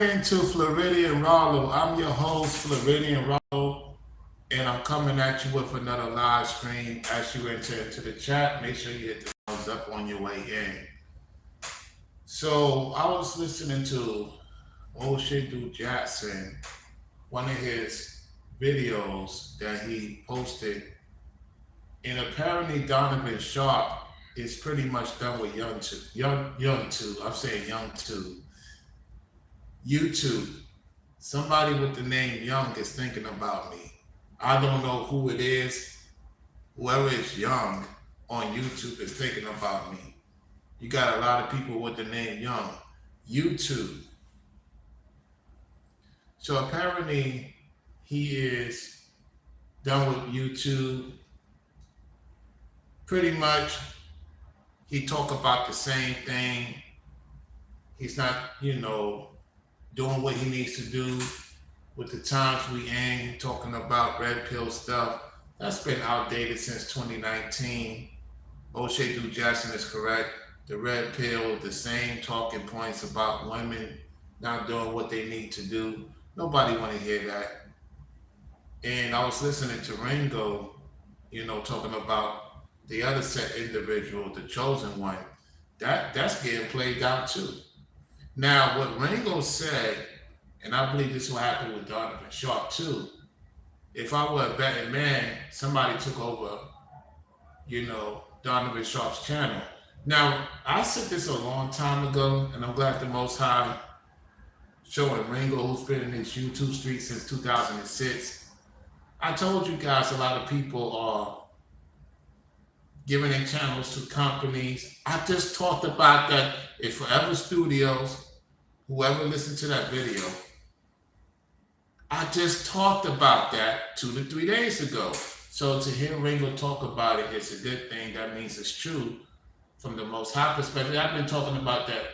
Into Floridian Rollo. I'm your host, Floridian Rollo, and I'm coming at you with another live stream. As you enter into the chat, make sure you hit the thumbs up on your way in. So I was listening to O'Shea Jackson, one of his videos that he posted, and apparently Donvean Sharpe is pretty much done with young two. I'm saying young two. YouTube. Somebody with the name Young is thinking about me. I don't know who it is. Whoever is Young on YouTube is thinking about me. You got a lot of people with the name Young. YouTube. So apparently he is done with YouTube. Pretty much he talk about the same thing. He's not, doing what he needs to do with the times we in, talking about red pill stuff. That's been outdated since 2019. O'Shea Jackson is correct. The red pill, the same talking points about women not doing what they need to do. Nobody want to hear that. And I was listening to Ringo, talking about the other set individual, the chosen one. That's getting played out too. Now, what Ringo said, and I believe this will happen with Donvean Sharpe too, if I were a betting man, somebody took over, Donvean Sharpe's channel. Now, I said this a long time ago, and I'm glad the Most High showing Ringo, who's been in this YouTube street since 2006. I told you guys a lot of people are giving their channels to companies. I just talked about that at Forever Studios. Whoever listened to that video, I just talked about that 2 to 3 days ago. So to hear Ringo talk about it, it's a good thing. That means it's true from the Most High perspective. I've been talking about that,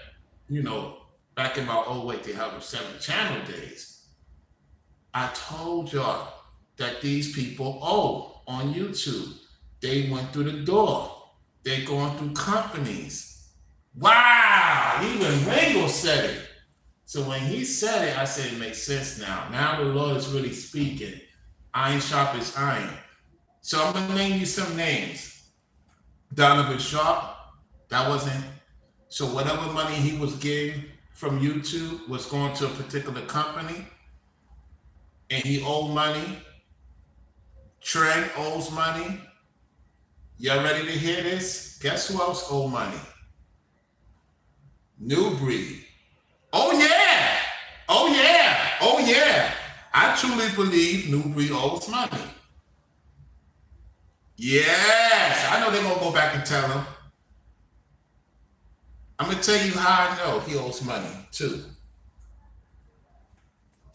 back in my they have 7 channel days. I told y'all that these people on YouTube. They went through the door. They're going through companies. Wow! Even Ringo said it. So when he said it, I said it makes sense now. Now the Lord is really speaking. Iron sharpens iron. So I'm going to name you some names. Donvean Sharpe, that wasn't. So whatever money he was getting from YouTube was going to a particular company. And he owed money. Trent owes money. Y'all ready to hear this? Guess who else owe money? New Breed. Oh yeah! Oh yeah! Oh yeah! I truly believe New Breed owes money. Yes! I know they're gonna go back and tell him. I'm gonna tell you how I know he owes money too.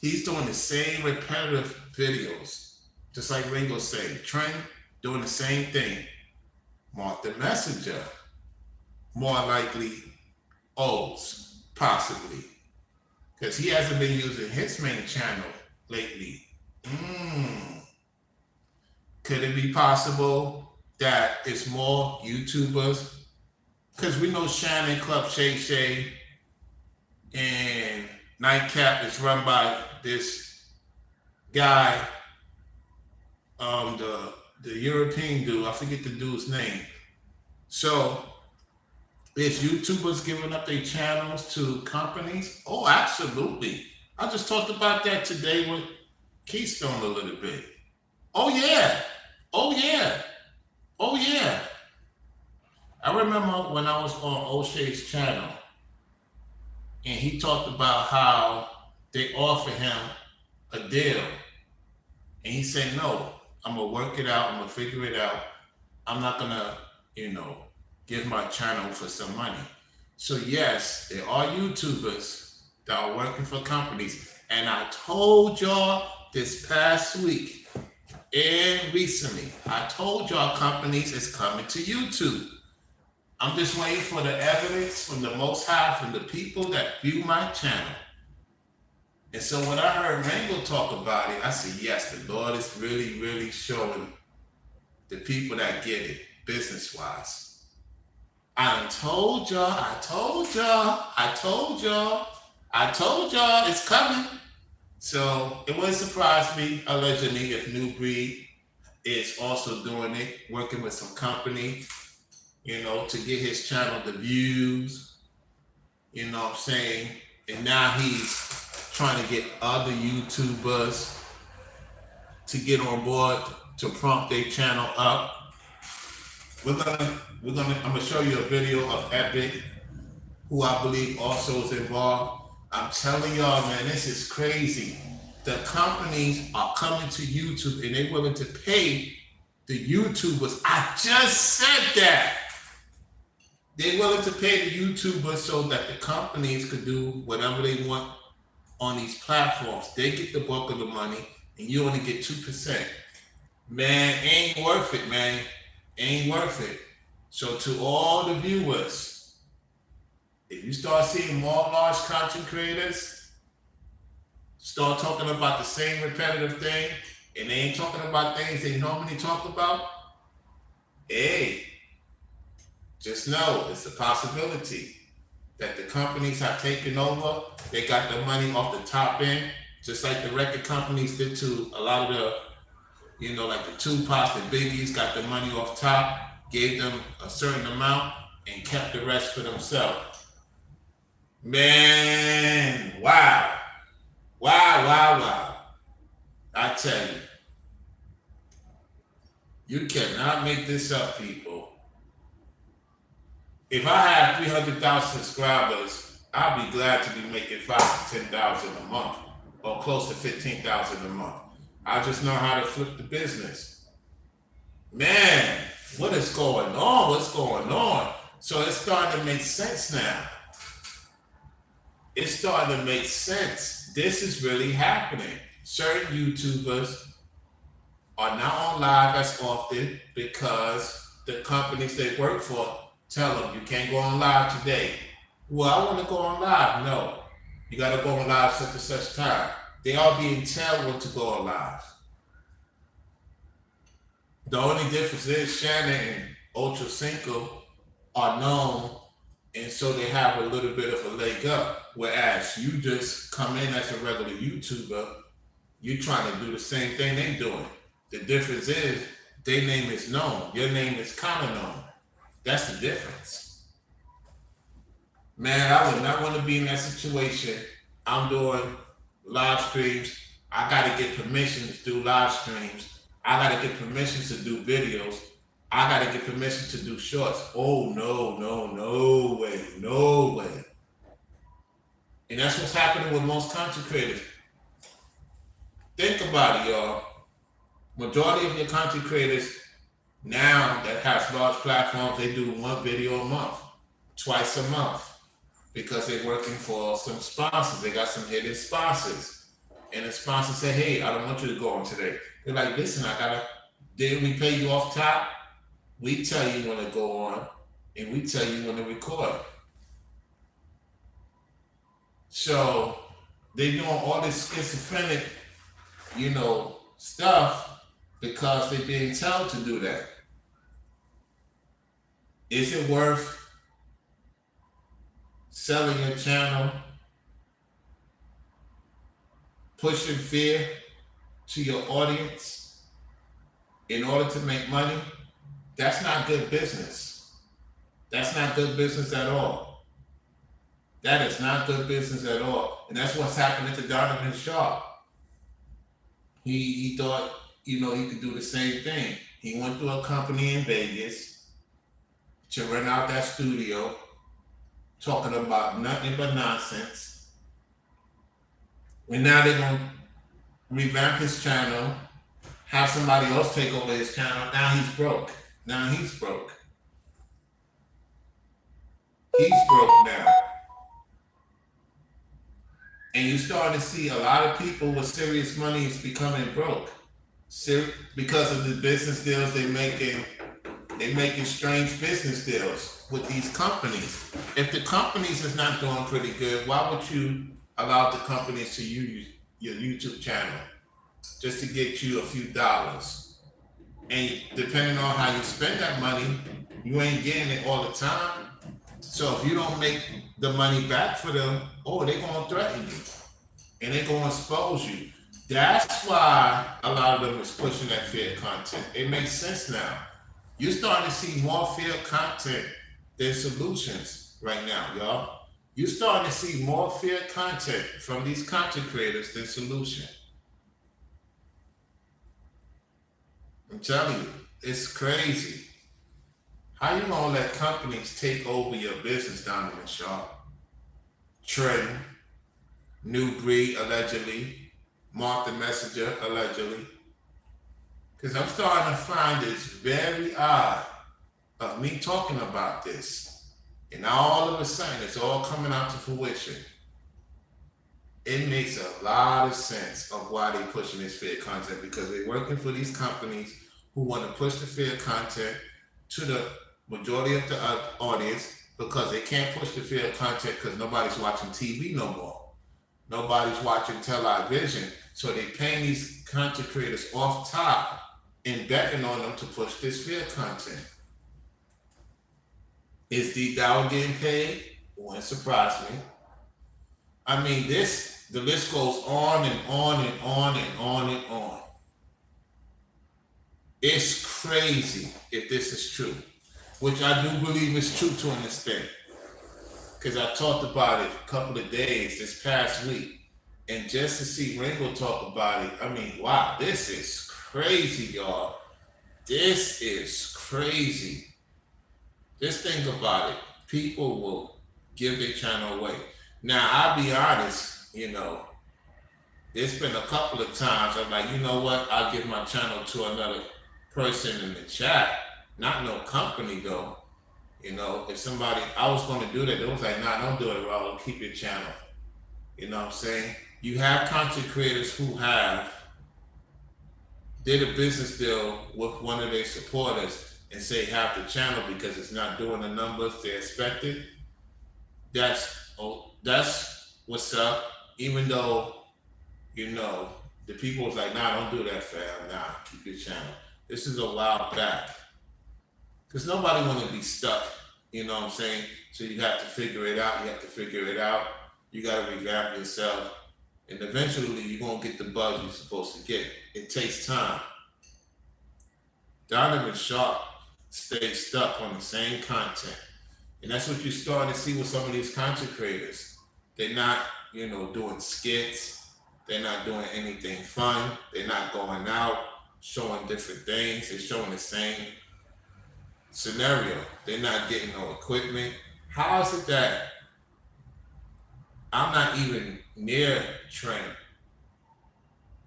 He's doing the same repetitive videos, just like Ringo said. Trent doing the same thing. Mark the Messenger, more likely owes, possibly, because he hasn't been using his main channel lately. Could it be possible that it's more YouTubers? Because we know Shannon Club Shay and Nightcap is run by this guy, the European dude, I forget the dude's name. So, is YouTubers giving up their channels to companies? Oh, absolutely. I just talked about that today with Keystone a little bit. Oh, yeah. Oh, yeah. Oh, yeah. I remember when I was on O'Shea's channel, and he talked about how they offered him a deal. And he said, no. I'm going to work it out. I'm going to figure it out. I'm not going to, give my channel for some money. So yes, there are YouTubers that are working for companies. And I told y'all this past week and recently, I told y'all companies is coming to YouTube. I'm just waiting for the evidence from the Most High, from the people that view my channel. And so when I heard Ringo talk about it, I said, yes, the Lord is really, really showing the people that get it business-wise. I told y'all. I told y'all it's coming. So it wouldn't surprise me, allegedly, if New Breed is also doing it, working with some company, to get his channel the views, you know what I'm saying? And now he's trying to get other YouTubers to get on board to prompt their channel up. I'm gonna show you a video of Epic, who I believe also is involved. I'm telling y'all, man, this is crazy. The companies are coming to YouTube and they're willing to pay the YouTubers. I just said that. They're willing to pay the YouTubers so that the companies could do whatever they want on these platforms. They get the bulk of the money and you only get 2%. Man, ain't worth it, man. Ain't worth it. So to all the viewers, if you start seeing more large content creators start talking about the same repetitive thing, and they ain't talking about things they normally talk about, hey, just know it's a possibility that the companies have taken over. They got the money off the top end, just like the record companies did to a lot of the, like the Tupacs, the Biggies, got the money off top, gave them a certain amount, and kept the rest for themselves. Man, wow. Wow. I tell you cannot make this up, people. If I have 300,000 subscribers, I'll be glad to be making 5,000 to 10,000 a month, or close to 15,000 a month. I just know how to flip the business. Man, what is going on? What's going on? So it's starting to make sense now. It's starting to make sense. This is really happening. Certain YouTubers are not on live as often because the companies they work for tell them you can't go on live today. Well, I want to go on live. No, you got to go on live such and such time. They are being told when to go on live. The only difference is Shannon and Ultra Cinco are known, and so they have a little bit of a leg up. Whereas you just come in as a regular YouTuber, you're trying to do the same thing they're doing. The difference is their name is known. Your name is kind of known. That's the difference. Man, I would not want to be in that situation. I'm doing live streams. I got to get permission to do live streams. I got to get permission to do videos. I got to get permission to do shorts. Oh, no way. And that's what's happening with most content creators. Think about it, y'all. Majority of your content creators now that have large platforms, they do one video a month, twice a month, because they're working for some sponsors. They got some hidden sponsors. And the sponsor say, hey, I don't want you to go on today. They're like, listen, didn't we pay you off top? We tell you when to go on, and we tell you when to record. So they're doing all this schizophrenic, stuff because they're being told to do that. Is it worth selling your channel, pushing fear to your audience in order to make money? That's not good business. That's not good business at all. That is not good business at all. And that's what's happening to Donvean Sharpe. He thought, he could do the same thing. He went to a company in Vegas to rent out that studio, talking about nothing but nonsense. And now they're going to revamp his channel, have somebody else take over his channel. Now he's broke. He's broke now. And you're starting to see a lot of people with serious money is becoming broke. Because of the business deals they're making. They're making strange business deals with these companies. If the companies is not doing pretty good, why would you allow the companies to use your YouTube channel just to get you a few dollars? And depending on how you spend that money, you ain't getting it all the time. So if you don't make the money back for them, oh, they're gonna threaten you and they're gonna expose you. That's why a lot of them is pushing that fear content. It makes sense now. You're starting to see more fear content than solutions right now, y'all. You're starting to see more fear content from these content creators than solution. I'm telling you, it's crazy. How you gonna let companies take over your business, Donvean Sharpe? Trend, New Breed, allegedly, Mark the Messenger, allegedly. Because I'm starting to find this very odd of me talking about this. And all of a sudden, it's all coming out to fruition. It makes a lot of sense of why they're pushing this fear content, because they're working for these companies who want to push the fear content to the majority of the audience, because they can't push the fear content because nobody's watching TV no more. Nobody's watching television. So they're paying these content creators off top and betting on them to push this fear content. Is Deep Down getting paid? Wouldn't surprise me. I mean, the list goes on and on and on and on and on. It's crazy if this is true, which I do believe is true to an extent, because I talked about it a couple of days this past week, and just to see Ringo talk about it, I mean, wow, this is crazy, y'all. This is crazy. Just think about it. People will give their channel away. Now, I'll be honest, there's been a couple of times I'm like, you know what? I'll give my channel to another person in the chat. Not no company, though. If somebody, I was going to do that, they was like, nah, don't do it, Rollo. Keep your channel. You know what I'm saying? You have content creators who did a business deal with one of their supporters and say have the channel because it's not doing the numbers they expected. That's what's up. Even though, the people was like, nah, don't do that, fam. Nah, keep your channel. This is a while back. Because nobody want to be stuck, you know what I'm saying? So you have to figure it out. You got to revamp yourself. And eventually you're going to get the buzz you're supposed to get. It takes time. Donvean Sharpe stays stuck on the same content. And that's what you're starting to see with some of these content creators. They're not, doing skits. They're not doing anything fun. They're not going out, showing different things. They're showing the same scenario. They're not getting no equipment. How is it that I'm not even near trend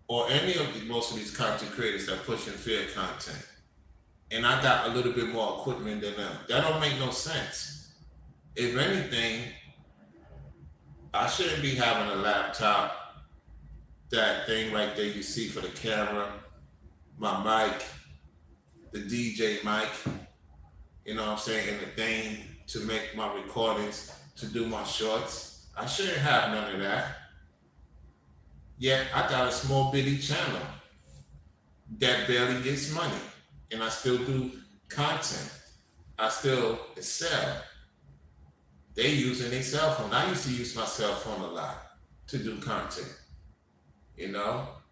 or any of most of these content creators that are pushing fear content, and I got a little bit more equipment than them? That don't make no sense. If anything, I shouldn't be having a laptop, that thing right there you see for the camera, my mic, the DJ mic, you know what I'm saying, and the thing to make my recordings, to do my shorts. I shouldn't have none of that. Yet I got a small bitty channel that barely gets money, and I still do content. I still excel. They using their cell phone. I used to use my cell phone a lot to do content.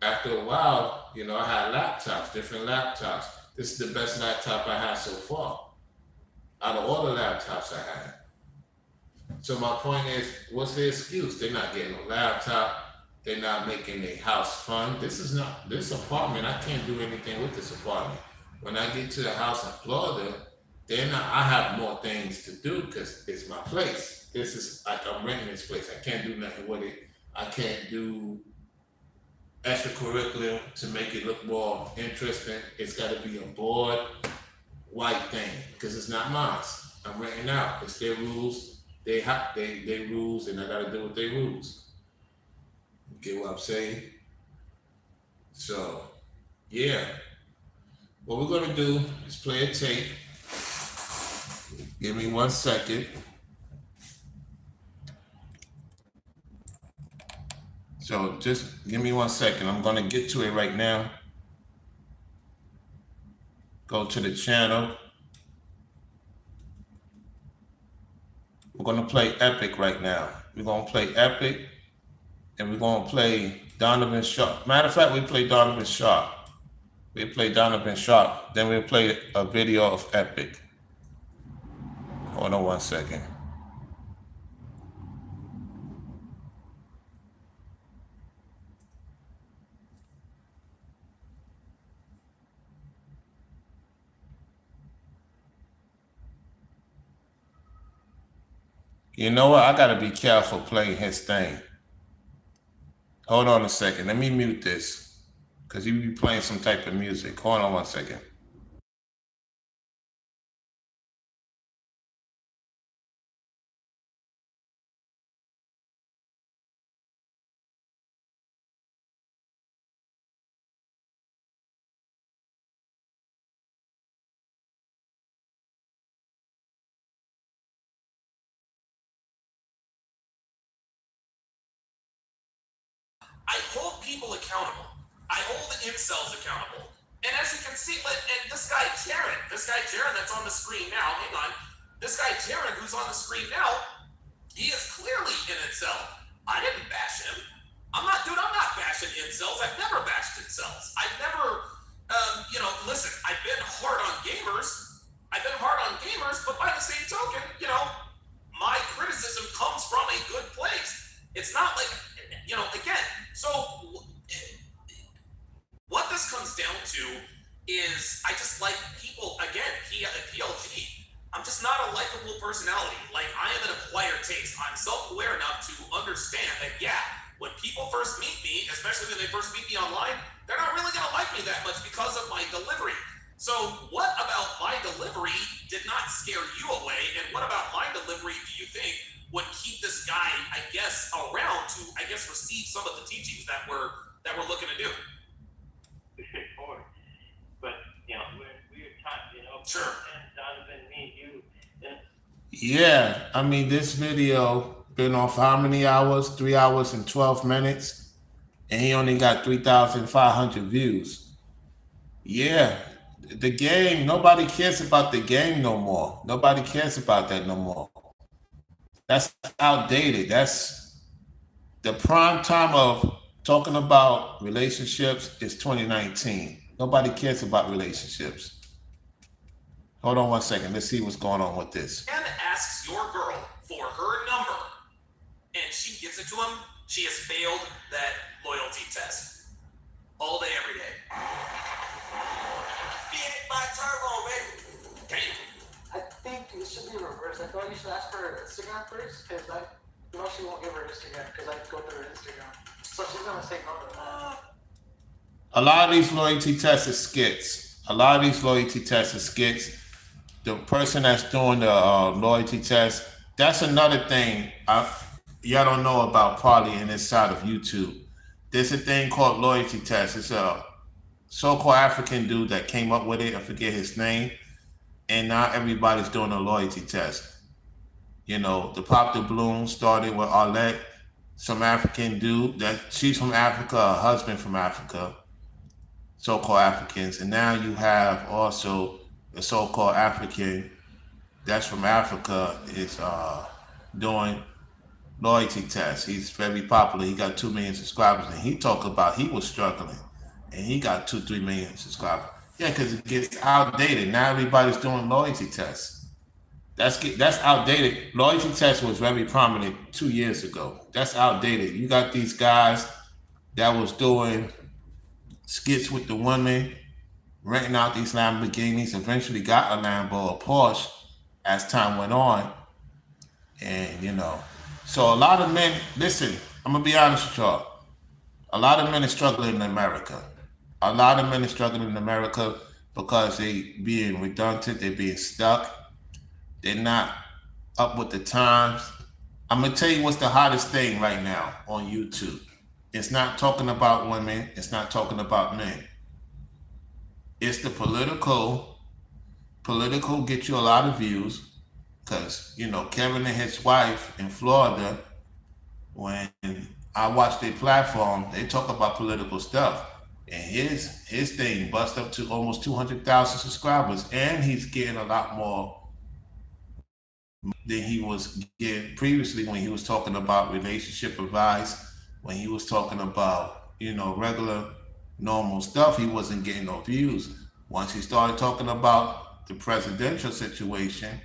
After a while, I had laptops, different laptops. This is the best laptop I had so far out of all the laptops I had. So my point is, what's the excuse? They're not getting a laptop. They're not making their house fun. This apartment, I can't do anything with this apartment. When I get to the house in Florida, I have more things to do because it's my place. This is like I'm renting this place. I can't do nothing with it. I can't do extracurricular to make it look more interesting. It's got to be a board, white thing, because it's not mine. I'm renting out. It's their rules. They rules, and I got to deal with their rules. You get what I'm saying? So, yeah. What we're going to do is play a tape. Give me 1 second. So just give me 1 second. I'm going to get to it right now. Go to the channel. We're gonna play Epic right now. We're gonna play Epic, and we're gonna play Donovan Sharpe. Matter of fact, we play Donovan Sharpe. We play Donovan Sharpe. Then we'll play a video of Epic. Hold on 1 second. You know what? I gotta be careful playing his thing. Hold on a second. Let me mute this, because you be playing some type of music. Hold on 1 second. I hold people accountable. I hold the incels accountable. And as you can see, and this guy Jaron that's on the screen now, hang on. This guy Jaron who's on the screen now, he is clearly an incel. I didn't bash him. I'm not bashing incels. I've never bashed incels. I've never, listen, I've been hard on gamers. But by the same token, my criticism comes from a good place. It's not like, again, so what this comes down to is I just like people, again, PLG. I'm just not a likable personality. Like, I am an acquired taste. I'm self-aware enough to understand that, yeah, when people first meet me, especially when they first meet me online, they're not really going to like me that much because of my delivery. So what about my delivery did not scare you away? And what about my delivery do you think would keep this guy, I guess, around to, I guess, receive some of the teachings that we're looking to do? Straightforward. But, we're talking, Sure. Donovan, me, you. Yeah, I mean, this video been on for how many hours? 3 hours and 12 minutes. And he only got 3,500 views. Yeah, the game, nobody cares about the game no more. Nobody cares about that no more. That's outdated. That's the prime time of talking about relationships is 2019. Nobody cares about relationships. Hold on 1 second. Let's see what's going on with this. And asks your girl for her number, and she gives it to him. She has failed that loyalty test all day, every day. Get my turbo, baby. Damn. I think it should be reversed. I feel like you should ask for her Instagram first, because she won't give her Instagram, because I go through her Instagram. So she's gonna say no to that. A lot of these loyalty tests are skits. The person that's doing the loyalty test, that's another thing y'all don't know about probably in this side of YouTube. There's a thing called loyalty test. It's a so-called African dude that came up with it. I forget his name. And now everybody's doing a loyalty test. The Pop the Bloom started with Arlette, some African dude she's from Africa, her husband from Africa, so-called Africans. And now you have also the so-called African that's from Africa is doing loyalty tests. He's very popular. He got 2 million subscribers, and he talked about he was struggling, and he got 2-3 million subscribers. Yeah, because it gets outdated. Now everybody's doing loyalty tests. That's outdated. Loyalty test was very prominent 2 years ago. That's outdated. You got these guys that was doing skits with the women, renting out these Lamborghinis, eventually got a Lambo, a Porsche as time went on. And, so a lot of men, listen, I'm going to be honest with y'all. A lot of men are struggling in America. Because they being redundant, they being stuck. They're not up with the times. I'm going to tell you what's the hottest thing right now on YouTube. It's not talking about women. It's not talking about men. It's the political. Political get you a lot of views because, Kevin and his wife in Florida, when I watch their platform, they talk about political stuff. And his thing bust up to almost 200,000 subscribers. And he's getting a lot more than he was getting previously when he was talking about relationship advice, when he was talking about, regular, normal stuff, he wasn't getting no views. Once he started talking about the presidential situation,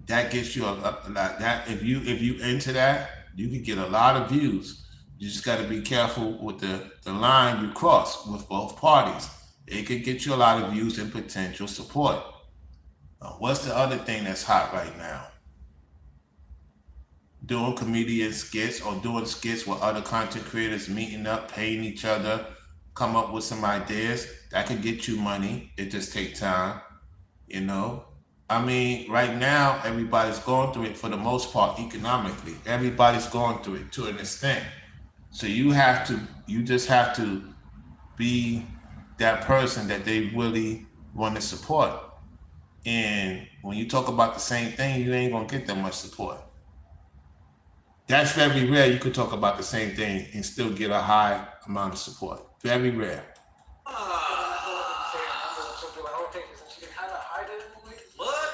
that gets you a lot. That if you into that, you can get a lot of views. You just got to be careful with the line you cross with both parties. It could get you a lot of views and potential support. What's the other thing that's hot right now? Doing comedian skits or doing skits with other content creators, meeting up, paying each other, come up with some ideas. That could get you money. It just takes time, I mean, right now, everybody's going through it for the most part economically. Everybody's going through it to an extent. So you just have to be that person that they really want to support. And when you talk about the same thing, you ain't gonna get that much support. That's very rare. You could talk about the same thing and still get a high amount of support. Very rare. Look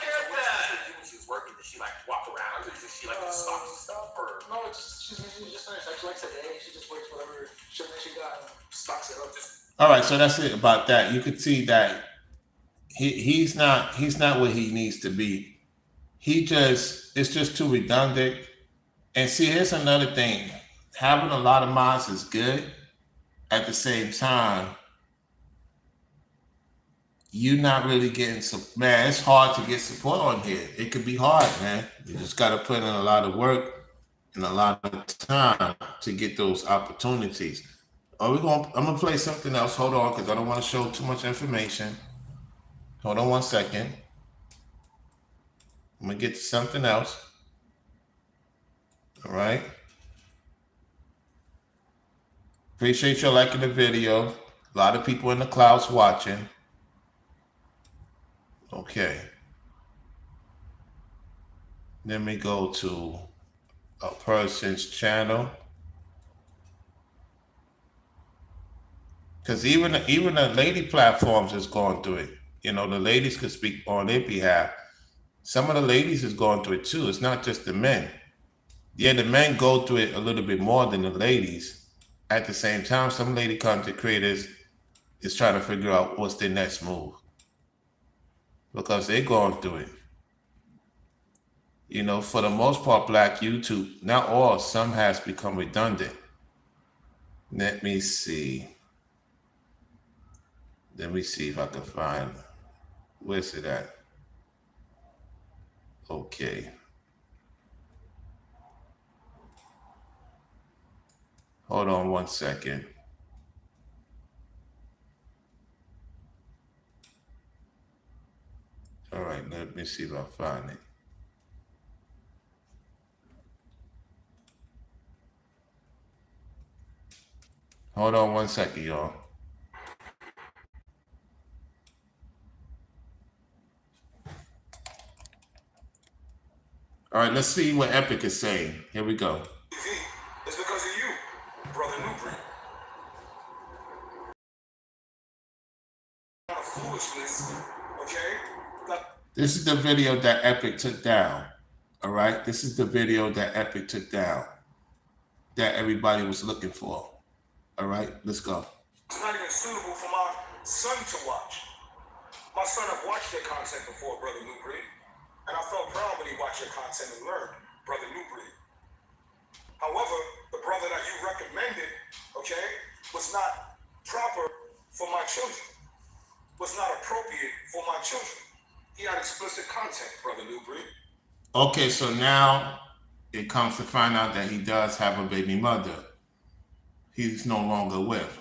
at that. When she was working, did she like walk around, or did she like do stock stuff, or? No, she's usually just finished. Like, she likes a day. She just works whatever shipment she got and stocks it up. All right, so that's it about that. You could see that he's not where he needs to be. It's just too redundant. And see, here's another thing. Having a lot of mods is good. At the same time, you're not really getting some. Man, it's hard to get support on here. It could be hard, man. You just got to put in a lot of work and a lot of time to get those opportunities. I'm gonna play something else. Hold on, because I don't want to show too much information. Hold on 1 second. I'm gonna get to something else. All right. Appreciate you liking the video. A lot of people in the clouds watching. Okay. Let me go to a person's channel. Because even the lady platforms is going through it. The ladies could speak on their behalf. Some of the ladies is going through it too. It's not just the men. Yeah, the men go through it a little bit more than the ladies. At the same time, some lady content creators is trying to figure out what's their next move. Because they're going through it. For the most part, Black YouTube, not all, some has become redundant. Let me see. Let me see if I can find, where's it at? Okay. Hold on 1 second. All right, let me see if I find it. Hold on 1 second, y'all. All right, let's see what Epic is saying. Here we go. It's because of you, brother Newbury. Foolishness, okay? This is the video that Epic took down. All right, this is the video that Epic took down that everybody was looking for. All right, let's go. It's not even suitable for my son to watch. My son have watched your content before, brother Newbury. And I felt proud when he watched your content and learned, brother Newbury. However, the brother that you recommended, okay, was not proper for my children, was not appropriate for my children. He had explicit content, brother Newbury. Okay, so now it comes to find out that he does have a baby mother. He's no longer with.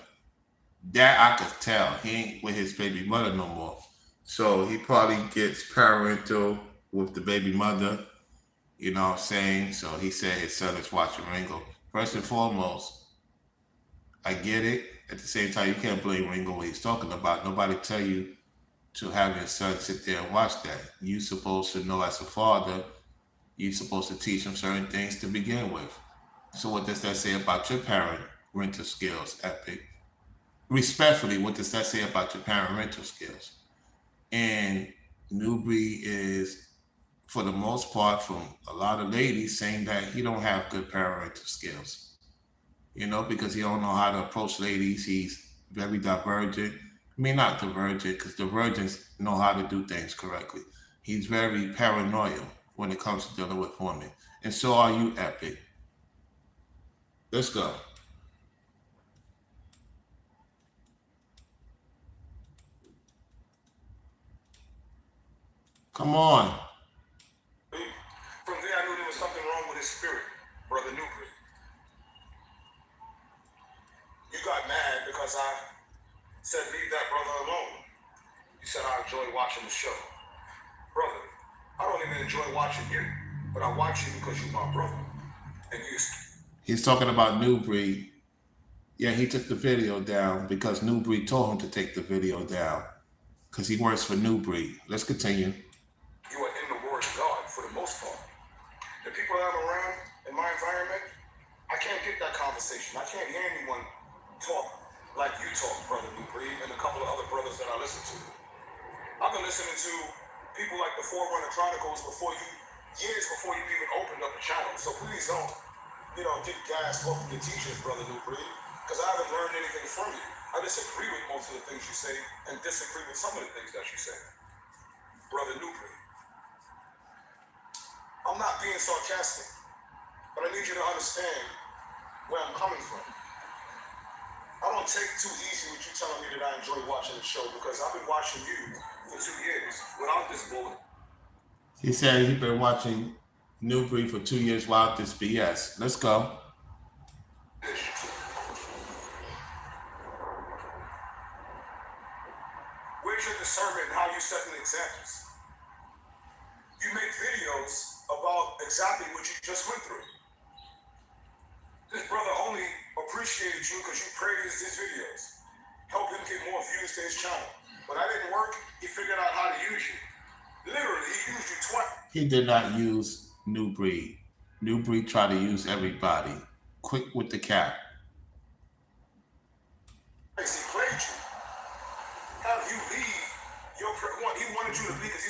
That I could tell. He ain't with his baby mother no more. So he probably gets parental with the baby mother, you know what I'm saying? So he said his son is watching Ringo. First and foremost, I get it. At the same time, you can't blame Ringo what he's talking about. Nobody tell you to have your son sit there and watch that. You're supposed to know as a father, you're supposed to teach him certain things to begin with. So what does that say about your parental skills, Epic? Respectfully, what does that say about your parental skills? And Newbury is for the most part, from a lot of ladies saying that he don't have good parental skills. You know, because he don't know how to approach ladies. He's very divergent. I mean, not divergent, because divergents know how to do things correctly. He's very paranoid when it comes to dealing with women. And so are you, Epic. Let's go. Come on. From there, I knew there was something wrong with his spirit, Brother Newbury. You got mad because I said leave that brother alone. You said I enjoy watching the show. Brother, I don't even enjoy watching you, but I watch you because you're my brother. And you... He's talking about Newbury. Yeah, he took the video down because Newbury told him to take the video down because he works for Newbury. Let's continue. You are in the Word of God for the most part. The people that I'm around in my environment, I can't get that conversation. I can't hear anyone talk like you talk, Brother Newbury, and a couple of other brothers that I listen to. I've been listening to people like the Forerunner Chronicles years before you even opened up the channel. So please don't, get gas off of your teachers, Brother Newbury, because I haven't learned anything from you. I disagree with most of the things you say and disagree with some of the things that you say. Brother Newbury, I'm not being sarcastic, but I need you to understand where I'm coming from. I don't take too easy with you telling me that I enjoy watching the show because I've been watching you for 2 years without this bullet. He said he's been watching Newbury for 2 years without this BS. Let's go. Where's your discernment in how you setting examples? You make videos about exactly what you just went through. This brother only appreciated you because you praised his videos, helped him get more views to his channel. When that didn't work, he figured out how to use you. Literally, he used you twice. He did not use Newbury. Newbury tried to use everybody. Quick with the cap. He played you. Have you leave your... He wanted you to leave because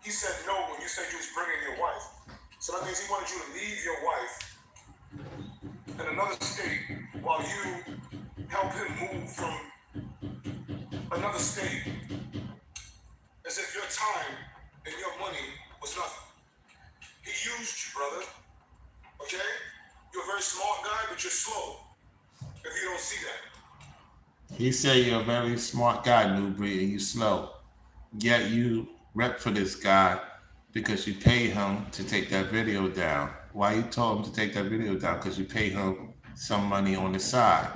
he said no when you said you was bringing your wife. So that means he wanted you to leave your wife in another state while you help him move from another state as if your time and your money was nothing. He used you, brother. Okay? You're a very smart guy, but you're slow if you don't see that. He said you're a very smart guy, Newbury, and you're slow. Yet you rep for this guy because you paid him to take that video down. Why you told him to take that video down? Because you paid him some money on the side.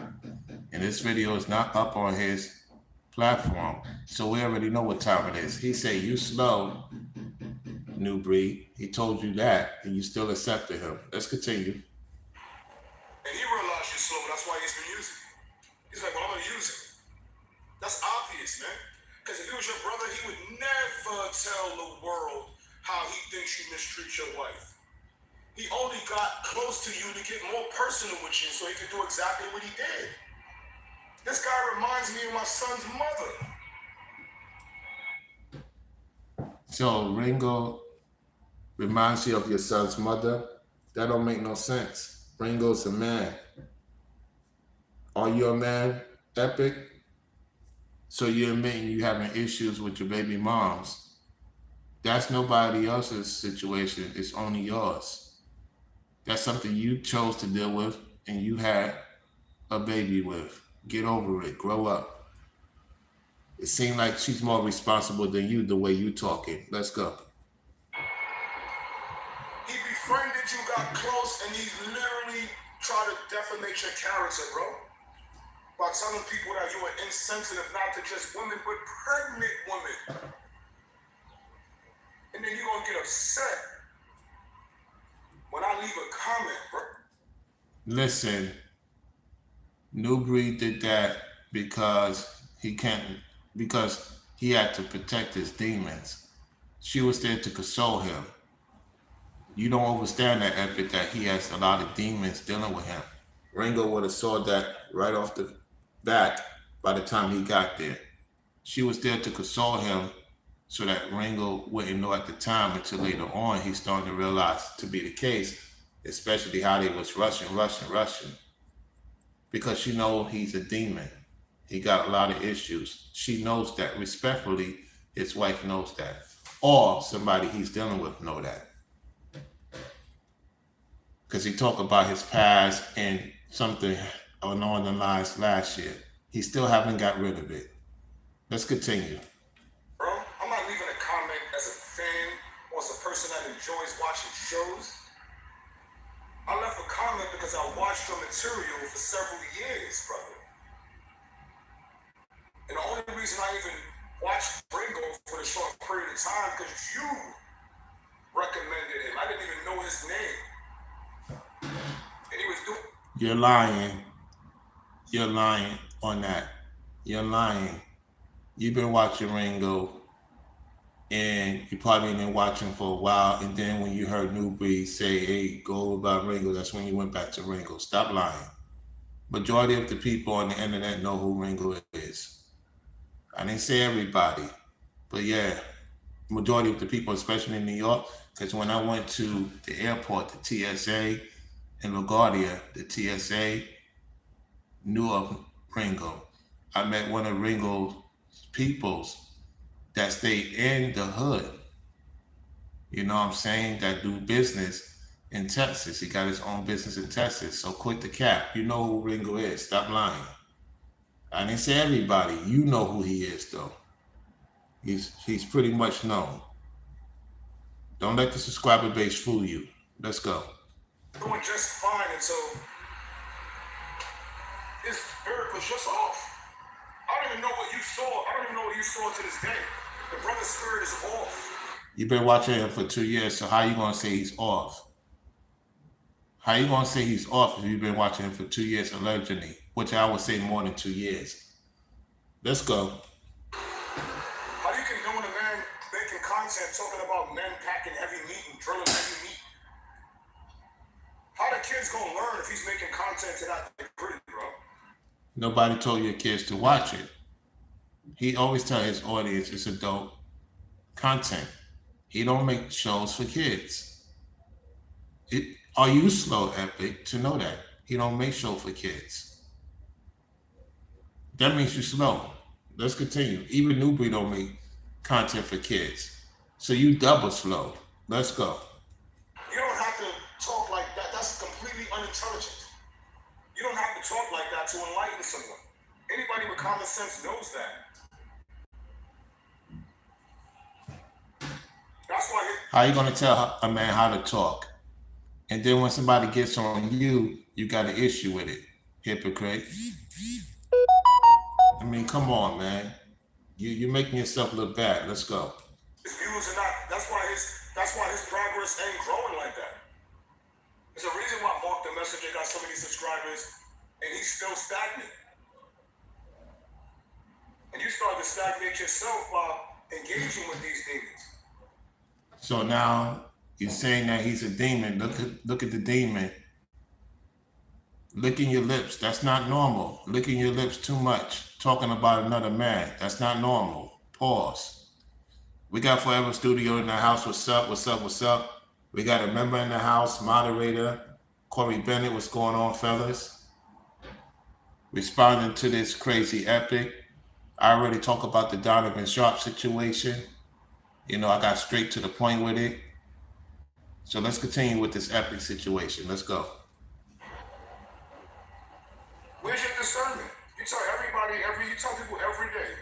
And this video is not up on his platform. So we already know what time it is. He said you slow, Newbury. He told you that, and you still accepted him. Let's continue. And he realized you're slow, that's why he's been using you. He's like, well, I'm going to use it. That's obvious, man. Because if he was your brother, he would never tell the world how he thinks you mistreat your wife. He only got close to you to get more personal with you so he could do exactly what he did. This guy reminds me of my son's mother. So Ringo reminds you of your son's mother? That don't make no sense. Ringo's a man. Are you a man, Epic? So you're admitting you having issues with your baby moms. That's nobody else's situation. It's only yours. That's something you chose to deal with and you had a baby with. Get over it. Grow up. It seemed like she's more responsible than you the way you talking. Let's go. He befriended you, got close, and he's literally trying to defamate your character, bro. By telling people that you are insensitive not to just women, but pregnant women. And then you're going to get upset when I leave a comment, bro. Listen, Newbury did that because he had to protect his demons. She was there to console him. You don't understand that, Epic, that he has a lot of demons dealing with him. Ringo would have saw that right off the bat by the time he got there. She was there to console him so that Ringo wouldn't know at the time until later on he's starting to realize to be the case, especially how they was rushing. Because she know he's a demon. He got a lot of issues. She knows that. Respectfully, his wife knows that. Or somebody he's dealing with know that. Because he talked about his past and something along the lines last year. He still haven't got rid of it. Let's continue. Bro, I'm not leaving a comment as a fan or as a person that enjoys watching shows. I left a comment because I watched your material for several years, brother. And the only reason I even watched Ringo for a short period of time because you recommended him. I didn't even know his name. And he was doing... You're lying. You're lying on that. You're lying. You've been watching Ringo, and you probably been watching for a while, and then when you heard New Breed say, hey, go about Ringo, that's when you went back to Ringo. Stop lying. Majority of the people on the internet know who Ringo is. I didn't say everybody, but yeah, majority of the people, especially in New York, because when I went to the airport, the TSA in LaGuardia, the TSA knew of Ringo. I met one of Ringo's peoples that stayed in the hood, you know what I'm saying, that do business in Texas. He got his own business in Texas, so quit the cap. You know who Ringo is. Stop lying. I didn't say everybody. You know who he is, though. He's pretty much known. Don't let the subscriber base fool you. Let's go. Doing just fine until his spirit was just off. I don't even know what you saw. I don't even know what you saw to this day. The brother's spirit is off. You've been watching him for 2 years, so how you gonna say he's off? How you gonna say he's off if you've been watching him for 2 years allegedly? Which I would say more than 2 years. Let's go. How you condone a man making content talking about men packing heavy meat and drilling heavy meat? How the kids gonna learn if he's making content to that degree, bro? Nobody told your kids to watch it. He always tell his audience it's adult content. He don't make shows for kids. Are you slow, Epic, to know that? He don't make show for kids. That means you're slow. Let's continue. Even New Breed don't make content for kids. So you double slow. Let's go. You don't have to talk like that. That's completely unintelligent. You don't have to talk like that to enlighten someone. Anybody with common sense knows that. That's why... How you gonna tell a man how to talk? And then when somebody gets on you, you got an issue with it. Hypocrite. I mean, come on, man. You're making yourself look bad. Let's go. His views are not... That's why his progress ain't growing like that. There's a reason why Mark the Messenger got so many subscribers and he's still stagnant. And you start to stagnate yourself by engaging with these demons. So now you're saying that he's a demon. Look at the demon. Licking your lips. That's not normal. Licking your lips too much. Talking about another man. That's not normal. Pause. We got Forever Studio in the house. What's up? What's up? What's up? We got a member in the house, moderator, Corey Bennett. What's going on, fellas? Responding to this crazy epic. I already talked about the Donvean Sharpe situation. You know, I got straight to the point with it. So let's continue with this epic situation. Let's go. Where's your discernment? You tell you tell people every day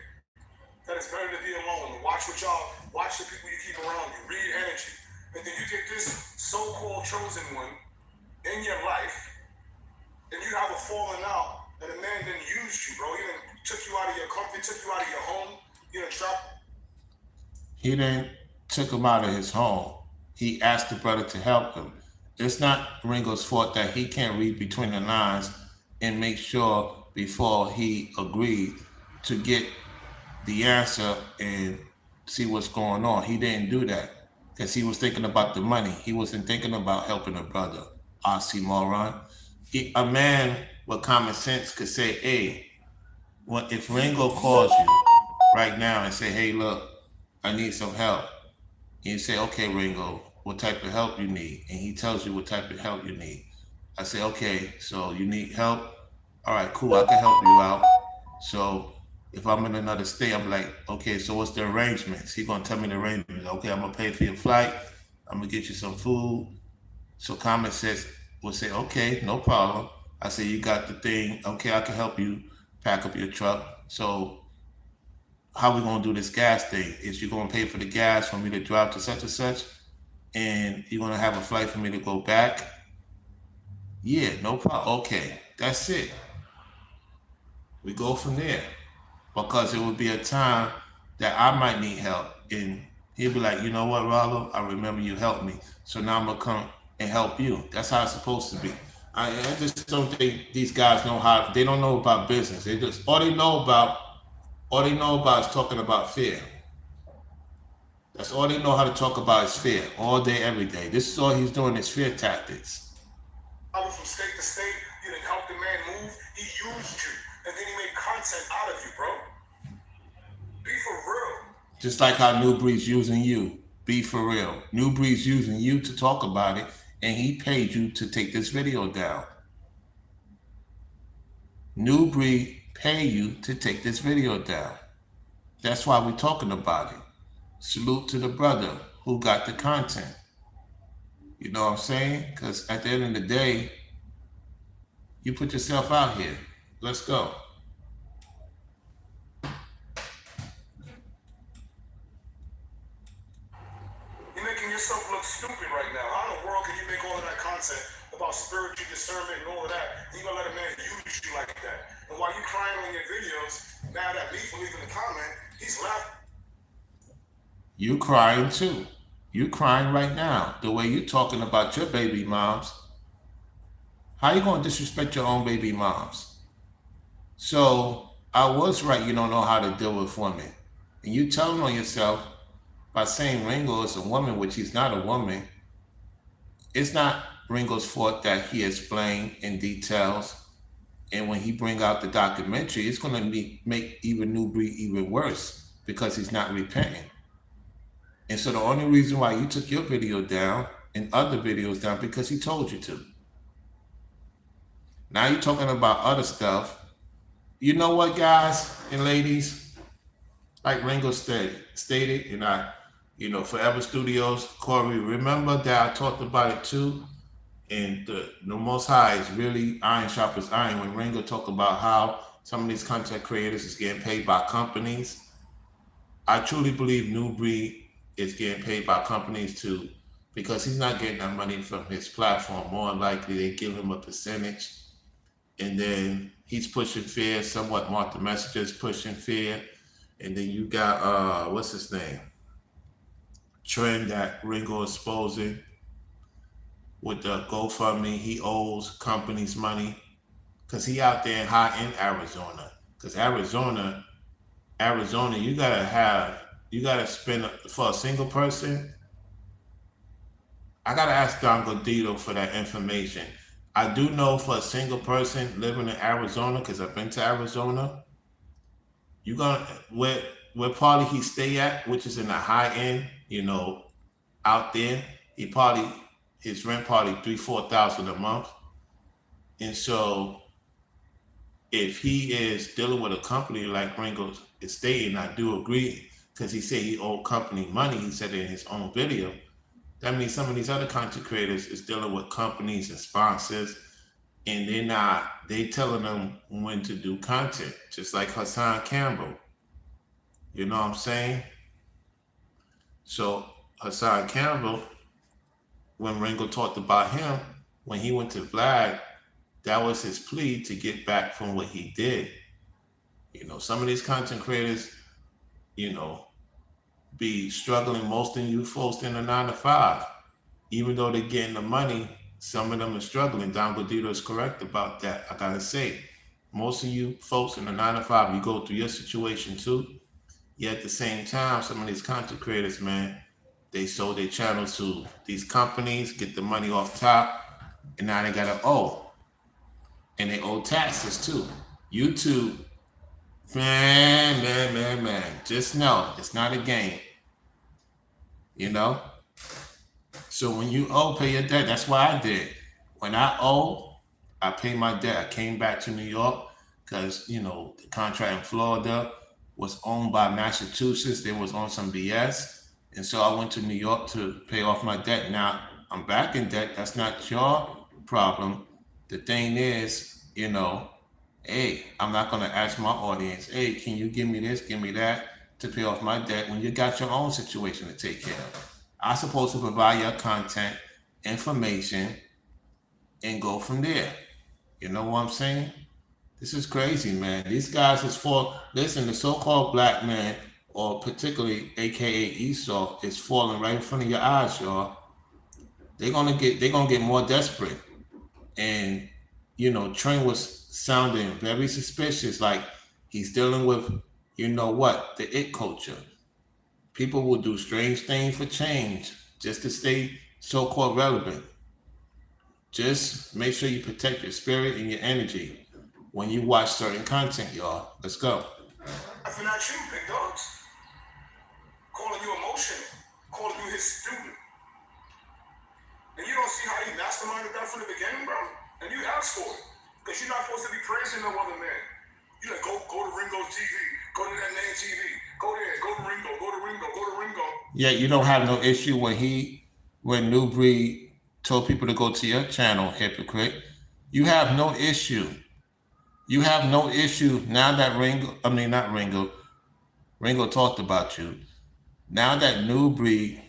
that it's better to be alone. Watch the people you keep around you, read energy. And then you get this so-called chosen one in your life, and you have a falling out, and a man then used you, bro. He done took you out of your comfort, took you out of your home, you done trapped. He then took him out of his home. He asked the brother to help him. It's not Ringo's fault that he can't read between the lines and make sure before he agreed to get the answer and see what's going on. He didn't do that because he was thinking about the money. He wasn't thinking about helping a brother. Oxymoron. A man with common sense could say, hey, if Ringo calls you right now and say, hey, look, I need some help. And you say, okay, Ringo, what type of help you need? And he tells you what type of help you need. I say, okay, so you need help? All right, cool, I can help you out. So if I'm in another state, I'm like, okay, so what's the arrangements? He's gonna tell me the arrangements. Okay, I'm gonna pay for your flight. I'm gonna get you some food. So common sense will say, okay, no problem. I say, you got the thing. Okay, I can help you pack up your truck. So how we gonna do this gas thing? Is you gonna pay for the gas for me to drive to such and such, and you're gonna have a flight for me to go back? Yeah, no problem. Okay, that's it. We go from there because it would be a time that I might need help, and he'll be like, you know what, Rollo, I remember you helped me, so now I'm gonna come and help you. That's how it's supposed to be. I just don't think these guys know how. They don't know about business. They just all they know about is talking about fear. That's all they know how to talk about is fear all day, every day. This is all he's doing is fear tactics. Travel from state to state. You didn't help the man move. He used you, and then he made content out of you, bro. Be for real. Just like how New Breed's using you. Be for real. New Breed's using you to talk about it, and he paid you to take this video down. New Breed pay you to take this video down. That's why we're talking about it. Salute to the brother who got the content. You know what I'm saying? Because at the end of the day, you put yourself out here. Let's go. You're making yourself look stupid right now. How in the world can you make all of that content about spiritual discernment and all of that, and you gonna let a man use you like that? And while you crying on your videos, mad at me for leaving a comment, he's laughing. You crying too. You crying right now. The way you talking about your baby moms. How you gonna disrespect your own baby moms? So I was right. You don't know how to deal with women, and you telling on yourself by saying Ringo is a woman, which he's not a woman. It's not Ringo's fault that he explained in details, and when he bring out the documentary, it's gonna make even New Breed even worse because he's not repenting. And so the only reason why you took your video down and other videos down because he told you to. Now you're talking about other stuff. You know what, guys and ladies? Like Ringo stated, and Forever Studios, Corey, remember that I talked about it too? And the Most High is really iron sharp as iron when Ringo talked about how some of these content creators is getting paid by companies. I truly believe New Breed is getting paid by companies too, because he's not getting that money from his platform. More than likely, they give him a percentage, and then he's pushing fear. Somewhat Martha Messages pushing fear, and then you got what's his name? Trend that Ringo exposing with the GoFundMe. He owes companies money because he out there high in Arizona. Because Arizona, you gotta spend for a single person. I gotta ask Don Godito for that information. I do know for a single person living in Arizona, because I've been to Arizona, you gonna where probably he stay at, which is in the high end, out there. His rent probably $3,000-4,000 a month. And so if he is dealing with a company like Ringo is stating, I do agree, because he said he owed company money, he said in his own video. That means some of these other content creators is dealing with companies and sponsors, and they telling them when to do content, just like Hassan Campbell. You know what I'm saying? So Hassan Campbell, when Ringo talked about him, when he went to Vlad, that was his plea to get back from what he did. Some of these content creators, be struggling. Most of you folks in the 9-to-5, even though they're getting the money, some of them are struggling. Don Godito is correct about that. I gotta say, most of you folks in the 9-to-5, you go through your situation too. Yet at the same time, some of these content creators, man, they sold their channels to these companies, get the money off top, and now they gotta owe. And they owe taxes too. YouTube, man. Just know it's not a game. you know. So when you owe, pay your debt. That's what I did. When I owe, I pay my debt. I came back to New York because, you know, the contract in Florida was owned by Massachusetts. They was on some BS. And so I went to New York to pay off my debt. Now I'm back in debt. That's not your problem. The thing is, you know, hey, I'm not going to ask my audience, hey, can you give me this, give me that to pay off my debt when you got your own situation to take care of. I'm supposed to provide your content, information, and go from there. You know what I'm saying? This is crazy, man. These guys is listen, the so-called black man, or particularly AKA Esau, is falling right in front of your eyes, y'all. They're gonna get more desperate. And you know, Trent was sounding very suspicious, like he's dealing with, you know what, the it culture. People will do strange things for change just to stay so-called relevant. Just make sure you protect your spirit and your energy when you watch certain content, y'all. Let's go. Laughing at you, big dogs. Calling you emotional. Calling you his student. And you don't see how he masterminded that from the beginning, bro? And you asked for it. Because you're not supposed to be praising no other man. You like, go to Ringo's TV. Go to that man TV. Go there. Go to Ringo. Go to Ringo. Go to Ringo. Yeah, you don't have no issue when New Breed told people to go to your channel, hypocrite. You have no issue. You have no issue now that Ringo talked about you. Now that New Breed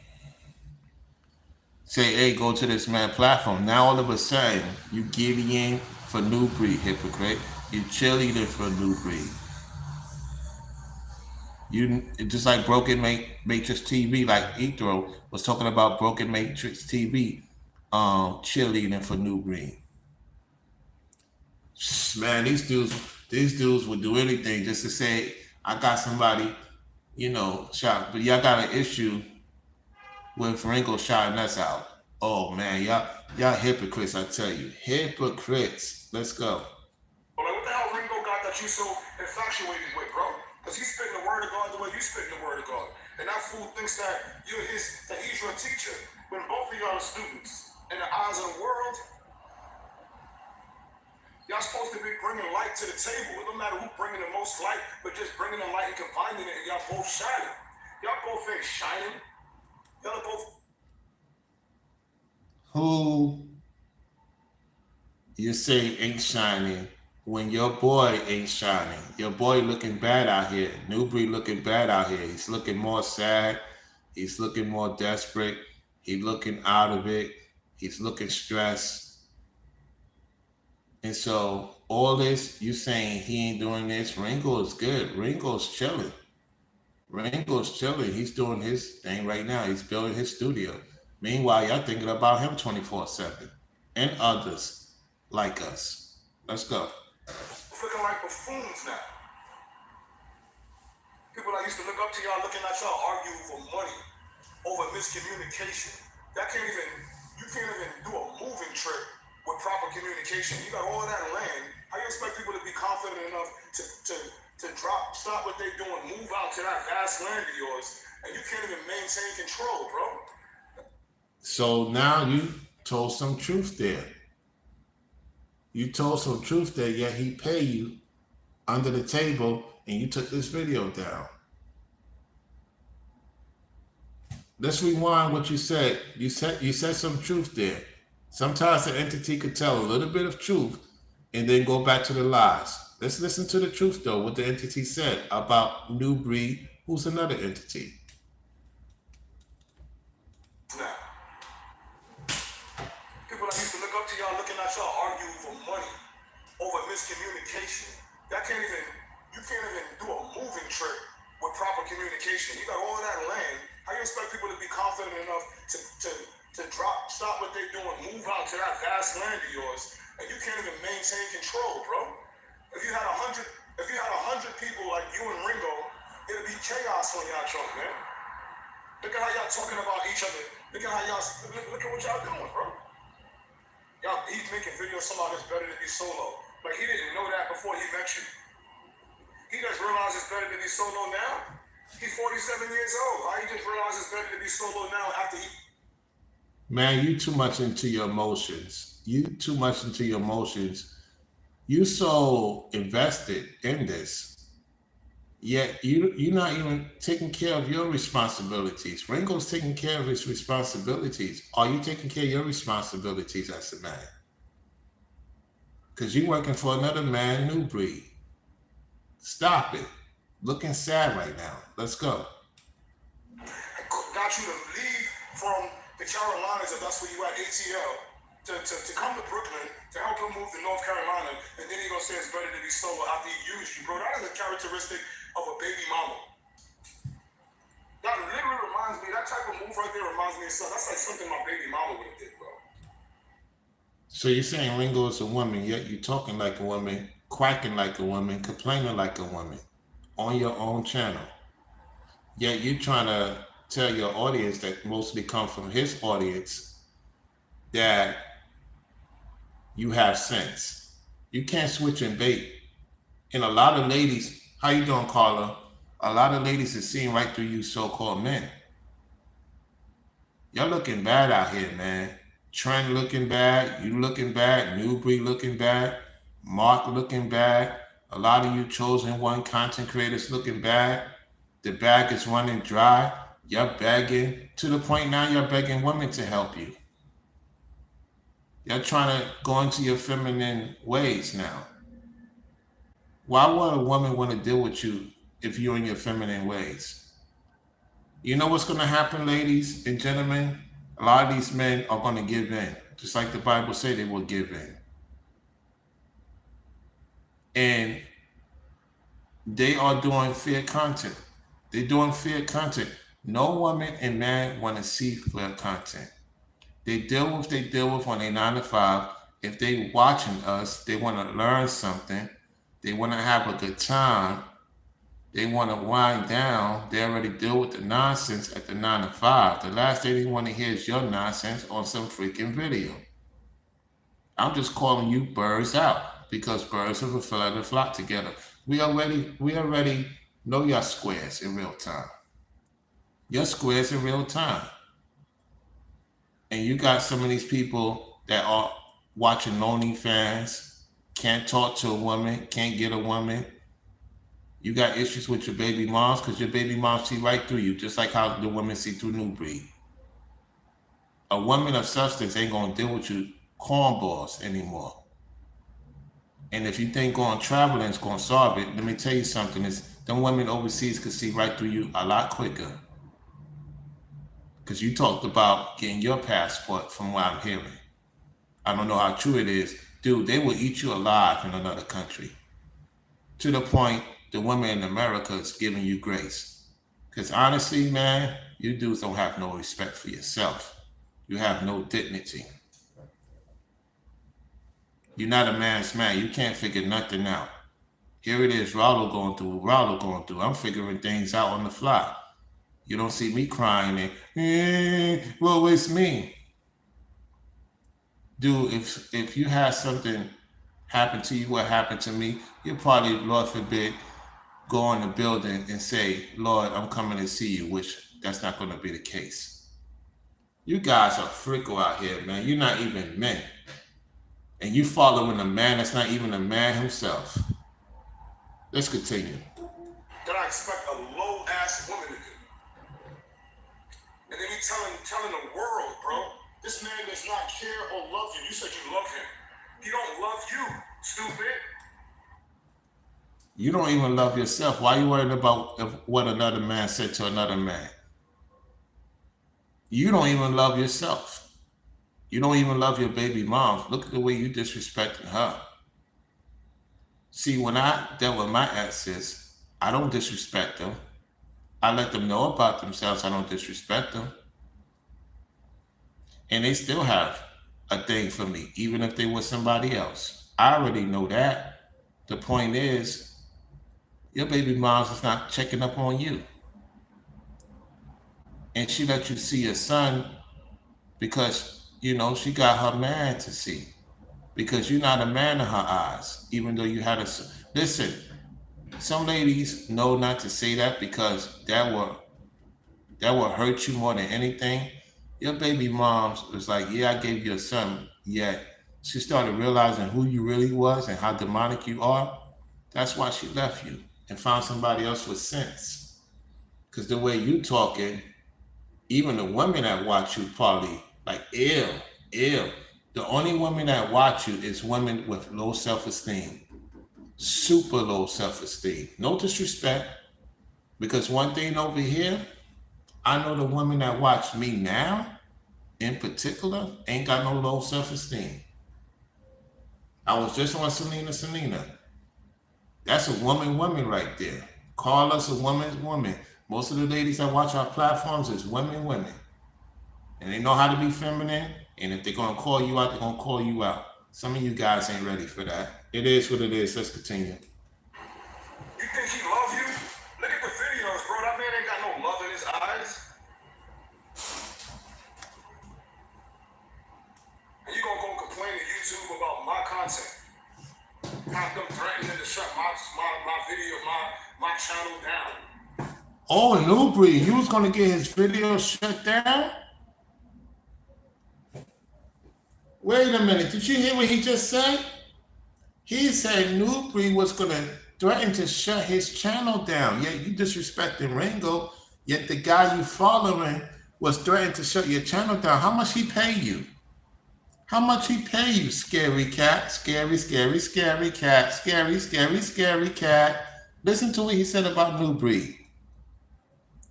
say, hey, go to this man platform, now all of a sudden you giddying for New Breed, hypocrite. You cheerleading for New Breed. You just like Broken Matrix TV, like Ethro was talking about Broken Matrix TV, cheerleading for New Breed. Man, these dudes would do anything just to say, I got somebody, you know, shot. But y'all got an issue with Ringo shouting us out. Oh man, y'all hypocrites, I tell you. Hypocrites. Let's go. But like, what the hell Ringo got that you so infatuated with, bro? Because he's spitting the word of God the way you spitting the word of God. And that fool thinks that he's your teacher. When both of y'all are students. In the eyes of the world, y'all supposed to be bringing light to the table. It don't matter who bringing the most light, but just bringing the light and combining it, and y'all both shining. Y'all both ain't shining. Y'all are both. Who you say ain't shining when your boy ain't shining? Your boy looking bad out here. New Breed looking bad out here. He's looking more sad. He's looking more desperate. He's looking out of it. He's looking stressed. And so all this, you saying he ain't doing this, Ringo is good. Ringo's chilling. Ringo's chilling. He's doing his thing right now. He's building his studio. Meanwhile, y'all thinking about him 24/7 and others like us. Let's go. Looking like buffoons now. People that used to look up to y'all looking at y'all arguing for money over miscommunication. You can't even do a moving trip with proper communication. You got all that land. How you expect people to be confident enough to stop what they're doing, move out to that vast land of yours, and you can't even maintain control, bro? So now you told some truth there. You told some truth there, yet he paid you under the table and you took this video down. Let's rewind what you said. You said some truth there. Sometimes the entity could tell a little bit of truth and then go back to the lies. Let's listen to the truth, though, what the entity said about New Breed, who's another entity. Now, people that used to look up to y'all looking at y'all arguing for money over miscommunication. You can't even do a moving trip with proper communication. You got all that land. How you expect people to be confident enough to stop what they're doing, move out to that vast land of yours, and you can't even maintain control, bro? If you had 100 people like you and Ringo, it'd be chaos on y'all joint, man. Look at how y'all talking about each other. Look at what y'all doing, bro. He's making videos somehow it's better to be solo. Like he didn't know that before he met you. He just realized it's better to be solo now. He's 47 years old. How you just realize it's better to be solo now after he... Man, you too much into your emotions. You too much into your emotions. You so invested in this, yet you're not even taking care of your responsibilities. Ringo's taking care of his responsibilities. Are you taking care of your responsibilities as a man? Because you're working for another man, new breed. Stop it. Looking sad right now. Let's go. Got you to leave from the Carolinas, if that's where you at, ATL, to come to Brooklyn to help him move to North Carolina, and then you're gonna say it's better to be solo after he used you, bro. That is a characteristic of a baby mama. That literally reminds me, that type of move right there reminds me of something. That's like something my baby mama would have did, bro. So you're saying Ringo is a woman, yet you're talking like a woman, quacking like a woman, complaining like a woman on your own channel. Yet you're trying to tell your audience that mostly come from his audience that you have sense. You can't switch and bait. And a lot of ladies, how you doing, Carla? A lot of ladies are seeing right through you so-called men. You're looking bad out here, man. Trent looking bad, you looking bad, Newbury looking bad, Mark looking bad, a lot of you chosen one content creators looking bad. The bag is running dry. You're begging to the point now you're begging women to help you. You're trying to go into your feminine ways now. Why would a woman want to deal with you if you're in your feminine ways? You know what's going to happen, ladies and gentlemen? A lot of these men are going to give in, just like the Bible said they will give in. And they are doing fair content. They're doing fair content. No woman and man want to see fair content. They deal with on their 9 to 5. If they watching us, they want to learn something. They want to have a good time. They want to wind down. They already deal with the nonsense at the 9 to 5. The last thing they want to hear is your nonsense on some freaking video. I'm just calling you birds out because birds of a feather flock together. We already know your squares in real time. Your squares in real time. And you got some of these people that are watching OnlyFans, can't talk to a woman, can't get a woman. You got issues with your baby moms because your baby moms see right through you, just like how the women see through New Breed. A woman of substance ain't going to deal with you cornballs anymore. And if you think going traveling is going to solve it, let me tell you something. Is them women overseas can see right through you a lot quicker. Because you talked about getting your passport from what I'm hearing. I don't know how true it is. Dude, they will eat you alive in another country. To the point the women in America is giving you grace. Because honestly, man, you dudes don't have no respect for yourself. You have no dignity. You're not a man's man. You can't figure nothing out. Here it is, Rollo going through. I'm figuring things out on the fly. You don't see me crying and, well, it's me. Dude, if you had something happen to you, what happened to me, you'll probably, Lord forbid, go in the building and say, Lord, I'm coming to see you, which that's not going to be the case. You guys are freako out here, man. You're not even men. And you following a man that's not even a man himself. Let's continue. That I expect a low-ass woman to do. And then he telling the world, bro, this man does not care or love you. You said you love him. He don't love you, stupid. You don't even love yourself. Why are you worried about what another man said to another man? You don't even love yourself. You don't even love your baby mom. Look at the way you disrespecting her. See, when I dealt with my exes, I don't disrespect them. I let them know about themselves. I don't disrespect them. And they still have a thing for me, even if they were somebody else. I already know that. The point is, your baby mom's is not checking up on you. And she let you see your son because, you know, she got her man to see. Because you're not a man in her eyes, even though you had a son. Listen, some ladies know not to say that because that will hurt you more than anything. Your baby moms was like, yeah, I gave you a son. Yet she started realizing who you really was and how demonic you are. That's why she left you and found somebody else with sense. Because the way you talking, even the women that watch you probably like, ew, ew. The only women that watch you is women with low self-esteem. Super low self-esteem. No disrespect. Because one thing over here, I know the women that watch me now, in particular, ain't got no low self-esteem. I was just on Selena. That's a woman right there. Call us a woman. Most of the ladies that watch our platforms is women. And they know how to be feminine. And if they're going to call you out, they're going to call you out. Some of you guys ain't ready for that. It is what it is. Let's continue. You think he love you? Look at the videos, bro. That man ain't got no love in his eyes. And you gonna go complain to YouTube about my content? Have them threatening to shut my video, my channel down. Oh, Newbury, you was going to get his video shut down? Wait a minute. Did you hear what he just said? He said Newbury was going to threaten to shut his channel down. Yet you disrespecting Ringo. Yet the guy you following was threatening to shut your channel down. How much he pay you? How much he pay you, scary cat? Scary cat. Scary cat. Listen to what he said about Newbury.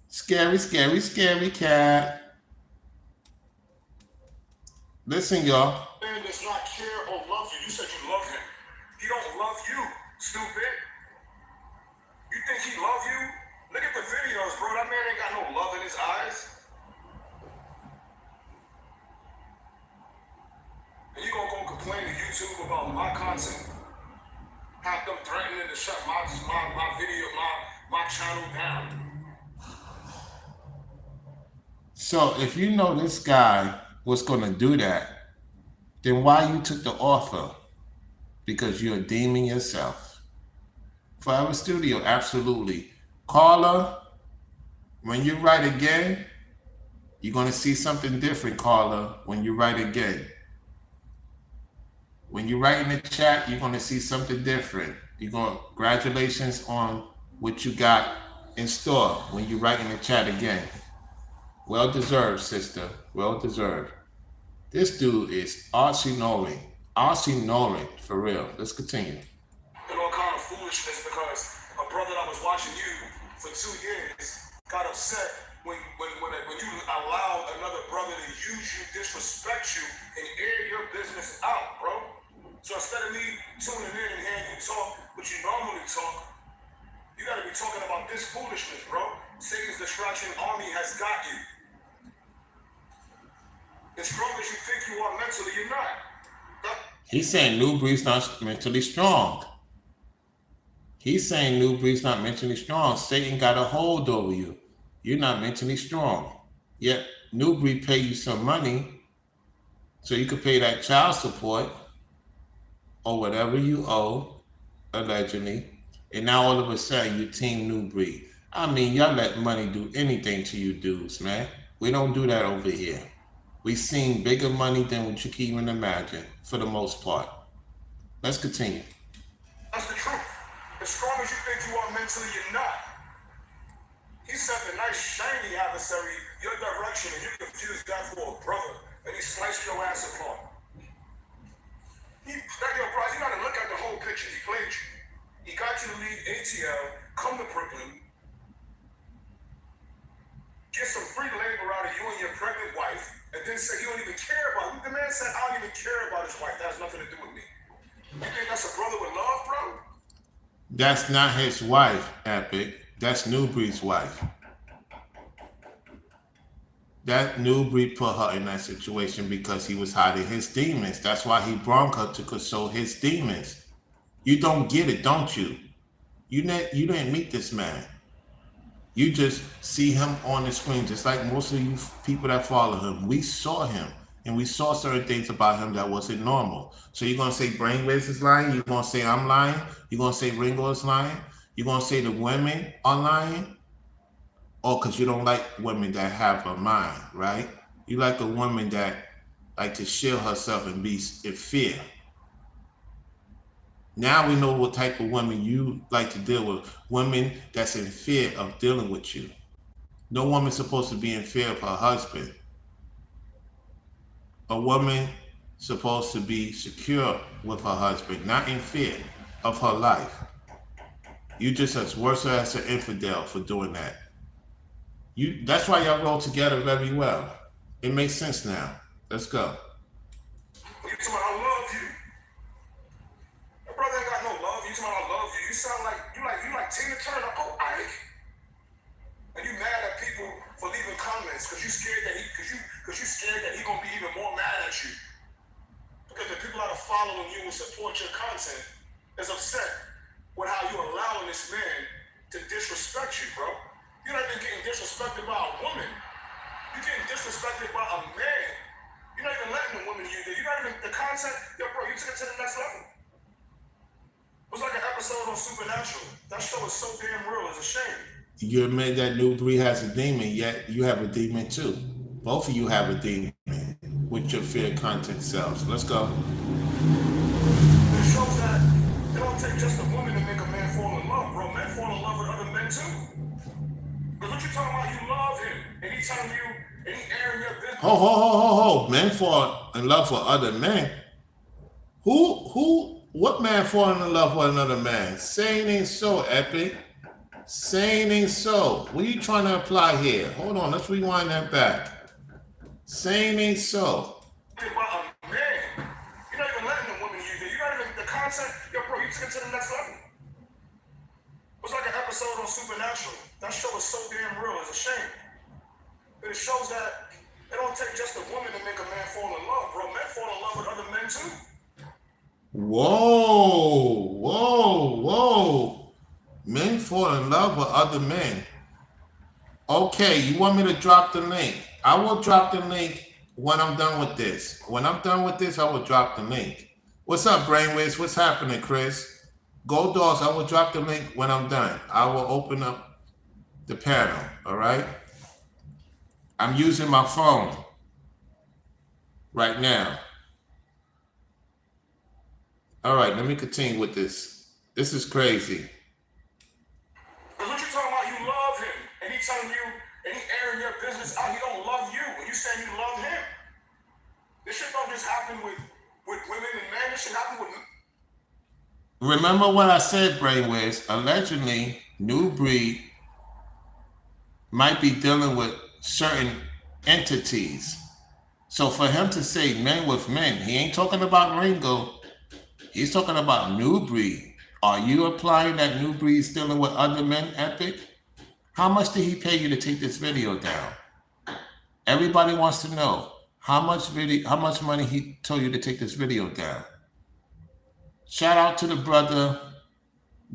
Scary cat. Listen, y'all. Man does not care or love you. You said you love him. He don't love you, stupid. You think he love you? Look at the videos, bro. That man ain't got no love in his eyes. And you gonna go complain to YouTube about my content? Have them threatening to shut my video, my channel down. So if you know this guy was going to do that, then why you took the offer? Because you're a demon yourself. Forever Studio, absolutely. Caller, when you write again, you're going to see something different, caller, when you write again. When you write in the chat, you're going to see something different. Congratulations on what you got in store when you write in the chat again. Well deserved, sister. Well deserved. This dude is Archie Noring, for real. Let's continue. And all kind of foolishness because a brother that was watching you for 2 years got upset when you allow another brother to use you, disrespect you, and air your business out, bro. So instead of me tuning in and hearing you talk what you normally talk, you gotta be talking about this foolishness, bro. Satan's distraction army has got you. As strong as you think you are mentally, you're not. He's saying Newbury's not mentally strong. He's saying Newbury's not mentally strong. Satan got a hold over you. You're not mentally strong. Yet Newbury pay you some money so you could pay that child support or whatever you owe, allegedly. And now all of a sudden you team Newbury. I mean, y'all let money do anything to you dudes, man. We don't do that over here. We've seen bigger money than what you can even imagine, for the most part. Let's continue. That's the truth. As strong as you think you are mentally, you're not. He sent a nice, shiny adversary your direction, and you confused that for a brother, and he sliced your ass apart. Bro, you gotta look at the whole picture. He played you. He got you to leave ATL, come to Brooklyn, get some free labor out of you and your pregnant wife, and then say he don't even care about it. The man said, I don't even care about his wife. That has nothing to do with me. You think that's a brother with love, bro? That's not his wife, Epic. That's Newbury's wife. That Newbury put her in that situation because he was hiding his demons. That's why he brought her to console his demons. You don't get it, don't you? You didn't meet this man. You just see him on the screen, just like most of you people that follow him. We saw him, and we saw certain things about him that wasn't normal. So you're going to say Brainwaves is lying? You're going to say I'm lying? You're going to say Ringo is lying? You gonna say the women are lying? Or because you don't like women that have a mind, right? You like a woman that like to shield herself and be in fear. Now we know what type of women you like to deal with. Women that's in fear of dealing with you. No woman's supposed to be in fear of her husband. A woman supposed to be secure with her husband, not in fear of her life. You just as worse as an infidel for doing that. That's why y'all roll together very well. It makes sense now. Let's go. You talking about I love you. Your brother ain't got no love. You talking about I love you. You sound like you like Tina Turner. Oh, Ike. And you mad at people for leaving comments because you scared that he gonna be even more mad at you. Because the people that are following you and support your content is upset with how you're allowing this man to disrespect you, bro. You're not even getting disrespected by a woman. You're getting disrespected by a man. You're not even letting the woman use it. You're not even the content. Yo, bro, you took it to the next level. It was like an episode on Supernatural. That show is so damn real. It's a shame. You admit that New Bree has a demon, yet you have a demon too. Both of you have a demon with your fear content selves. Let's go. It shows that it don't take just a woman to make a man fall in love, bro. Men fall in love with other men too. Because what you talking about, you love him, and he telling you, and he airing your business. Ho. Men fall in love with other men. What man falling in love with another man? Saying ain't so, Epic. Saying ain't so. What are you trying to apply here? Hold on, let's rewind that back. Saying ain't so. About a man. You're not even letting the woman use it. You're not even the content. Yo, bro, you took it to the next level. It was like an episode on Supernatural. That show is so damn real. It's a shame. But it shows that it don't take just a woman to make a man fall in love, bro. Men fall in love with other men too. Whoa. Men fall in love with other men. Okay, you want me to drop the link? I will drop the link when I'm done with this. When I'm done with this, I will drop the link. What's up, Brainwaves? What's happening, Chris? Gold Dogs, I will drop the link when I'm done. I will open up the panel, all right? I'm using my phone right now. All right, let me continue with this. This is crazy. Because what you talking about, you love him, and he telling you, and he airing your business out, he don't love you, and you saying you love him. This shit don't just happen with women and men, this shit happen with... Remember what I said, Brainwaves? Allegedly, New Breed might be dealing with certain entities. So for him to say men with men, he ain't talking about Ringo. He's talking about New Breed. Are you applying that New Breed is dealing with other men, Epic? How much did he pay you to take this video down? Everybody wants to know how much money he told you to take this video down. Shout out to the brother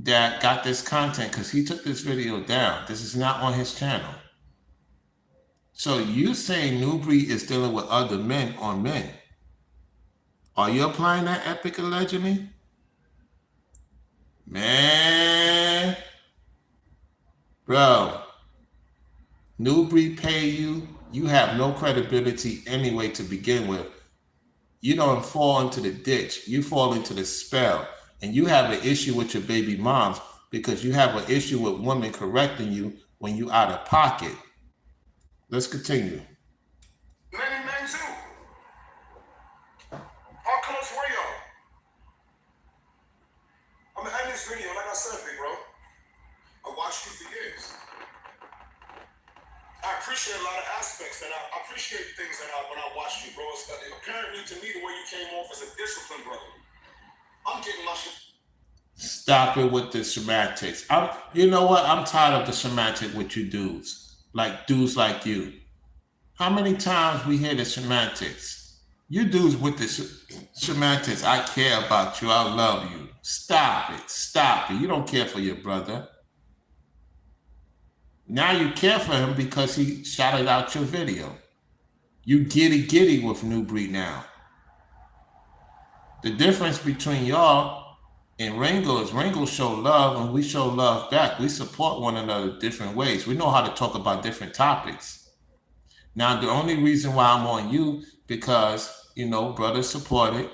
that got this content because he took this video down. This is not on his channel. So you saying New Breed is dealing with other men on men. Are you applying that, Epic, allegedly? Man. Bro. New Breed pay you. You have no credibility anyway to begin with. You don't fall into the ditch. You fall into the spell. And you have an issue with your baby moms because you have an issue with women correcting you when you out of pocket. Let's continue. Men too. How close were y'all? I'm gonna end this video, like I said, big bro. I watched you for years. I appreciate a lot of aspects that I appreciate things that when I watched you, bro. It's, apparently to me, the way you came off as a disciplined brother. I'm getting my shit. Stop it with the semantics. You know what? I'm tired of the semantic with you dudes. Like dudes like you. How many times we hear the semantics? You dudes with the semantics. I care about you. I love you. Stop it. Stop it. You don't care for your brother. Now you care for him because he shouted out your video. You giddy with New Breed now. The difference between y'all And Ringo show love, and we show love back. We support one another different ways. We know how to talk about different topics. Now, the only reason why I'm on you, because, brothers support it,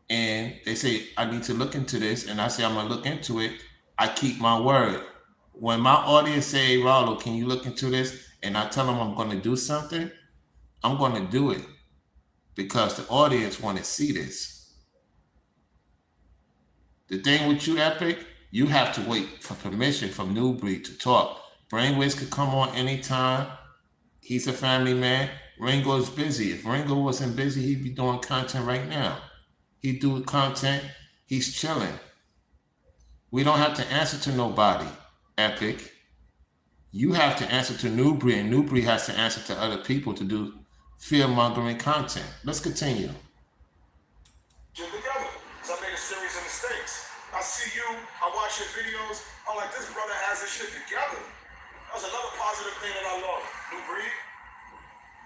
and they say, I need to look into this, and I say, I'm going to look into it. I keep my word. When my audience say, Rollo, can you look into this? And I tell them I'm going to do something, I'm going to do it because the audience want to see this. The thing with you, Epic, you have to wait for permission from New Breed to talk. Brainwaves could come on anytime. He's a family man. Ringo is busy. If Ringo wasn't busy, he'd be doing content right now. He'd do content. He's chilling. We don't have to answer to nobody, Epic. You have to answer to New Breed, and New Breed has to answer to other people to do fear-mongering content. Let's continue. Get together. So I made a series of mistakes. I see you, I watch your videos, I'm like, this brother has his shit together. That was another positive thing that I love. New Breed.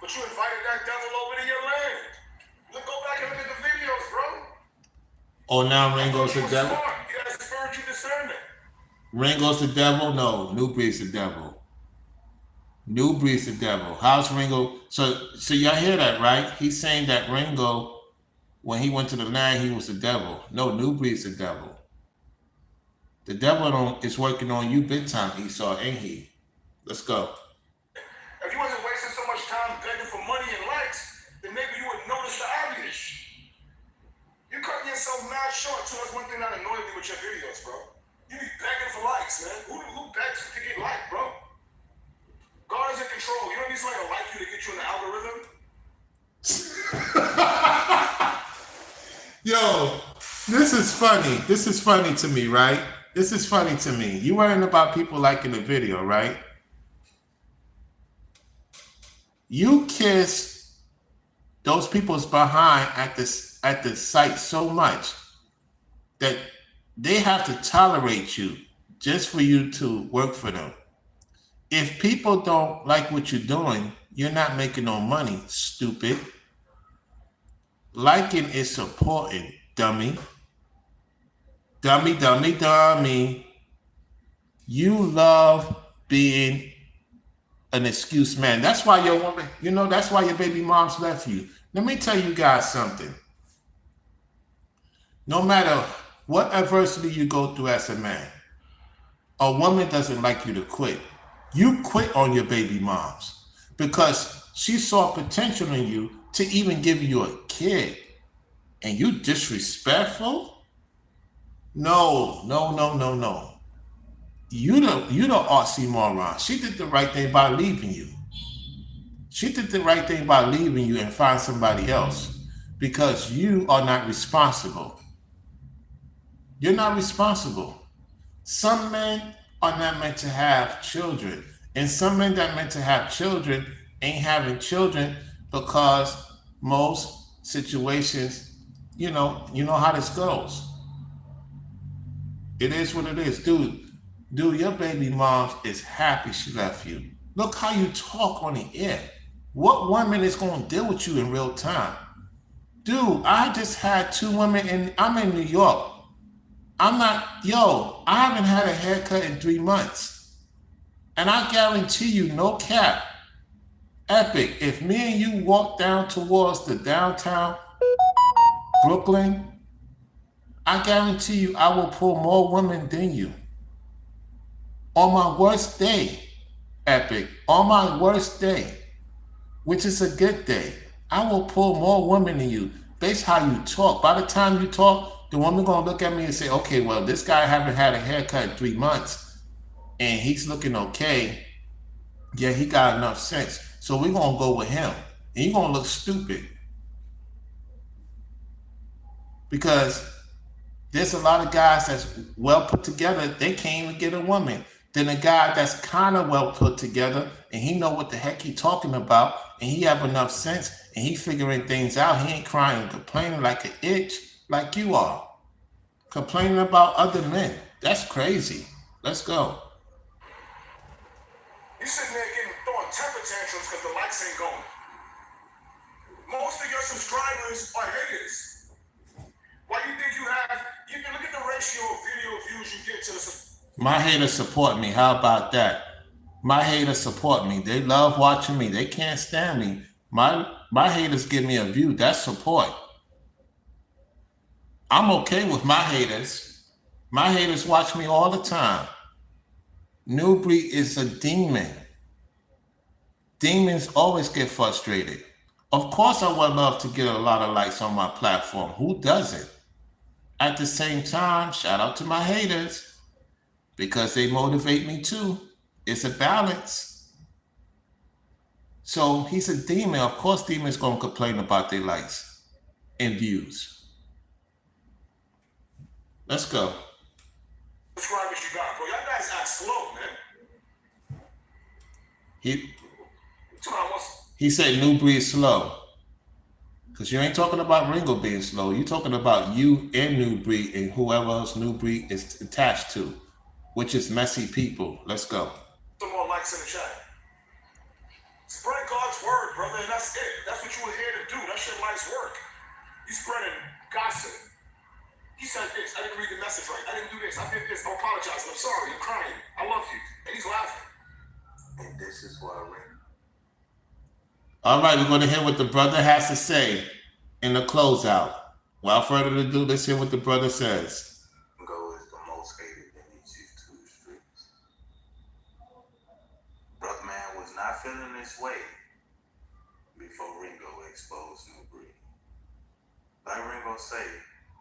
But you invited that devil over to your land. Look, go back and look at the videos, bro. Oh, now Ringo's the devil? You had spiritual discernment. Ringo's the devil? No, New Breed's the devil. New Breed's the devil. How's Ringo? So y'all hear that, right? He's saying that Ringo, when he went to the land, he was the devil. No, New Breed's the devil. The devil is working on you big time, Esau, ain't he? Let's go. If you wasn't wasting so much time begging for money and likes, then maybe you would notice the obvious. You cutting yourself mad short, so that's one thing that annoyed me with your videos, bro. You be begging for likes, man. Who begs to get liked, bro? God is in control. You don't need somebody to like you to get you in the algorithm. Yo, this is funny. This is funny to me, right? This is funny to me. You worrying about people liking the video, right? You kiss those people's behind at the site so much that they have to tolerate you just for you to work for them. If people don't like what you're doing, you're not making no money, stupid. Liking is supporting, dummy. Dummy, dummy, dummy. You love being an excuse man. That's why your woman, that's why your baby moms left you. Let me tell you guys something. No matter what adversity you go through as a man, a woman doesn't like you to quit. You quit on your baby moms because she saw potential in you to even give you a kid. And you disrespectful? No. You the oxymoron. She did the right thing by leaving you. She did the right thing by leaving you and find somebody else because you are not responsible. You're not responsible. Some men are not meant to have children. And some men that are meant to have children ain't having children because most situations, you know how this goes. It is what it is. Dude, your baby mom is happy she left you. Look how you talk on the air. What woman is going to deal with you in real time? Dude, I just had 2 women and I'm in New York. I haven't had a haircut in 3 months. And I guarantee you, no cap, Epic, if me and you walk down towards the downtown Brooklyn, I guarantee you I will pull more women than you. On my worst day, Epic, on my worst day, which is a good day, I will pull more women than you based how you talk. By the time you talk, the woman gonna look at me and say, okay, well, this guy haven't had a haircut in 3 months and he's looking okay. Yeah, he got enough sense. So we're gonna go with him. And you're gonna look stupid. Because there's a lot of guys that's well put together, they can't even get a woman. Then a guy that's kind of well put together and he know what the heck he talking about and he have enough sense and he figuring things out. He ain't crying and complaining like an itch like you are. Complaining about other men. That's crazy. Let's go. You sitting there throwing temper tantrums because the likes ain't going. Most of your subscribers are haters. Why you think you have? You can look at the ratio of video views you get to the. My haters support me. How about that? My haters support me. They love watching me. They can't stand me. My haters give me a view. That's support. I'm okay with my haters. My haters watch me all the time. Newbury is a demon. Demons always get frustrated. Of course, I would love to get a lot of likes on my platform. Who doesn't? At the same time, shout out to my haters because they motivate me too. It's a balance. So he's a demon. Of course, demons gonna complain about their likes and views. Let's go. Subscribers you got, bro. Y'all guys act slow, man. He said Newbury is slow. Because you ain't talking about Ringo being slow. You're talking about you and Newbury and whoever else Newbury is attached to, which is messy people. Let's go. Some more likes in the chat. Spread God's word, brother, and that's it. That's what you were here to do. That's your life's work. You spreading gossip. He said this. I didn't read the message right. I didn't do this. I did this. I apologize. I'm sorry. I'm crying. I love you. And he's laughing. And this is why Ringo. All right, we're going to hear what the brother has to say in the closeout. Without further ado, let's hear what the brother says. Ringo is the most hated in these YouTube streets. Brother man was not feeling this way before Ringo exposed Newbury. Like Ringo say,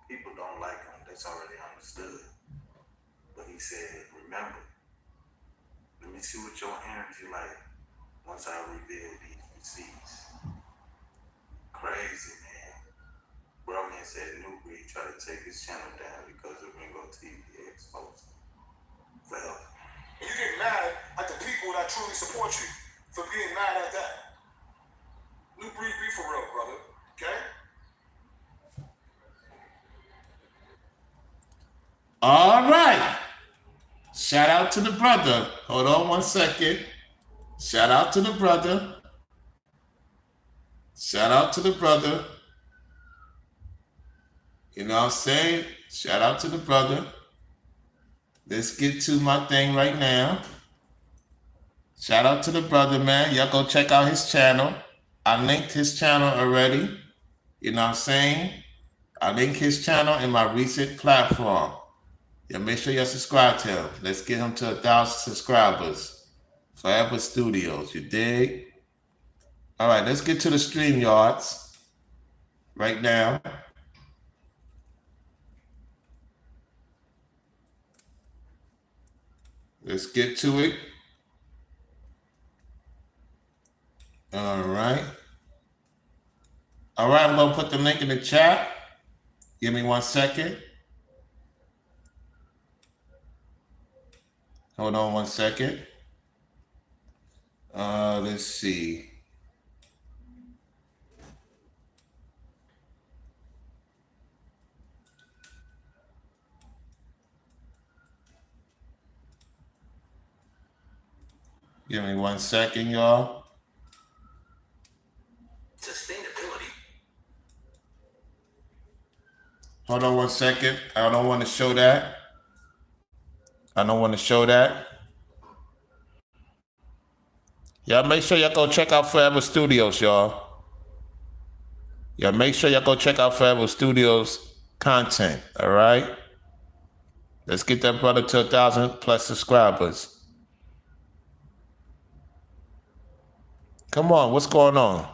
people don't like him. That's already understood. But he said, remember, let me see what your energy like once I reveal these receipts. Crazy, man. Bro man said Newbury tried to take his channel down because of Ringo TV exposed him. Well, you get mad at the people that truly support you for being mad at that. Newbury, be for real, brother. Okay? All right. Shout out to the brother. Hold on one second. Shout out to the brother. Shout out to the brother. You know what I'm saying? Shout out to the brother. Let's get to my thing right now. Shout out to the brother, man. Y'all go check out his channel. I linked his channel already. You know what I'm saying? I linked his channel in my recent platform. Yeah, make sure you subscribe to him. Let's get him to 1,000 subscribers. Forever Studios, you dig? All right, let's get to the StreamYards right now. Let's get to it. All right. All right, I'm going to put the link in the chat. Give me 1 second. Hold on 1 second. Let's see. Give me 1 second, y'all. Sustainability. Hold on 1 second. I don't want to show that. I don't want to show that. Y'all make sure y'all go check out Forever Studios, y'all. Y'all make sure y'all go check out Forever Studios content, all right? Let's get that brother to 1,000 plus subscribers. Come on, what's going on?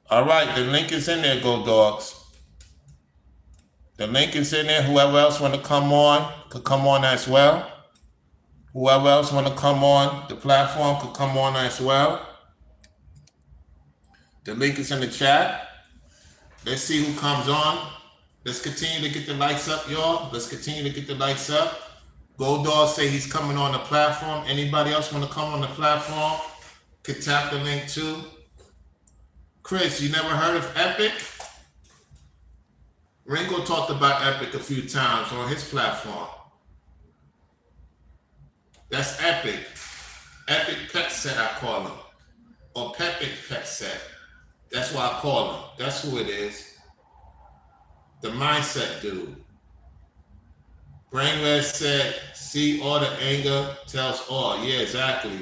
All right, the link is in there, Go Dogs. The link is in there. Whoever else want to come on could come on as well. Whoever else want to come on the platform could come on as well. The link is in the chat. Let's see who comes on. Let's continue to get the likes up, y'all. Let's continue to get the likes up. Goldar say he's coming on the platform. Anybody else want to come on the platform could tap the link too. Chris, you never heard of Epic? Ringo talked about Epic a few times on his platform. That's Epic. Epic Pet Set, I call him. Or Pepic Pet Set. That's why I call him. That's who it is. The mindset dude. Brainless said, see all the anger tells all. Yeah, exactly.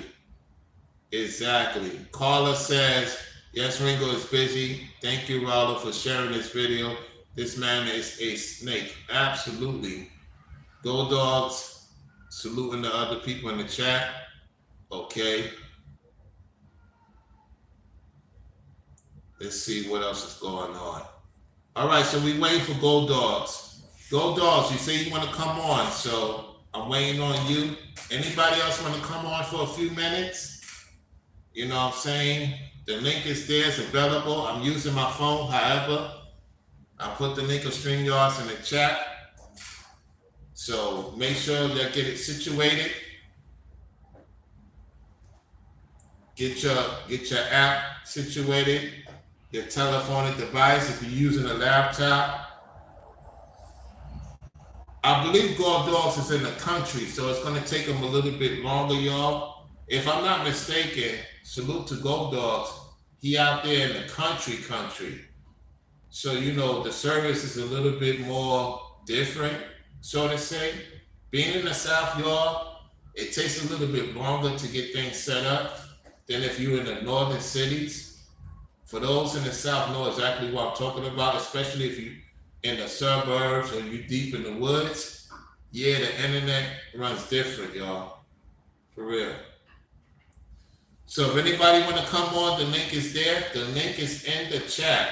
Exactly. Carla says, yes, Ringo is busy. Thank you, Rollo, for sharing this video. This man is a snake. Absolutely. Go Dogs. Saluting the other people in the chat. Okay. Let's see what else is going on. All right, so we waiting for Gold Dogs. Gold Dogs, you say you want to come on, so I'm waiting on you. Anybody else want to come on for a few minutes? You know what I'm saying? The link is there, it's available. I'm using my phone, however. I put the link of StreamYards in the chat. So make sure that get it situated. Get your app situated. Your telephonic device, if you're using a laptop. I believe Gold Dogs is in the country, so it's going to take them a little bit longer, y'all. If I'm not mistaken, salute to Gold Dogs. He out there in the country. So, you know, the service is a little bit more different, so to say. Being in the South, y'all, it takes a little bit longer to get things set up than if you're in the northern cities. For those in the South know exactly what I'm talking about, especially if you in the suburbs or you deep in the woods. Yeah, the internet runs different, y'all. For real. So if anybody want to come on, the link is there. The link is in the chat.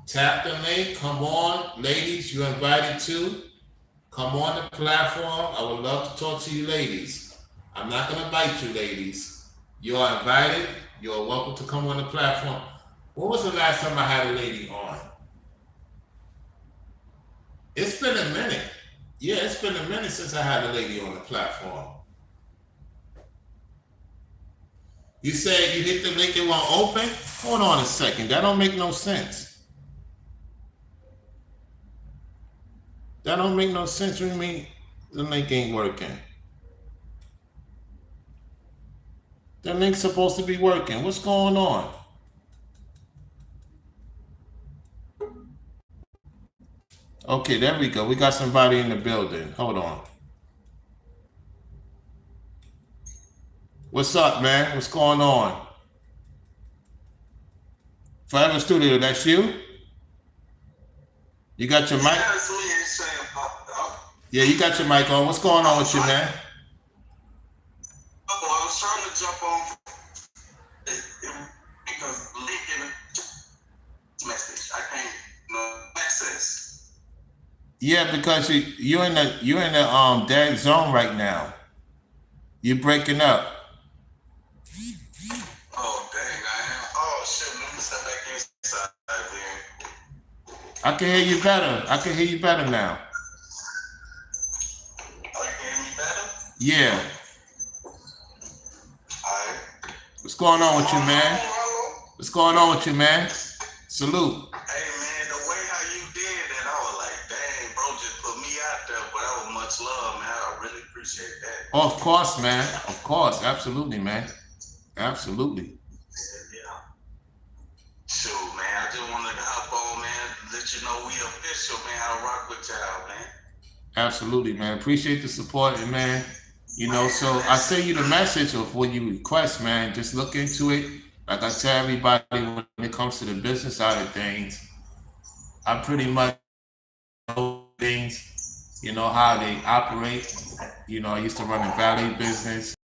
Tap the link, come on. Ladies, you're invited too. Come on the platform. I would love to talk to you ladies. I'm not going to bite you ladies. You are invited. You're welcome to come on the platform. When was the last time I had a lady on? It's been a minute. Yeah, it's been a minute since I had a lady on the platform. You said you hit the link and won't open? Hold on a second. That don't make no sense. That don't make no sense. What do you mean the link ain't working? The link's supposed to be working. What's going on? Okay, there we go. We got somebody in the building. Hold on. What's up, man? What's going on? Forever Studio, that's you? You got your mic? Yeah, it's me. It's saying popped up. Yeah, you got your mic on. What's going on with you, man? Oh, I was trying to jump on because link in the message. I can't access. Yeah, because you're in the dead zone right now. You're breaking up. Oh dang, I am. Oh shit, let me step back inside then. I can hear you better. I can hear you better now. Oh, you can hear me better? Yeah. Alright. What's going on with you, man? What's going on with you, man? Salute. Hey man, the way how you did that, I was like, dang, bro, just put me out there, but that was much love, man. I really appreciate that. Oh, of course, man. Of course. Absolutely, man. Absolutely. Yeah. Shoot, man, I just wanted to hop on, man, let you know we official, man. I rock with y'all, man. Absolutely, man. Appreciate the support, and man, you know, so I send you the message of what you request, man. Just look into it. Like I tell everybody, when it comes to the business side of things, I pretty much know things, you know, how they operate. You know, I used to run a valet business.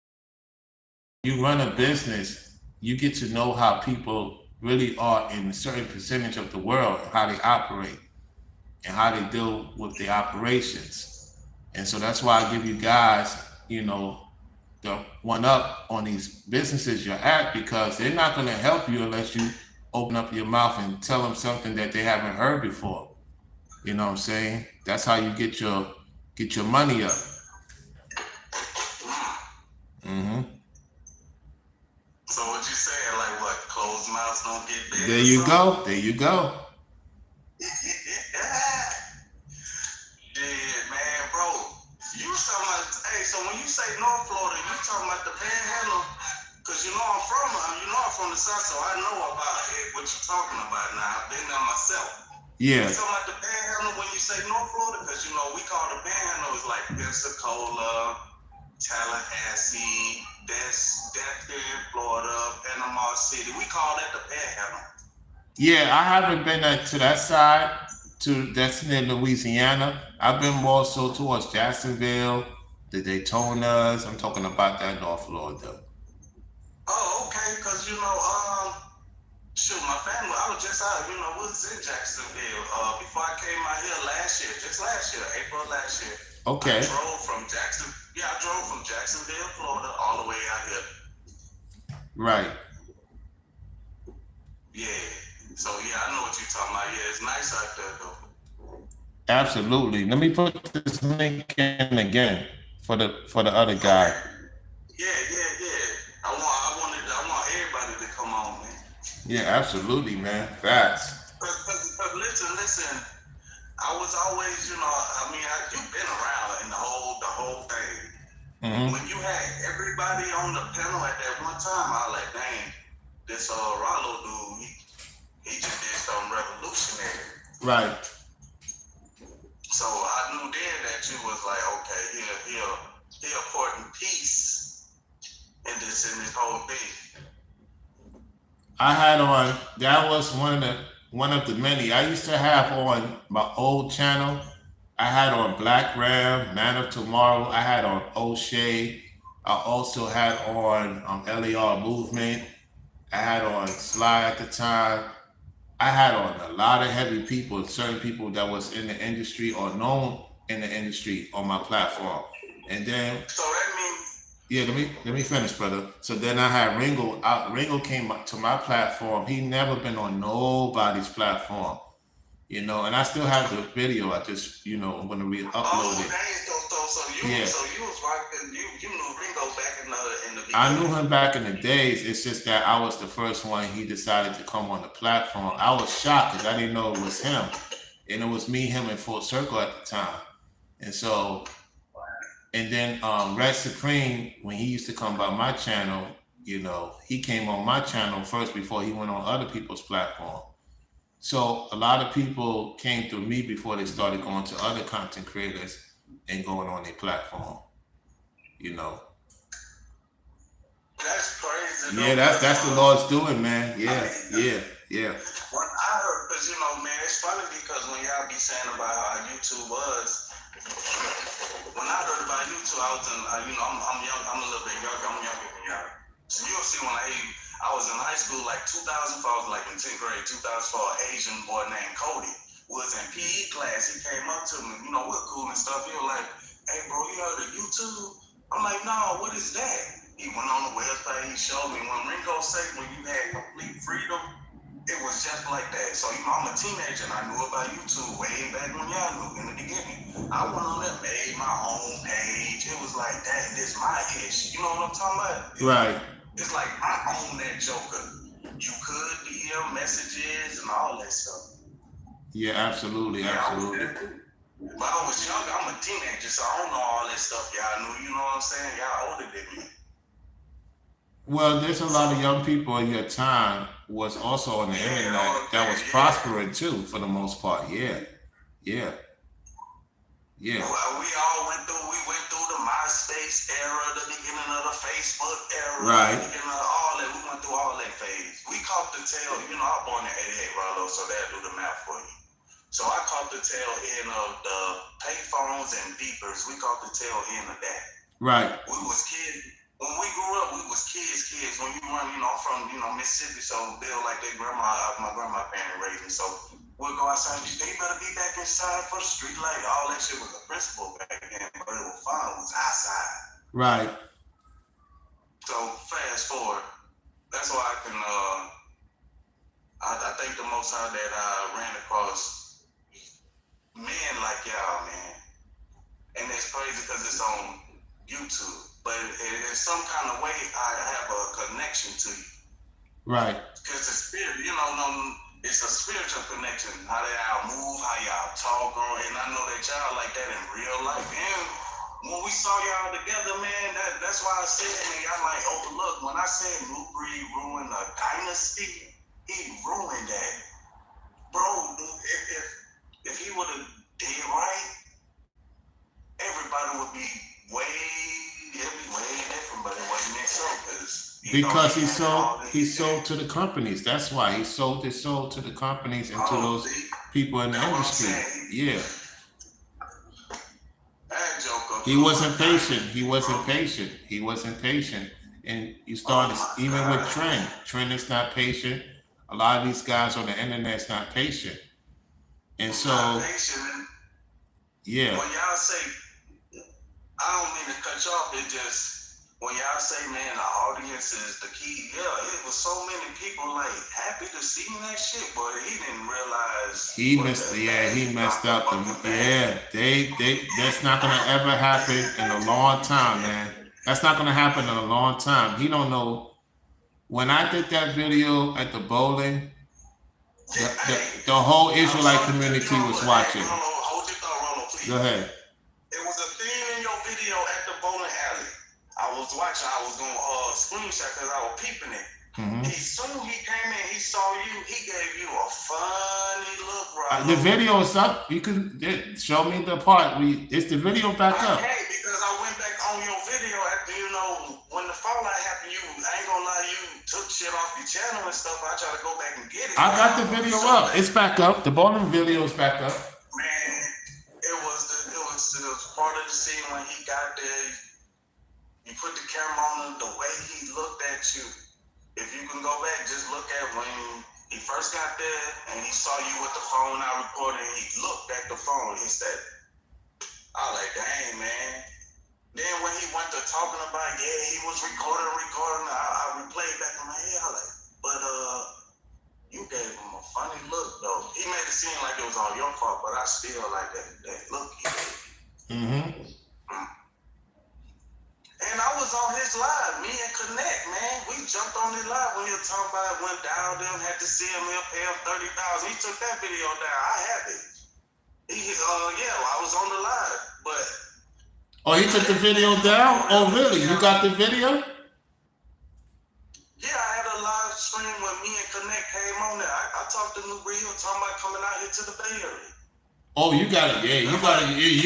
You run a business, you get to know how people really are in a certain percentage of the world, how they operate and how they deal with the operations. And so that's why I give you guys, you know, the one up on these businesses you're at, because they're not going to help you unless you open up your mouth and tell them something that they haven't heard before. You know what I'm saying? That's how you get your money up. Mm-hmm. So what you saying, like what, closed mouths don't get big? There you go. There you go. Yeah, man, bro. You talking about, hey, so when you say North Florida, you talking about the Panhandle? Cause I'm from the South, so I know about what you're talking about now. I've been there myself. Yeah. You talking about the Panhandle when you say North Florida? Cause we call the Panhandle is like Pensacola, Tallahassee, that's there in Florida, Panama City. We call that the Panhandle. Yeah, I haven't been to that side. That's near Louisiana. I've been more so towards Jacksonville, the Daytonas. I'm talking about that North Florida. Oh, okay. Cause shoot, my family. I was just out. Was in Jacksonville before I came out here just last year, April last year. Okay. I drove from Jacksonville, Florida, all the way out here. Right. Yeah. So yeah, I know what you're talking about. Yeah, it's nice out there though. Absolutely. Let me put this link in again for the other guy. Yeah. I want everybody to come on, man. Yeah, absolutely, man. Facts. Listen. I was always, you've been around in the whole thing. Mm-hmm. When you had everybody on the panel at that one time, I was like, dang, this Rollo dude, he just did something revolutionary. Right. So I knew then that you was like, okay, he'll important piece in this whole thing. I had on, that was one of the many. I used to have on my old channel. I had on Black Ram, Man of Tomorrow. I had on O'Shea. I also had on LAR Movement. I had on Sly at the time. I had on a lot of heavy people, certain people that was in the industry or known in the industry on my platform. And then, so that means, yeah, let me finish, brother. So then I had Ringo. Ringo came to my platform. He never been on nobody's platform, and I still have the video. I just, I'm gonna re-upload it. So you was rocking. You knew Ringo back in the beginning. I knew him back in the days. It's just that I was the first one he decided to come on the platform. I was shocked because I didn't know it was him, and it was me, him, and Full Circle at the time, and so. And then Red Supreme, when he used to come by my channel, he came on my channel first before he went on other people's platform. So a lot of people came through me before they started going to other content creators and going on their platform. That's crazy. Yeah, that's the Lord's doing, man. Yeah. When I heard, because man, it's funny because when y'all be saying about how YouTube was. When I heard about YouTube, I was in, I'm young, I'm a little bit younger, I'm younger than y'all. So you'll see when I was in high school, like 2004, I was like in 10th grade, 2004, an Asian boy named Cody was in PE class. He came up to me, we're cool and stuff. He was like, hey bro, you heard of YouTube? I'm like, no, what is that? He went on the website, he showed me. When Ringo said when you had complete freedom, it was just like that. So, I'm a teenager and I knew about YouTube way back when y'all knew in the beginning. I went on there, made my own page. It was like, dang, this my ish. You know what I'm talking about? Right. It's like, I own that joker. You could hear messages and all that stuff. Yeah, absolutely. But I was younger, I'm a teenager, so I don't know all that stuff y'all knew. You know what I'm saying? Y'all older than me. Well, there's a lot of young people in your time was also on the internet that was prospering too, for the most part. Yeah. Well, we all went through the MySpace era, the beginning of the Facebook era, right. The beginning of all that. We went through all that phase. We caught the tail, I was born in 88, Rollo, so that'll do the math for you. So I caught the tail end of the payphones and beepers. We caught the tail end of that. Right. We was kids. When we grew up, we was kids. When you run, I'm from, Mississippi, so they were like my grandma parents raised me. So we'll go outside, they better be back inside for the street light. All that shit was a principle back then, but it was fun. It was outside. Right. So fast forward, that's why I can, I thank the Most High that I ran across men like y'all, man. And it's crazy because it's on YouTube. But in some kind of way, I have a connection to you. Right. Because the spirit, it's a spiritual connection. How y'all move, how y'all talk, and I know that y'all like that in real life. And when we we saw y'all together, man, that's why I said, man, y'all might overlook. When I said New Breed ruined a dynasty, he ruined that. Bro, dude, if he would have did right, everybody would be way different, but it wasn't that so, because he sold to the companies. That's why he sold his soul to the companies and to those people in the industry. Yeah. He wasn't patient. He wasn't patient. And you started, even with Trent. Trent is not patient. A lot of these guys on the internet's not patient. And so, yeah. When y'all say, I don't mean to cut you off, it just, when y'all say, man, the audience is the key, yeah, it was so many people like happy to see that shit, but he didn't realize he messed up. That's not gonna ever happen in a long time, man. That's not gonna happen in a long time. He don't know. When I did that video at the bowling, the whole Israelite community was watching. Hold your thought, Ronald, please. Go ahead. It was a theme in your video at the bowling alley. I was watching, I was going screenshot because I was peeping it. Mm-hmm. Soon he came in, he saw you, he gave you a funny look, bro. The video is up. You can show me the part. It's the video back up. Okay, because I went back on your video after, when the fallout happened, I ain't gonna lie, you took shit off your channel and stuff. I try to go back and get it. I got the video up. It's back up. The bowling video is back up. Man, it was part of the scene when he got there. You put the camera on him, the way he looked at you. If you can go back, just look at when he first got there and he saw you with the phone out recording. He looked at the phone. He said, I was like, dang, man. Then when he went to talking about, he was recording, I replayed back in my head. I was like, but you gave him a funny look, though. He made it seem like it was all your fault, but I still like that look he gave. Mm-hmm. And I was on his live, me and Connect, man. We jumped on his live when he was talking about when Dow them had to see him, he'll pay him $30,000. He took that video down. I have it. I was on the live, but. Oh, he took the video down? Oh, really? You got the video? Yeah, I had a live stream when me and Connect came on there. I talked to New Breed, talking about coming out here to the Bay Area. Oh, you got it. Yeah, you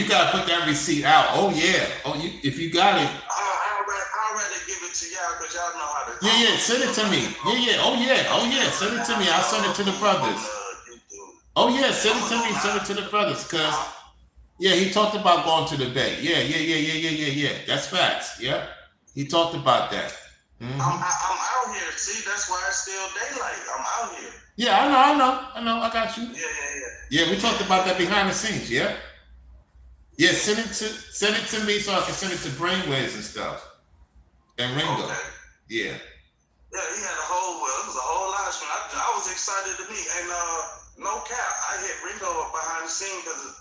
got to put that receipt out. Oh, yeah. Oh, if you got it. I'd rather give it to y'all because y'all know how to. Yeah. Send it to me. Yeah. Oh, yeah. Send it to me. I'll send it to the brothers. Oh, yeah. Send it to me. Send it to the brothers. Because, he talked about going to the Bay. Yeah. That's facts. Yeah. He talked about that. Mm-hmm. I'm out here. See, that's why it's still daylight. I'm out here. Yeah, I know. I got you. Yeah. Yeah, we talked about that behind the scenes, yeah? Yeah, send it to me so I can send it to Brainwaves and stuff. And Ringo. Okay. Yeah. Yeah, he had it was a whole live stream. I was excited to meet. And no cap, I hit Ringo up behind the scene because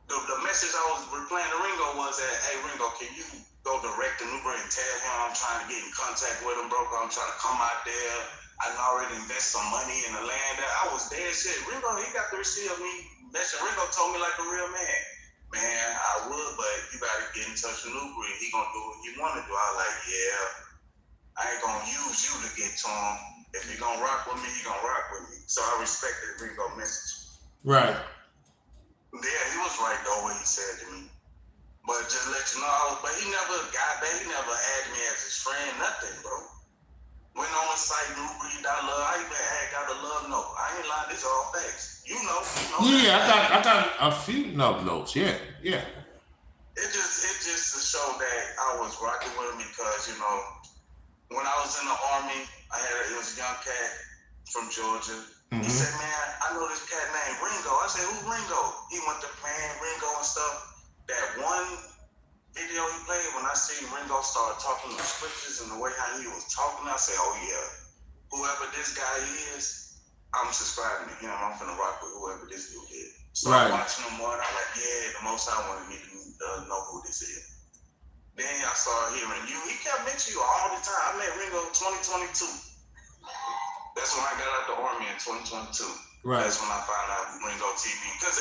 the message I was replaying to Ringo was that, hey, Ringo, can you go direct to Newbury and tell him I'm trying to get in contact with him, bro? I'm trying to come out there. I can already invest some money in the land. I was dead shit. Ringo, he got the receipt of me. Ringo told me like a real man. Man, I would, but you gotta get in touch with Newbury. He gonna do what he wanna do. I was like, yeah, I ain't gonna use you to get to him. If he gonna rock with me, he gonna rock with me. So I respected Ringo message. Right. Yeah, he was right though what he said to me. But just let you know, but he never got that. He never added me as his friend, nothing, bro. Went on the site, Newbury.love. I even got a love note. I ain't lying, these are all facts. You know. Yeah, I got a few love notes. Yeah. It just to show that I was rocking with him because, when I was in the army, it was a young cat from Georgia. Mm-hmm. He said, man, I know this cat named Ringo. I said, who's Ringo? He went to playing Ringo and stuff. That one video he played, when I seen Ringo start talking the scriptures and the way how he was talking, I said, oh yeah, whoever this guy is, I'm subscribing to him. I'm finna rock with whoever this dude is. So I'm watching him more and I'm like, yeah, the Most High wanted me to know who this is. Then I started hearing you. He kept mentioning you all the time. I met Ringo 2022. That's when I got out the army in 2022. Right. That's when I found out Ringo TV. Because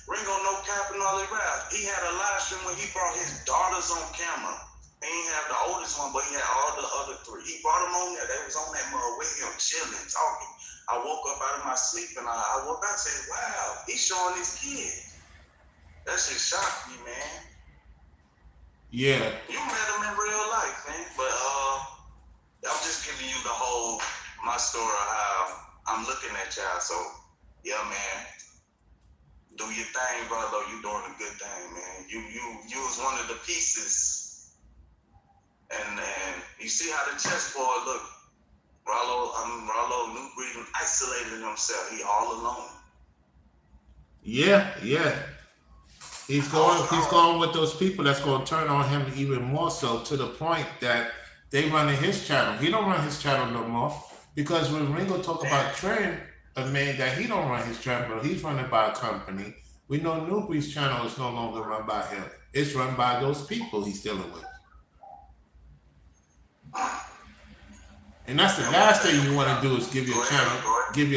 Ringo no cap and all that rap. He had a live stream when he brought his daughters on camera. He didn't have the oldest one, but he had all the other three. He brought them on there. They was on that mug with him, chilling, talking. I woke up out of my sleep and I woke up and said, wow, he's showing his kids. That shit shocked me, man. Yeah. You met him in real life, man. But I'm just giving you the whole, my story of how I'm looking at y'all. So, yeah, man. Do your thing, brother. You doing a good thing, man. You was one of the pieces. And you see how the chessboard look. Rollo New Breed isolated himself. He all alone. Yeah. He's going with those people that's going to turn on him even more so, to the point that they running his channel. He don't run his channel no more, because when Ringo talk about Trend, a man that he don't run his channel, he's running by a company. We know New Breed's channel is no longer run by him. It's run by those people he's dealing with. And that's the last thing you want to do, is give your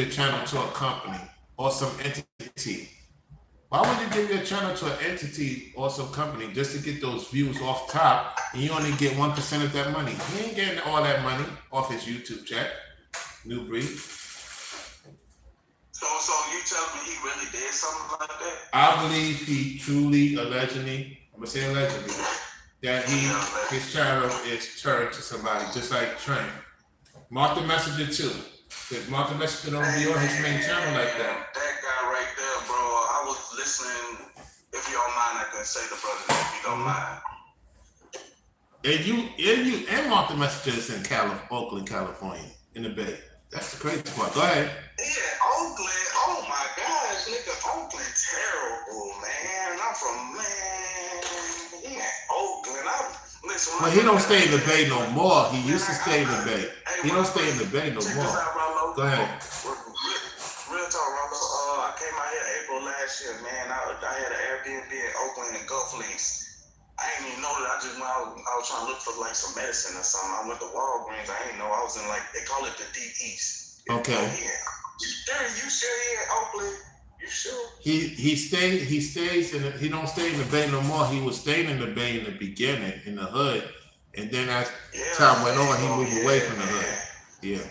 channel to a company or some entity. Why would you give your channel to an entity or some company just to get those views off top, and you only get 1% of that money? He ain't getting all that money off his YouTube chat, New Breed. So you tell me he really did something like that? I believe he truly, allegedly, I'm gonna say allegedly, that his channel is turned to somebody, just like Trent. Mark the Messenger too. Because Mark the Messenger don't be on his main channel like that. That guy right there, bro. I was listening. If you don't mind, I can say the brother if you don't mind. And Mark the Messenger is in Oakland, California, in the Bay. That's the crazy part. Go ahead. Yeah, Oakland. Oh my gosh, nigga, Oakland terrible, man. I'm from Oakland. But he don't stay in the Bay no more. He used to stay in the Bay. He don't stay in the Bay no more. Go ahead. Real talk, Rollo. I came out here April last year, man. I had an Airbnb in Oakland and Gulf Links. I didn't even know that. I just went out. I was trying to look for like some medicine or something. I went to Walgreens. I didn't know. I was in like, they call it the Deep East. Okay. Darren, you sure here in Oakland? You sure? He stays in he don't stay in the Bay no more. He was staying in the Bay in the beginning, in the hood, and then as time went on, he moved away from the hood. Yeah,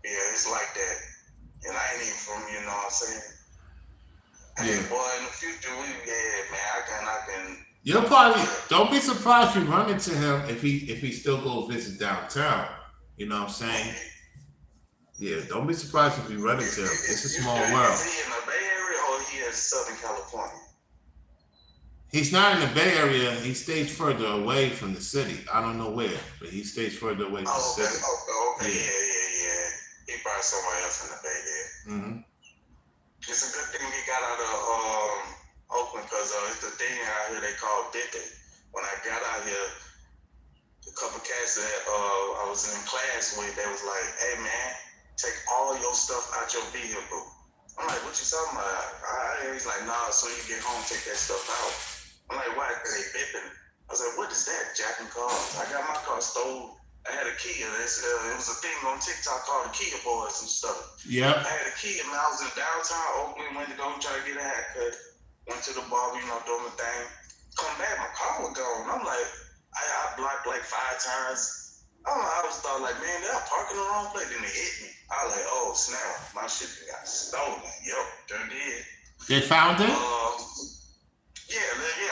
it's like that. And I ain't even from, you know what I'm saying? Yeah. Boy, in the future, man, I can. You'll probably, don't be surprised you run into him if he still goes visit downtown. You know what I'm saying? Yeah, don't be surprised if you run into him. It's a small world. Is he in the Bay Area or he in Southern California? He's not in the Bay Area. He stays further away from the city. I don't know where, but he stays further away from the city. Okay. Yeah. He probably somewhere else in the Bay there. Mm-hmm. It's a good thing he got out of Oakland, because it's the thing out here they call dipping. When I got out here, a couple cats that I was in class with, they was like, hey man, take all your stuff out your vehicle. I'm like, what you talking about? He's like, nah, so you get home, take that stuff out. I'm like, why? Because they bipping. I was like, what is that? Jacking cars. I got my car stole. I had a Kia. It was a thing on TikTok called the Kia Boys and stuff. Yeah. I had a Kia, and I was in downtown Oakland, went to go try to get a haircut. Went to the barber, doing the thing. Come back, my car was gone. I'm like, I blocked like 5 times. I was thought like, man, did I park in the wrong place? Then they hit me. I was like, oh snap, my shit got stolen. Yo, done did. They found it? Yeah,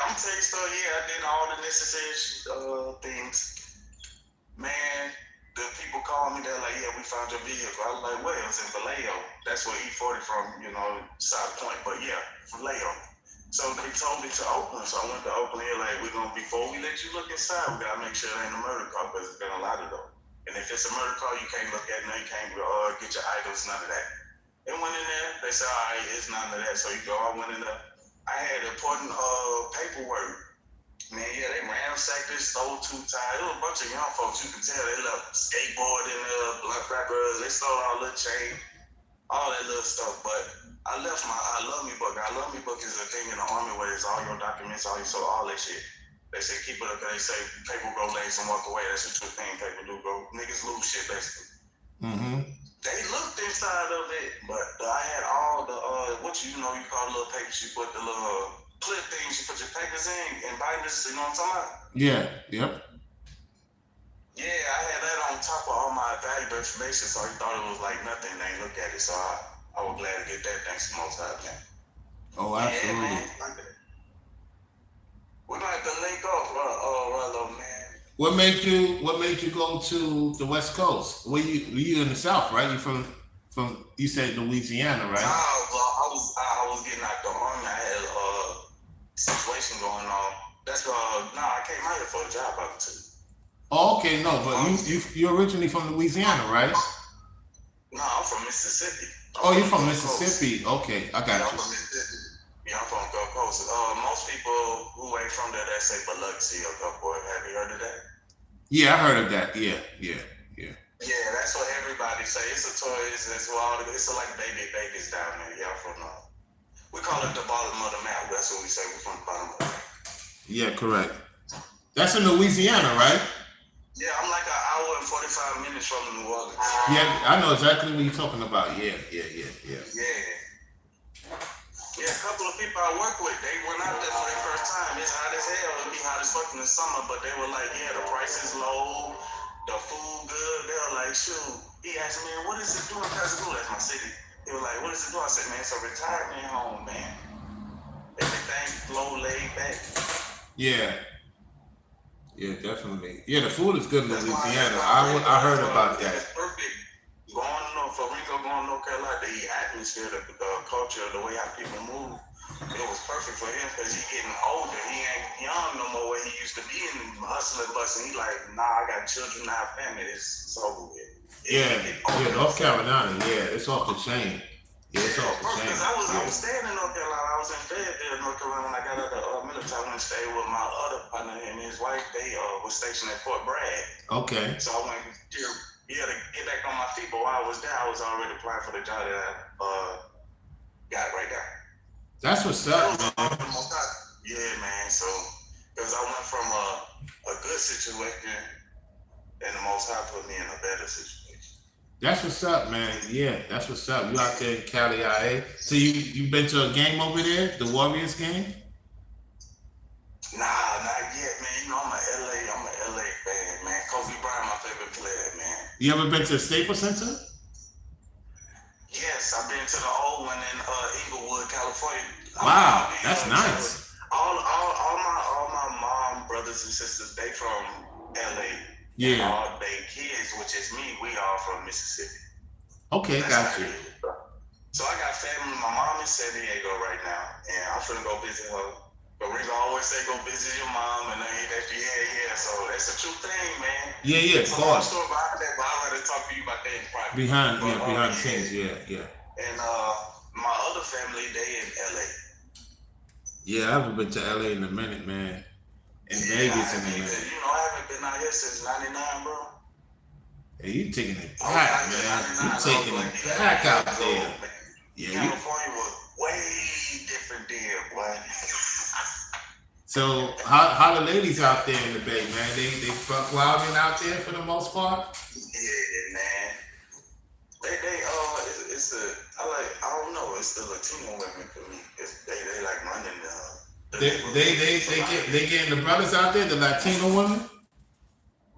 I'm telling you stuff. Yeah, I did all the necessary things. Man, the people called me, they're like, yeah, we found your vehicle. I was like, well, it was in Vallejo. That's where E40 from, South Point, but yeah, Vallejo. So they told me to Oakland, so I went to Oakland. They're like, before we let you look inside, we gotta make sure it ain't a murder car, because it's been a lot of them. And if it's a murder car, you can't look at it, you can't get your items, none of that. They went in there, they said, all right, it's none of that, so you go. I went in there, I had important paperwork. Man, yeah, they ransacked this, stole 2 tires. There was a bunch of young folks, you can tell, they left skateboard in there, blunt crackers, they stole all the chain, all that little stuff, but I left my I Love Me book. I Love Me book is a thing in the Army where it's all your documents, all that shit. They say keep it up, they say people go lanes and walk away. That's what you think people do, go. Niggas lose shit, basically. Mm-hmm. They looked business side of it, but I had all the you call little papers. You put the little clip things. You put your papers in and binders. You know what I'm talking about? Yeah. Yep. Yeah, I had that on top of all my valuable information, so he thought it was like nothing. They ain't look at it, so I was glad to get that. Thanks to Most High, man. Oh, absolutely. Yeah, man. We're gonna have to link up, Rollo, man. What made you go to the West Coast? Were you in the South, right? You from you said Louisiana, right? Nah, well, I was getting out the army. I had a situation going on. That's I came out here for a job opportunity. Oh, okay, no, but you're originally from Louisiana, right? No, I'm from Mississippi. Oh, you're from Mississippi. Okay, I got I'm you. from Mississippi. Yeah, I'm from Gulf Coast. Most people who ain't from there, they say Biloxi or Gulfport. Have you heard of that? Yeah, I heard of that. Yeah. Yeah, that's what everybody say. It's a tourist. It's like baby Vegas down there. Y'all from we call it the bottom of the map. That's what we say. We're from the bottom of the map. Yeah, correct. That's in Louisiana, right? Yeah, I'm like an hour and 45 minutes from New Orleans. Yeah, I know exactly what you're talking about. Yeah. Yeah, a couple of people I work with, they went out there for their first time. It's hot as hell. It'll be hot as fuck in the summer, but they were like, yeah, the price is low, the food good. They were like, shoot. He asked me, what is it doing? That's my city. They were like, what is it doing? I said, man, it's a retirement home, man. Everything flow laid back. Yeah, definitely. Yeah, the food is good in Louisiana. I heard about that. It's perfect. For Ringo going to North Carolina, the atmosphere, the culture, the way how people move, it was perfect for him because he's getting older. He ain't young no more where he used to be in hustling, busting. He like, nah, I got children, I have family. It's over with. Yeah, North Carolina. Yeah, it's off the chain. Yeah, it's off the chain. Because I was staying in North Carolina. I was in Fayetteville, North Carolina. When I got out of the military, I went to stay with my other partner and his wife. They was stationed at Fort Bragg. Okay. So I went to get back on my feet. But while I was there, I was already applying for the job that I got right there. That's what's up, man. Yeah, man. So, because I went from a good situation, and the Most High put me in a better situation. That's what's up, man. Yeah, that's what's up. You out there in Cali, IA. So you been to a game over there, the Warriors game? Nah, not yet, man. You know I'm a LA fan, man. Kobe Bryant, my favorite player, man. You ever been to the Staples Center? Yes, I've been to the old one in Inglewood, California. Wow, that's nice. All my mom, brothers and sisters, they from LA. Yeah. And all they kids, which is me, we all from Mississippi. Okay, got you. So I got family. My mom in San Diego right now, and I'm finna go visit her. But Ringo always say go visit your mom, and yeah. So that's a true thing, man. Yeah, of course. So behind that, but I'd rather talk to you about that in private. Behind the scenes, yeah. And my other family, they in LA. Yeah, I haven't been to LA in a minute, man. In Vegas in a minute. I haven't been out here since '99, bro. Hey, you taking it back, man. You taking it back out there. Yeah, California was way different there, boy. So how the ladies out there in the Bay, man? They fuck wilding out there for the most part? Yeah, man. I don't know, it's the Latino women for me. They like running they getting the brothers out there, the Latino women?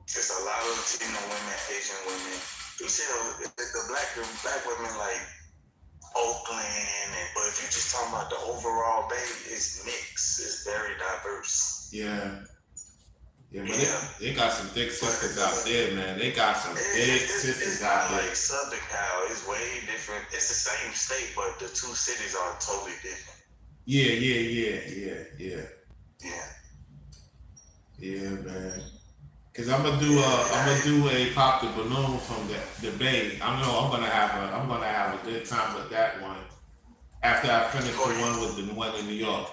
It's a lot of Latino women, Asian women. You see the black women like Oakland, but if you're just talking about the overall Bay, it's mixed. It's very diverse. Yeah, but they got some thick sisters out there, man. They got some big sisters out there. Like Southern Cal, it's way different. It's the same state, but the two cities are totally different. Yeah, man. Cause I'm gonna do a pop the balloon from the Bay. I know I'm gonna have a good time with that one after I finish the one in New York.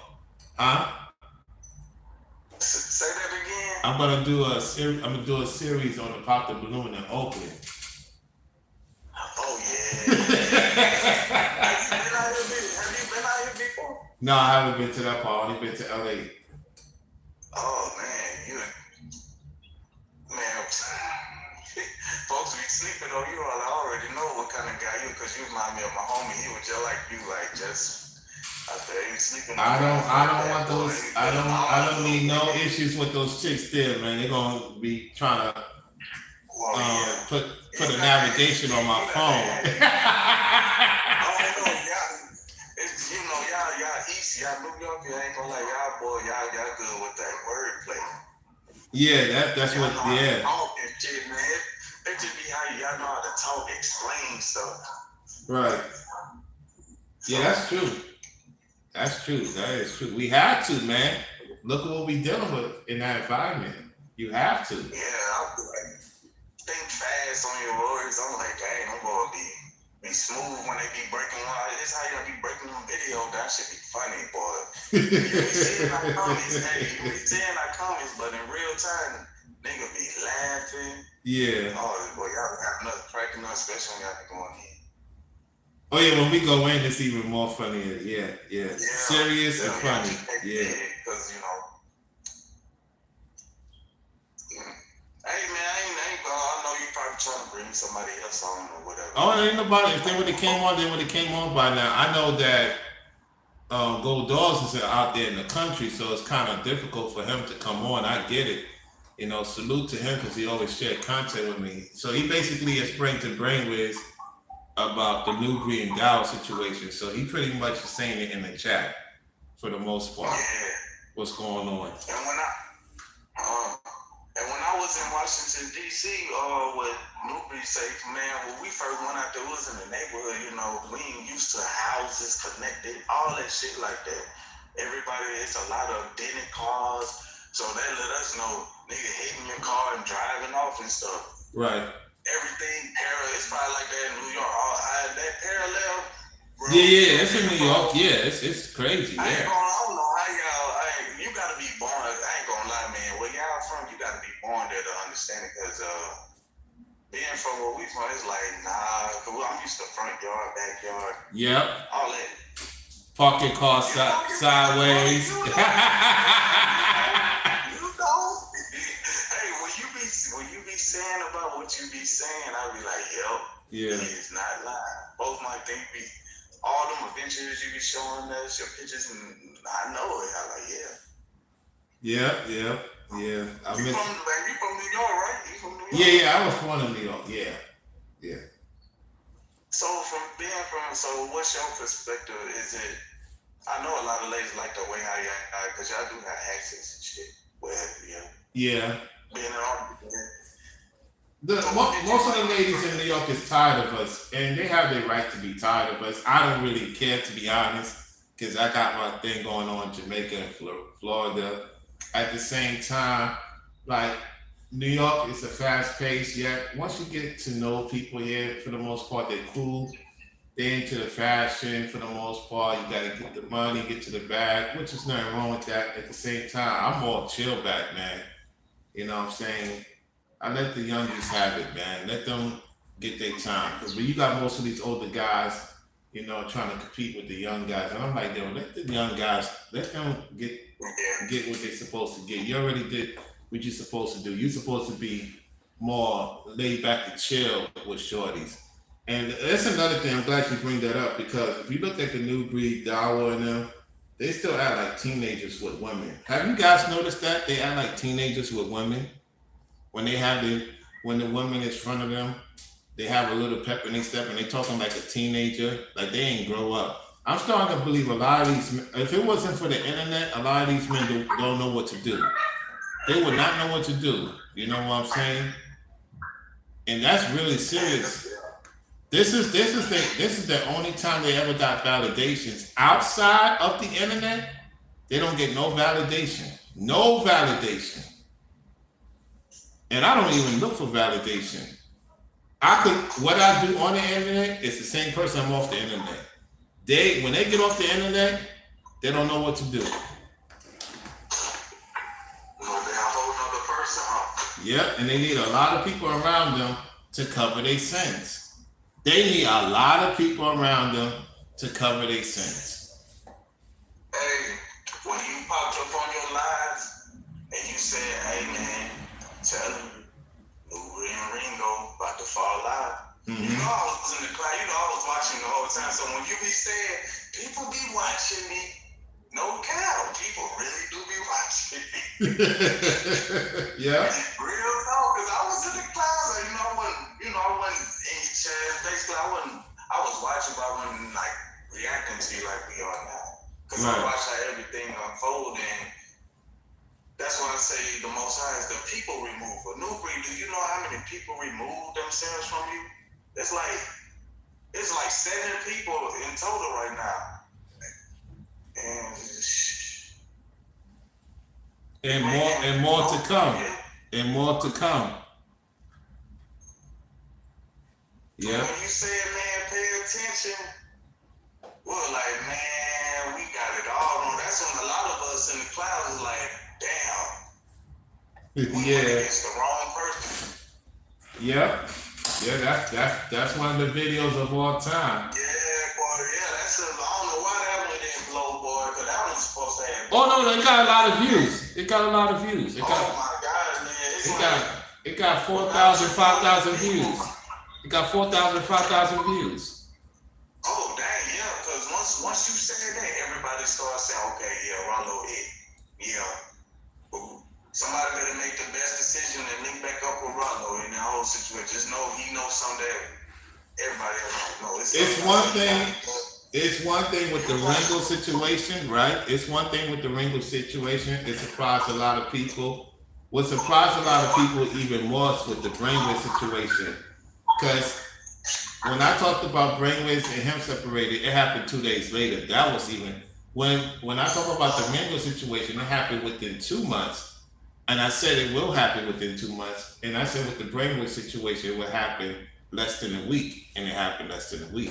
Huh? Say that again. I'm gonna do a series on the pop the balloon in Oakland. Oh yeah. Have you been out here before? No, I haven't been to that part. I've only been to LA. Oh man, folks be sleeping on you, I already know what kind of guy you, because you remind me of my homie. He was just like you, like just after ain't sleeping. I don't want those. I don't need no issues with those chicks there, man. They're gonna be trying to put a navigation on my phone. It's, you know, y'all East, y'all New York, you ain't gonna like y'all boy, y'all good with that wordplay. Yeah, that's what. Yeah. Talk and shit, man. It just be how y'all know how to talk, explain stuff. Right. Yeah, that's true. That's true. That is true. We have to, man. Look at what we dealing with in that environment. You have to. Yeah, I'll be like, think fast on your words. I'm like, dang, I'm gonna be smooth when they be breaking one. This how you be breaking them video. That should be funny, boy. You be seeing our comments, but in real time, nigga be laughing. Yeah. Oh, boy, y'all got nothing cracking up, especially when y'all be going in. Oh yeah, when we go in, it's even more funnier. Yeah. Serious and funny. Yeah. Because you know. Hey man, I ain't I know you probably trying to bring somebody else on or whatever. Oh, it ain't nobody. If they would have came on, they would have came on by now. I know that Gold Dogs is out there in the country, so it's kind of difficult for him to come on. I get it. You know, salute to him because he always shared content with me. So he basically explained to Brainwaves about the New Green Dow situation. So he pretty much is saying it in the chat for the most part. Yeah. What's going on? And when I was in Washington D.C. With Newbury Safe, man, when we first went out there, it was in the neighborhood, you know, we ain't used to houses connected, all that shit like that. Everybody, it's a lot of dented cars, so that let us know, nigga hitting your car and driving off and stuff. Right. Everything parallel, it's probably like that in New York. That parallel. Bro, Yeah, it's in New York. Yeah, it's crazy. Yeah. I don't know how y'all. You gotta be born. I ain't gonna lie, man. Where y'all from, you gotta be born there to understand it. Cause being from where we from, it's like cause I'm used to front yard, backyard. Yep. All that. Park your car sideways. You know. Hey, when you be saying about what you be saying, I be like, yep. Yeah. It's not lying. Both my thing be all them adventures you be showing us, your pictures, and I know it. I'm like, yeah. Yeah. You from New York, right? You from New York? Yeah, I was born in New York. Yeah. So what's your perspective? Is it? I know a lot of ladies like the way how y'all, because y'all do have accents and shit. Yeah. Being an artist. Most of the ladies in New York is tired of us, and they have their right to be tired of us. I don't really care, to be honest, because I got my thing going on in Jamaica and Florida. At the same time, like, New York is a fast pace, yet once you get to know people here, for the most part, they're cool. They're into the fashion for the most part. You gotta get the money, get to the bag, which is nothing wrong with that. At the same time, I'm more chill back, man. You know what I'm saying? I let the youngest have it, man. Let them get their time. Because when you got most of these older guys, you know, trying to compete with the young guys, and I'm like, yo, let the young guys, let them get what they're supposed to get. You already did what you're supposed to do. You're supposed to be more laid back and chill with shorties. And that's another thing. I'm glad you bring that up, because if you look at the new breed, Dawa and them, they still act like teenagers with women. Have you guys noticed that? They act like teenagers with women. When the woman is in front of them, they have a little pep in their step and they talking like a teenager, like they ain't grow up. I'm starting to believe a lot of these, if it wasn't for the internet, a lot of these men don't know what to do. They would not know what to do. You know what I'm saying? And that's really serious. This is the only time they ever got validations. Outside of the internet, they don't get no validation. No validation. And I don't even look for validation. What I do on the internet is the same person I'm off the internet. When they get off the internet, they don't know what to do. They're a whole nother person, huh? Yep, and they need a lot of people around them to cover their sins. They need a lot of people around them to cover their sins. Hey, when you popped up on your lives and you said, hey man, tell him, New Green and Ringo about to fall out. Mm-hmm. You know, I was in the crowd. You know, I was watching the whole time. So when you be saying, people be watching me, no cow, people really do be watching me. Yeah. Real talk, because I was in the clouds. Like, I wasn't in your chest. Basically, I was watching, but I wasn't like reacting to you like we are now. Because I watch how everything unfold, and that's why I say the Most High is the people remover. New Breed, do you know how many people remove themselves from you? It's like 7 people in total right now. And more to come. And more to come. Yeah. When you say, man, pay attention, we're like, man, we got it all wrong. That's when a lot of us in the clouds is like, damn. We went against the wrong person. Yep. Yeah, that's one of the videos of all time. Yeah, boy, I don't know why that one didn't blow, boy, because that was supposed to have. Oh no, it got a lot of views. It got a lot of views. Oh my God, man. It got 4,000, 5,000 views. It got 4,000, 5,000 views. Oh dang, yeah, because once you said that, everybody started saying, okay, yeah, Rollo hit. Yeah. Somebody better make the best decision and link back up with Rollo in that whole situation. Just know he knows something that everybody else don't know. It's one thing with the Ringo situation, right? It's one thing with the Ringo situation. It surprised a lot of people. What surprised a lot of people even more is with the Brainwave situation. Because when I talked about Brainwaves and him separated, it happened 2 days later. That was even when I talk about the Ringo situation, it happened within 2 months. And I said it will happen within 2 months. And I said with the Brainwave situation, it would happen less than a week. And it happened less than a week.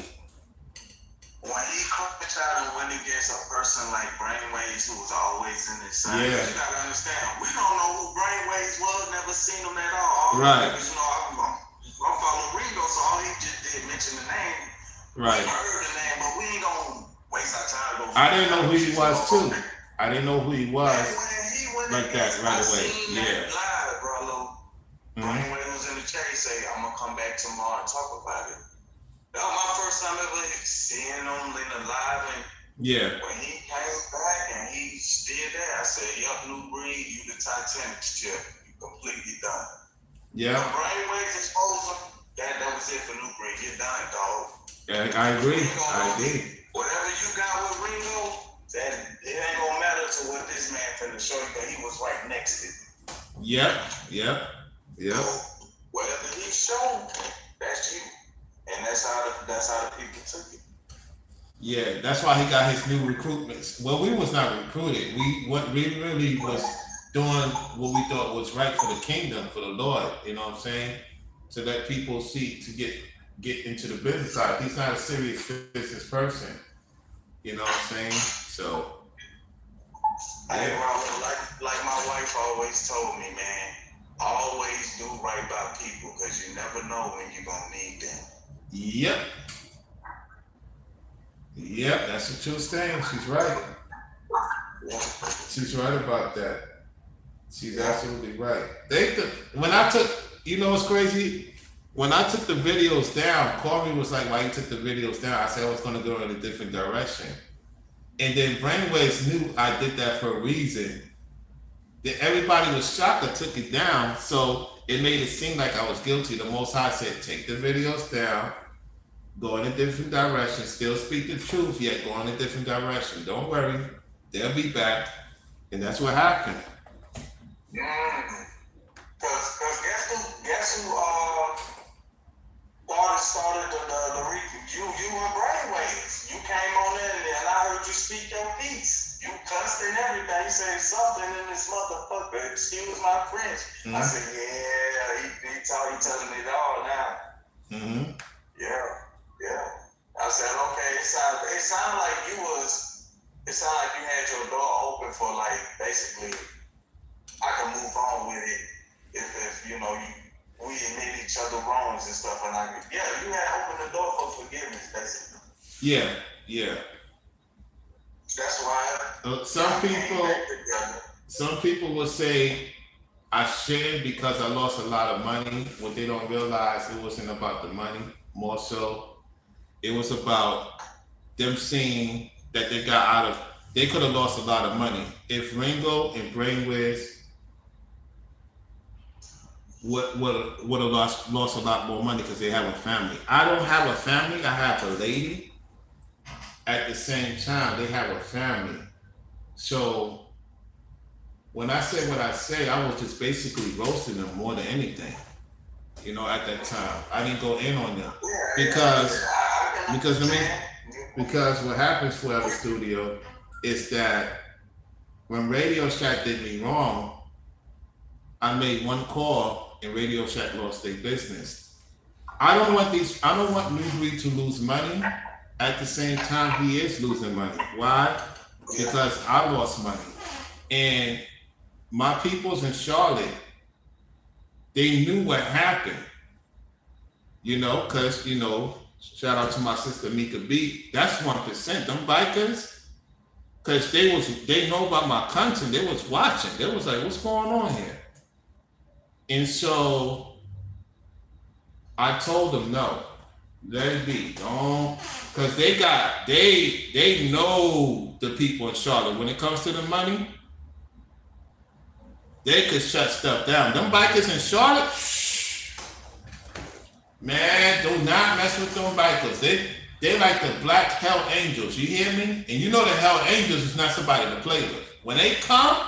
When he crashed out and went against a person like Brainwaves, who was always in his side, you gotta understand, we don't know who Brainwaves was, never seen him at all. Right. Because, I'm following Ringo, so all he just did mention the name. Right. We heard the name, but we ain't gonna waste our time. I didn't know who he was too. I didn't know who he was like that right away. Yeah. Live, bro. Brainwave was in the chat. He say, "I'm gonna come back tomorrow and talk about it." That was my first time ever seeing him in the live, and when he came back and he did that, I said, "Yup, New Breed, you the Titanic ship, you completely done." Yeah. When Brainwaves exposed him, that was it for New Breed. You're done, dog. Yeah, I agree. Whatever you got with Ringo, that it ain't gonna matter to what this man finna show you, but he was right next to you. Yep. So whatever he showed, that's you. And that's how the people took it. Yeah, that's why he got his new recruitments. Well, we was not recruited. We really was doing what we thought was right for the kingdom, for the Lord. You know what I'm saying? To let people see, to get into the business side. He's not a serious business person. You know what I'm saying? So. Hey, Robert, like my wife always told me, man, always do right by people, because you never know when you're gonna need them. Yep, that's a true thing. She's right. She's right about that. She's absolutely right. When I took, you know what's crazy? When I took the videos down, Corey was like, why you took the videos down? I said I was going to go in a different direction. And then Brainwaves knew I did that for a reason. Then everybody was shocked I took it down, so it made it seem like I was guilty. The Most High said, take the videos down, go in a different direction, still speak the truth, yet go in a different direction. Don't worry, they'll be back. And that's what happened. Because guess who started you and Brainwaves. You came on in and I heard you speak your piece. You cussed and everything. You said something in this motherfucker. Excuse my French. I said, yeah, he telling it all now. Yeah. I said, okay, it sounded like you had your door open for, like, basically, I can move on with it if you know, we admit each other wrongs and stuff, and you had opened the door for forgiveness, basically. Yeah. That's why some people will say I shouldn't because I lost a lot of money. What they don't realize, it wasn't about the money. More so, it was about them seeing that they got out of. They could have lost a lot of money if Ringo and Brainwiz would have lost a lot more money because they have a family. I don't have a family. I have a lady. At the same time, they have a family. So when I say what I say, I was just basically roasting them more than anything. You know, at that time, I didn't go in on them because what happens for Forever Studio is that when Radio Shack did me wrong, I made one call and Radio Shack lost their business. I don't want New Breed to lose money. At the same time, he is losing money. Why? Because I lost money. And my peoples in Charlotte, they knew what happened. You know, because, you know, shout out to my sister Mika B. That's 1%. Them bikers, because they know about my content. They was watching. They was like, what's going on here? And so I told them, no, let it be. Don't, because they know the people in Charlotte. When it comes to the money, they could shut stuff down. Them bikers in Charlotte, man, do not mess with them bikers. They like the Black Hell Angels. You hear me? And you know the Hell Angels is not somebody to play with. When they come,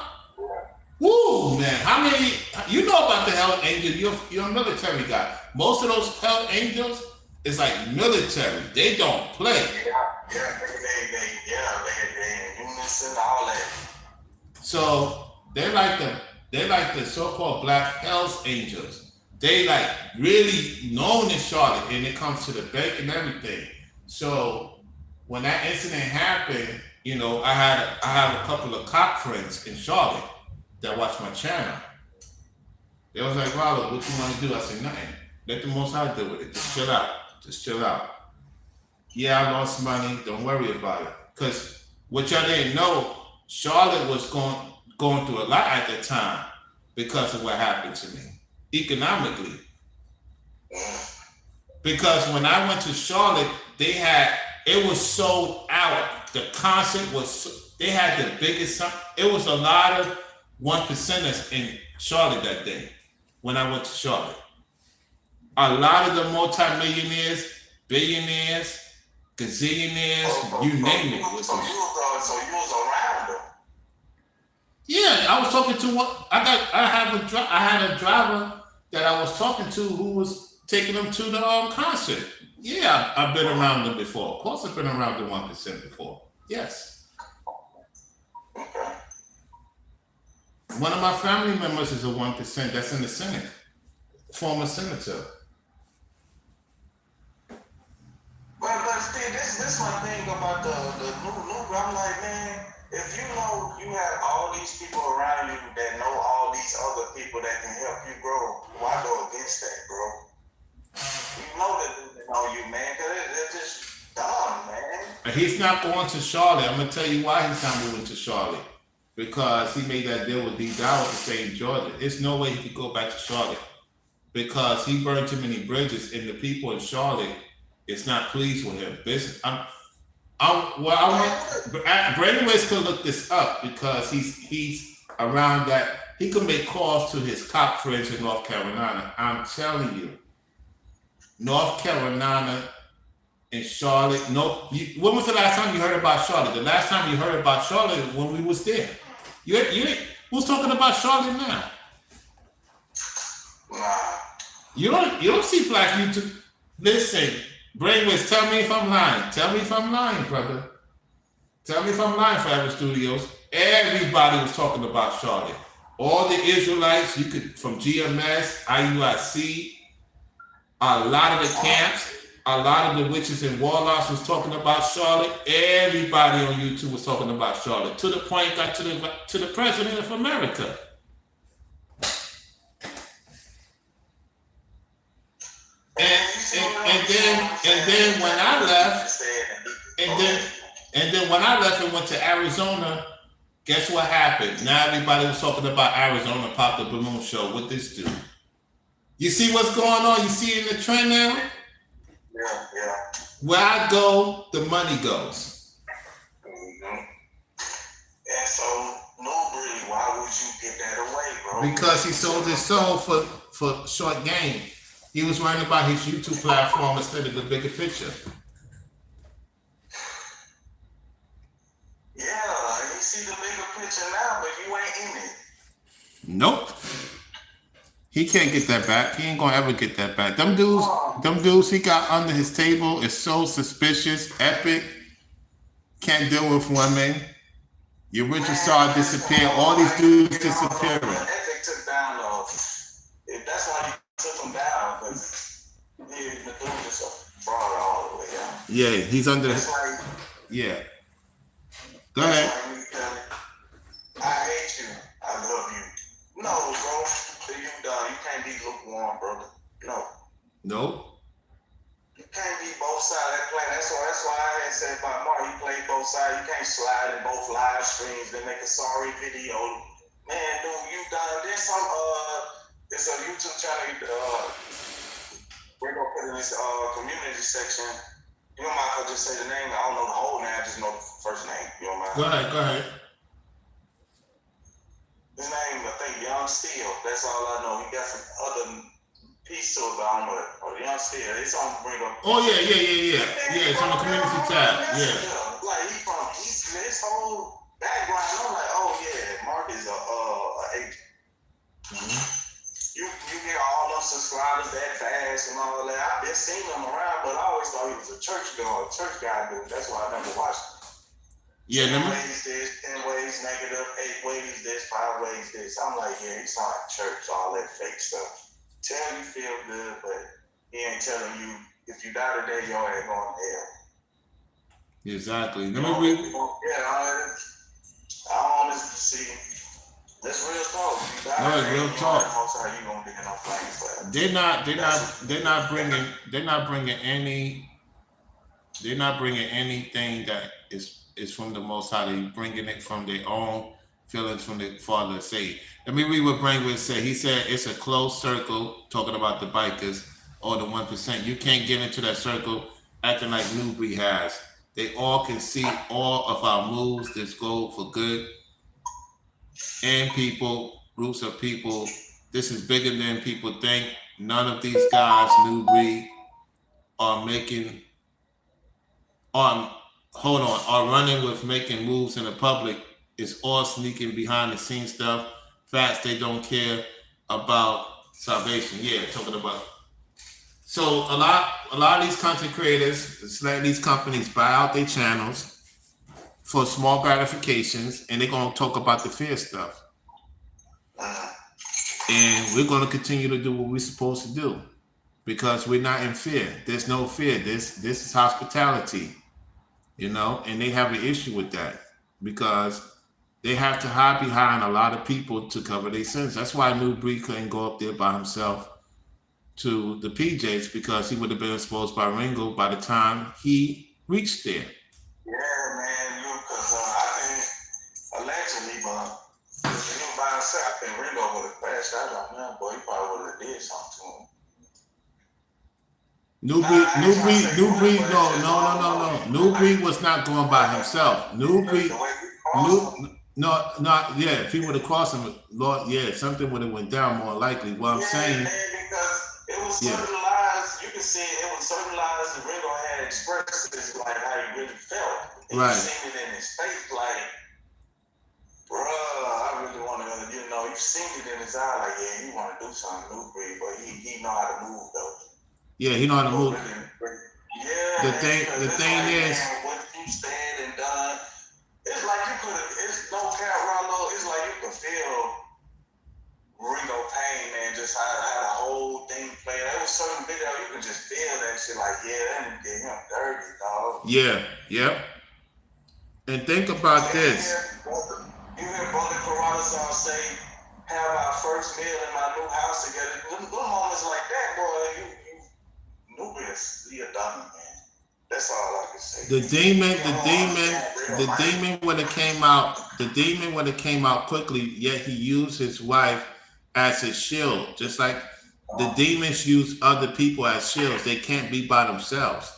woo, man. How many? You know about the Hell Angels? You're a military guy. Most of those Hell Angels is like military. They don't play. They unison, all that. So they like the so-called Black Hells Angels. They like really known in Charlotte, and it comes to the bank and everything. So when that incident happened, you know, I have a couple of cop friends in Charlotte that watch my channel. They was like, Rollo, what you want to do? I said, nothing. Let the Most High deal with it. Just chill out. Just chill out. Yeah, I lost money. Don't worry about it. Because what y'all didn't know, Charlotte was going through a lot at the time because of what happened to me economically. Because when I went to Charlotte, it was sold out. The concert they had the biggest, it was a lot of 1%ers in Charlotte that day when I went to Charlotte. A lot of the multi-millionaires, billionaires, gazillionaires, you name it. So you was around them. Yeah, I was talking to one. I had a driver that I was talking to who was taking them to the concert. Yeah, I've been around them before. Of course, I've been around the 1% before. Yes. Okay. One of my family members is a 1% that's in the Senate, former senator. But Steve, this my thing about the new. I'm like, man, if you know you have all these people around you that know all these other people that can help you grow, why go against that, bro? You know that they know you, man, because it's just dumb, man. And he's not going to Charlotte. I'm gonna tell you why he's not moving to Charlotte. Because he made that deal with D. Dowd to stay in Georgia. There's no way he could go back to Charlotte. Because he burned too many bridges, and the people in Charlotte is not pleased with him. Brainwaves could look this up because he's around that. He could make calls to his cop friends in North Carolina. I'm telling you, North Carolina and Charlotte. When was the last time you heard about Charlotte? The last time you heard about Charlotte was when we was there. Who's talking about Charlotte now? Nah. You don't see black YouTube. Listen, Brainwaves, tell me if I'm lying. Tell me if I'm lying, brother. Tell me if I'm lying, Forever Studios. Everybody was talking about Charlotte. All the Israelites, from GMS, IUIC, a lot of the camps, a lot of the witches and warlocks was talking about Charlotte. Everybody on YouTube was talking about Charlotte. To the point, got to the President of America. And then when I left, and then when I left and went to Arizona, Guess what happened? Now everybody was talking about Arizona Pop the Balloon Show. What this do? You see what's going on? You see in the trend now? Yeah. Where I go, the money goes. Mm-hmm. And so, Newbury, why would you give that away, bro? Because he sold his soul for short gain. He was worrying about his YouTube platform instead of the bigger picture. Yeah, you see the bigger picture now, but you ain't in it. Nope. He can't get that back. He ain't gonna ever get that back. Them dudes he got under his table is so suspicious, epic. Can't deal with women. Your Richard Star disappear. All these dudes disappearing. Epic took down that's why he took him down, because the dude is a fraud all the way down. Yeah, he's under. Like, yeah. Go ahead. Like I hate you. I love you. No, bro. You done. You can't be lukewarm, brother. No. Nope. You can't be both sides of that play. That's why I had said about Mark. He played both sides. You can't slide in both live streams and make a sorry video. Man, dude, you done. There's some it's a YouTube channel. We're gonna put in this community section. You don't mind if I just say the name? I don't know the whole name. I just know the first name. You don't mind? Go ahead. His name, I think, Young Steel. That's all I know. He got some other piece of it, I don't know. Or Young Steel. It's on Bring Up. Oh yeah. Yeah, it's on the community tab. Yeah. Like he from East, his whole background. I'm like, oh yeah, Mark is a agent. Mm-hmm. You hear all those subscribers that fast and all that. I've been seeing him around, but I always thought he was a church guy, dude. That's why I never watched him. Yeah, 10 ways this, 10 ways negative, 8 ways this, 5 ways this. I'm like, yeah, he sound like church, all that fake stuff. Tell you feel good, but he ain't telling you if you die today, your ass going to hell. Exactly. Let I me read. want to see. That's real talk. If you die No, it's today, real talk. How you gonna be in no flames forever? They're not bringing anything that is from the Most High. They're bringing it from their own feelings from the Father. Say, let me read what Brainwood said. He said it's a closed circle, talking about the bikers or the 1%. You can't get into that circle acting like Newbury has. They all can see all of our moves. This go for good and people, groups of people. This is bigger than people think. None of these guys, Newbury, are running with making moves in the public. It's all sneaking behind the scenes stuff. Facts, they don't care about salvation. Yeah, talking about. So a lot of these content creators, it's letting these companies buy out their channels for small gratifications, and they're gonna talk about the fear stuff. And we're gonna continue to do what we're supposed to do because we're not in fear. There's no fear. This is hospitality, and they have an issue with that because they have to hide behind a lot of people to cover their sins. That's why Newbury couldn't go up there by himself to the PJs because he would have been exposed by Ringo by the time he reached there. Yeah, man, because I think allegedly, but if he was by himself, I think Ringo would have crashed out on him, boy. He probably would have did something to him. Newbury, no. Newbury was not going by himself. If he would have crossed him, Lord, something would have went down more likely. What I'm saying, man, because it was certain lies, you can see it was certain lies that Ringo had expressed, like how he really felt. And right. You seen it in his face, like, bruh, I really want to, you seen it in his eye, like, yeah, he want to do something, Newbury, but he know how to move, though. Yeah, he know how to move. Yeah. The thing is, what you said and done, it's like it's no cap, Rollo. It's like you could feel Ringo pain, man. Just how the whole thing played. There was certain video you could just feel that shit. Like, that did him dirty, dog. Yeah, yep. And think about this. You hear Brother Corrado say, "Have our first meal in my new house together." Little moments like that, boy. He a dummy, man. That's all I can say. The demon when it came out the demon would have came out quickly, yet he used his wife as his shield. Just like the demons use other people as shields. They can't be by themselves.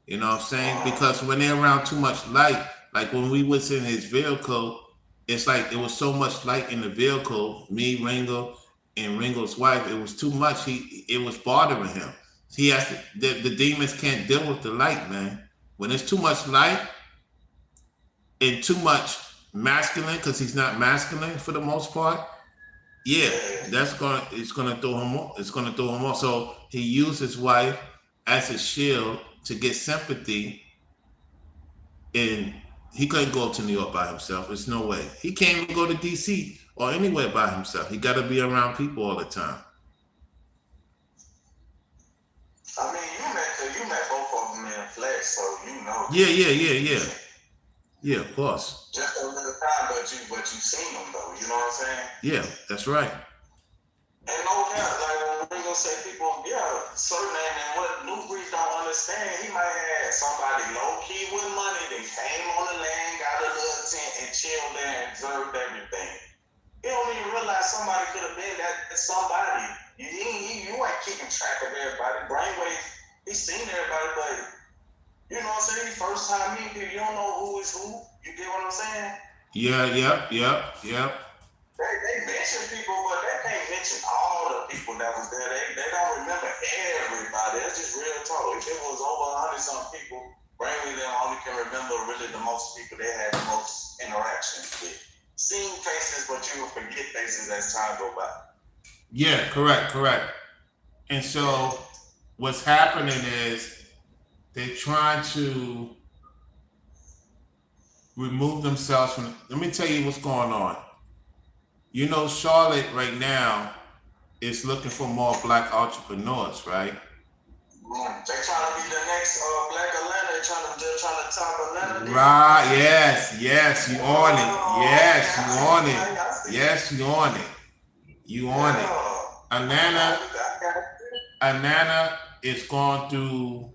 You know what I'm saying? Because when they're around too much light, like when we was in his vehicle, it's like it was so much light in the vehicle, me, Ringo, and Ringo's wife, it was too much. It was bothering him. He has to, the demons can't deal with the light, man. When there's too much light and too much masculine, because he's not masculine for the most part, yeah, it's gonna throw him off. It's gonna throw him off. So he used his wife as a shield to get sympathy, and he couldn't go to New York by himself. There's no way. He can't even go to DC or anywhere by himself. He got to be around people all the time. I mean, you met both of them in the flesh, so you know. Yeah, of course. Just a little time, but you seen them though. You know what I'm saying? Yeah, that's right. And no doubt, like when we gonna say people, certain and what New Breed don't understand, he might have somebody low key with money that came on the land, got a little tent and chilled there and observed everything. He don't even realize somebody could have been that somebody. You ain't keeping track of everybody. Brainwave, he's seen everybody, but you know what I'm saying? First time meeting people, you don't know who is who. You get what I'm saying? Yeah. They mention people, but they can't mention all the people that was there. They don't remember everybody. That's just real talk. If it was over 100-some people, Brainwave them only can remember really the most people they had the most interactions with. Seen faces, but you will forget faces as time go by. Yeah, correct. And so what's happening is they're trying to remove themselves from. Let me tell you what's going on. You know, Charlotte right now is looking for more black entrepreneurs, right? They're trying to be the next black Atlanta. They're trying to top Atlanta. Right, yes, you on it. Yes, you on it. Atlanta is going through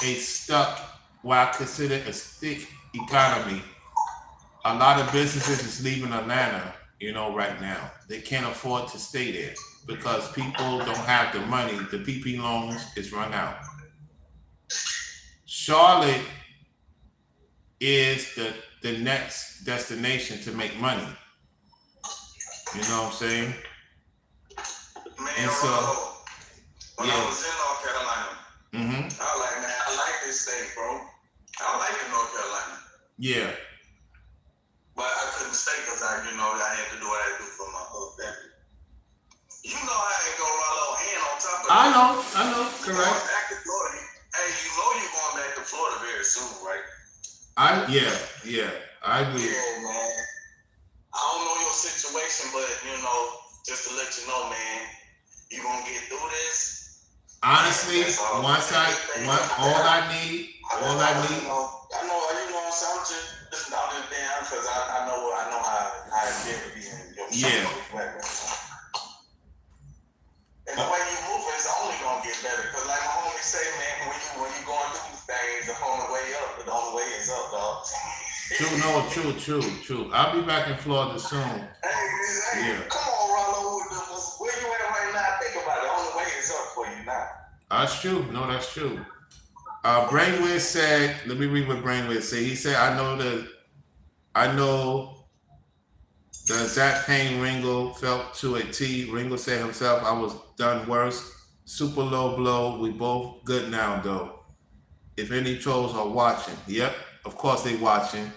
a stuck, what I consider a stick economy. A lot of businesses is leaving Atlanta, right now. They can't afford to stay there because people don't have the money. The PP loans is run out. Charlotte is the next destination to make money. You know what I'm saying? Man, And so, when I was in North Carolina, I like this state, bro. I like it, North Carolina. Yeah. But I couldn't stay because I had to do what I had to do for my family. You know I ain't gonna run a little hand on top of it. I know, correct. Going back to Florida. Hey, you're going back to Florida very soon, right? I agree. Yeah, man. I don't know your situation, but just to let you know, man, you gonna get through this. Honestly, all I need. I know, I'm just down because I know how it feels to be in your Yeah. And the way you move is only gonna get better. Because like my homie say, man, when you going through things, the only way up, the only way is up, dog. True. I'll be back in Florida soon. Hey, come on, Rollo. Where you at right now? Think about it. The only way is up for you now. That's true. No, that's true. Brainwave said, let me read what Brainwave said. He said, I know the exact pain Ringo felt to a T. Ringo said himself, I was done worse. Super low blow. We both good now, though. If any trolls are watching. Yep, of course they watching.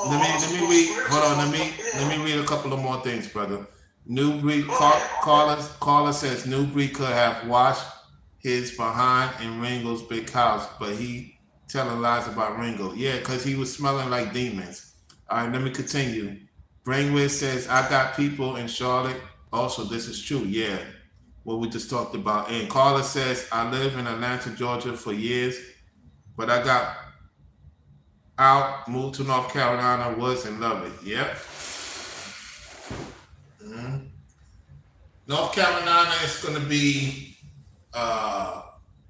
Let me read. Hold on. Let me read a couple of more things, brother. New Breed caller says New Breed could have washed his behind in Ringo's big house, but he telling lies about Ringo. Yeah, because he was smelling like demons. All right, let me continue. Brainwave says I got people in Charlotte. Also, this is true. Yeah, what we just talked about. And caller says I live in Atlanta, Georgia for years, but I got out, moved to North Carolina, was and love it. Yep. North Carolina is going to be,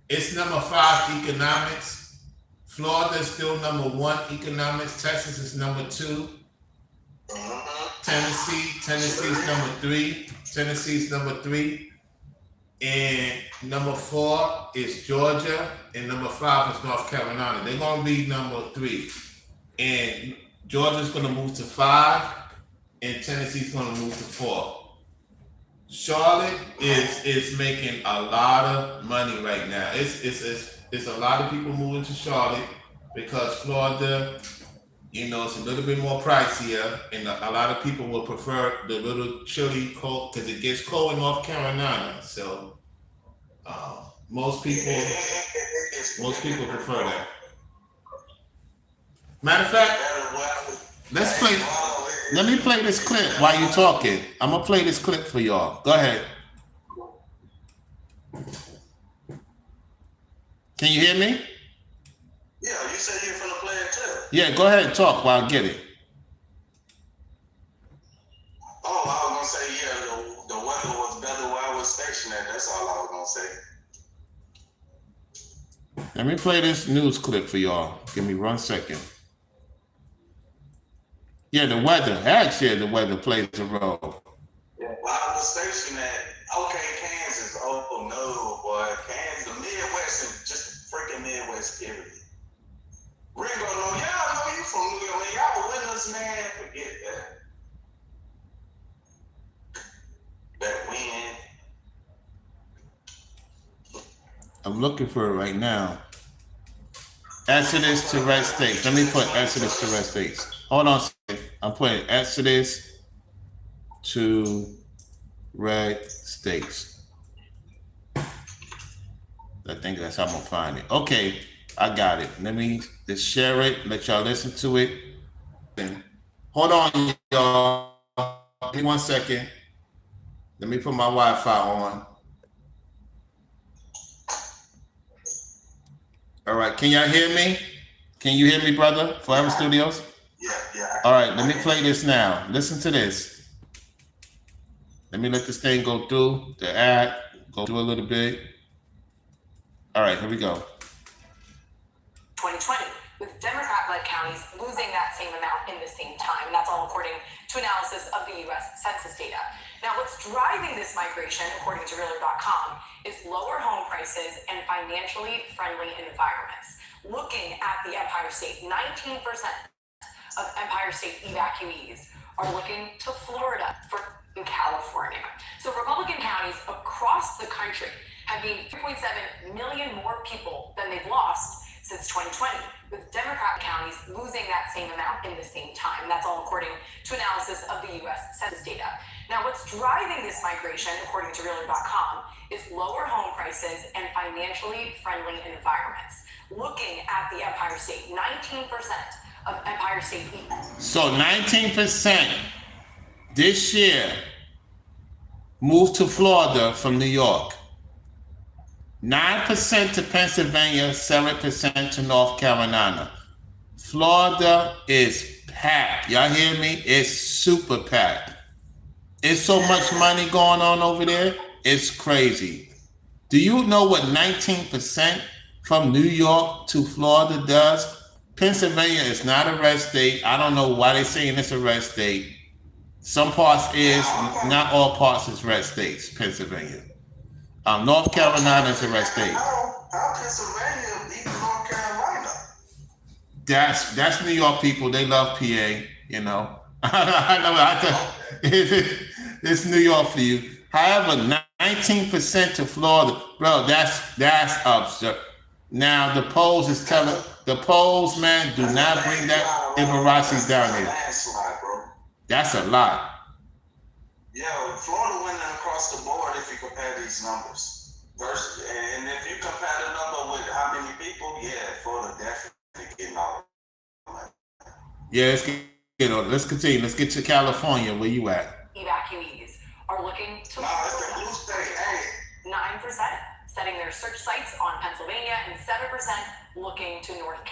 it's number 5 economics. Florida is still number 1 economics. Texas is number 2. Tennessee's number 3. Tennessee's number 3. And number 4 is Georgia. And number 5 is North Carolina. They're going to be number 3. And Georgia's going to move to 5. And Tennessee's going to move to 4. Charlotte is making a lot of money right now. It's a lot of people moving to Charlotte because Florida, you know, it's a little bit more pricier, and a lot of people will prefer the little chilly cold because it gets cold in North Carolina. So most people prefer that. Matter of fact, let me play this clip while you're talking. I'm gonna play this clip for y'all. Go ahead. Can you hear me? Yeah, you said you're finna play it too. Yeah, go ahead and talk while I get it. Oh, I was gonna say, yeah, the weather was better where I was stationed at. That's all I was gonna say. Let me play this news clip for y'all. Give me 1 second. Yeah, the weather. Actually, the weather plays a role. Yeah. Well, I was stationed at, Kansas. Oh, no, boy. Kansas, the Midwest, and just freaking Midwest, period. Ringo, no, y'all know you from New York, man. Y'all were with us, man. Forget that. That win. I'm looking for it right now. Exodus to red states. Let me put Exodus to red states. Hold on a second. I'm putting Exodus to red states. I think that's how I'm gonna find it. Okay, I got it. Let me just share it, let y'all listen to it. And hold on, y'all. Give me 1 second. Let me put my Wi-Fi on. All right, can y'all hear me? Can you hear me, brother? Forever Studios? Yeah. All right, let me play this now. Listen to this. Let me let this thing go through, the ad, go through a little bit. All right, here we go. 2020, with Democrat-led counties losing that same amount in the same time. That's all according to analysis of the U.S. Census data. Now, what's driving this migration, according to Realtor.com, is lower home prices and financially friendly environments. Looking at the Empire State, 19% of Empire State evacuees are looking to Florida for California. So Republican counties across the country have gained 3.7 million more people than they've lost since 2020, with Democrat counties losing that same amount in the same time. That's all according to analysis of the U.S. Census data. Now, what's driving this migration, according to Realtor.com, is lower home prices and financially friendly environments. Looking at the Empire State, 19% of Empire State. So 19% this year moved to Florida from New York. 9% to Pennsylvania, 7% to North Carolina. Florida is packed. Y'all hear me? It's super packed. It's so much money going on over there. It's crazy. Do you know what 19% from New York to Florida does? Pennsylvania is not a red state. I don't know why they're saying it's a red state. Some parts is, not all parts is red states, Pennsylvania. North Carolina is a red state. How Pennsylvania beat North Carolina? That's New York people. They love PA, you know. I know. It's New York for you. However, 19% to Florida, bro. That's absurd. Now the polls is telling the polls, man, do not bring that Ibarashi down here. That's a lot. Yeah, Florida winning across the board if you compare these numbers. And if you compare the number with how many people, yeah, Florida definitely getting all the money. Yeah, let's continue. Let's get to California. Where you at? Evacuees are looking to It's the blue state. Hey. 9% setting their search sites on Pennsylvania and 7% looking to North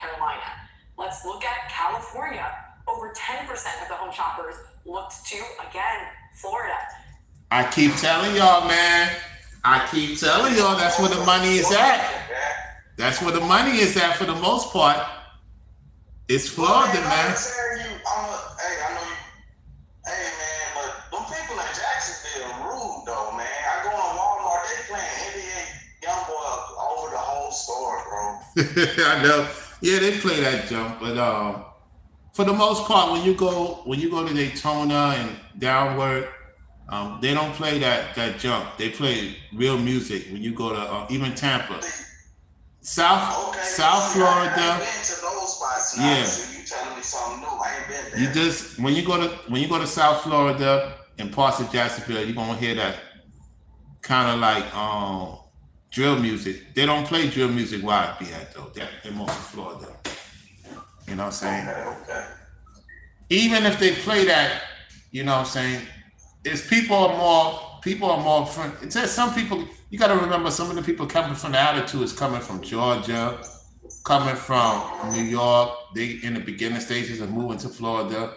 Carolina. Let's look at California. Over 10% of the home shoppers looked to, again, Florida. I keep telling y'all, man. I keep telling y'all that's where the money is at. That's where the money is at for the most part. It's Florida, man. I know you though, man. I go in Walmart, they playing NBA YoungBoy over the whole store, bro. I know. Yeah, they play that jump, but for the most part, when you go to Daytona and downward, they don't play that jump. They play real music. When you go to even Tampa, South Florida. I ain't been to those spots. Now, Yeah. so you telling me something new? I ain't been there. You just when you go to South Florida and parts of Jacksonville, you're gonna hear that kind of like drill music. They don't play drill music where I be at though. They're mostly Florida. You know what I'm saying? Okay. Even if they play that, you know what I'm saying, it's people are more friendly. It says some people, you got to remember, some of the people coming from the attitude is coming from Georgia, coming from New York. They in the beginning stages of moving to Florida.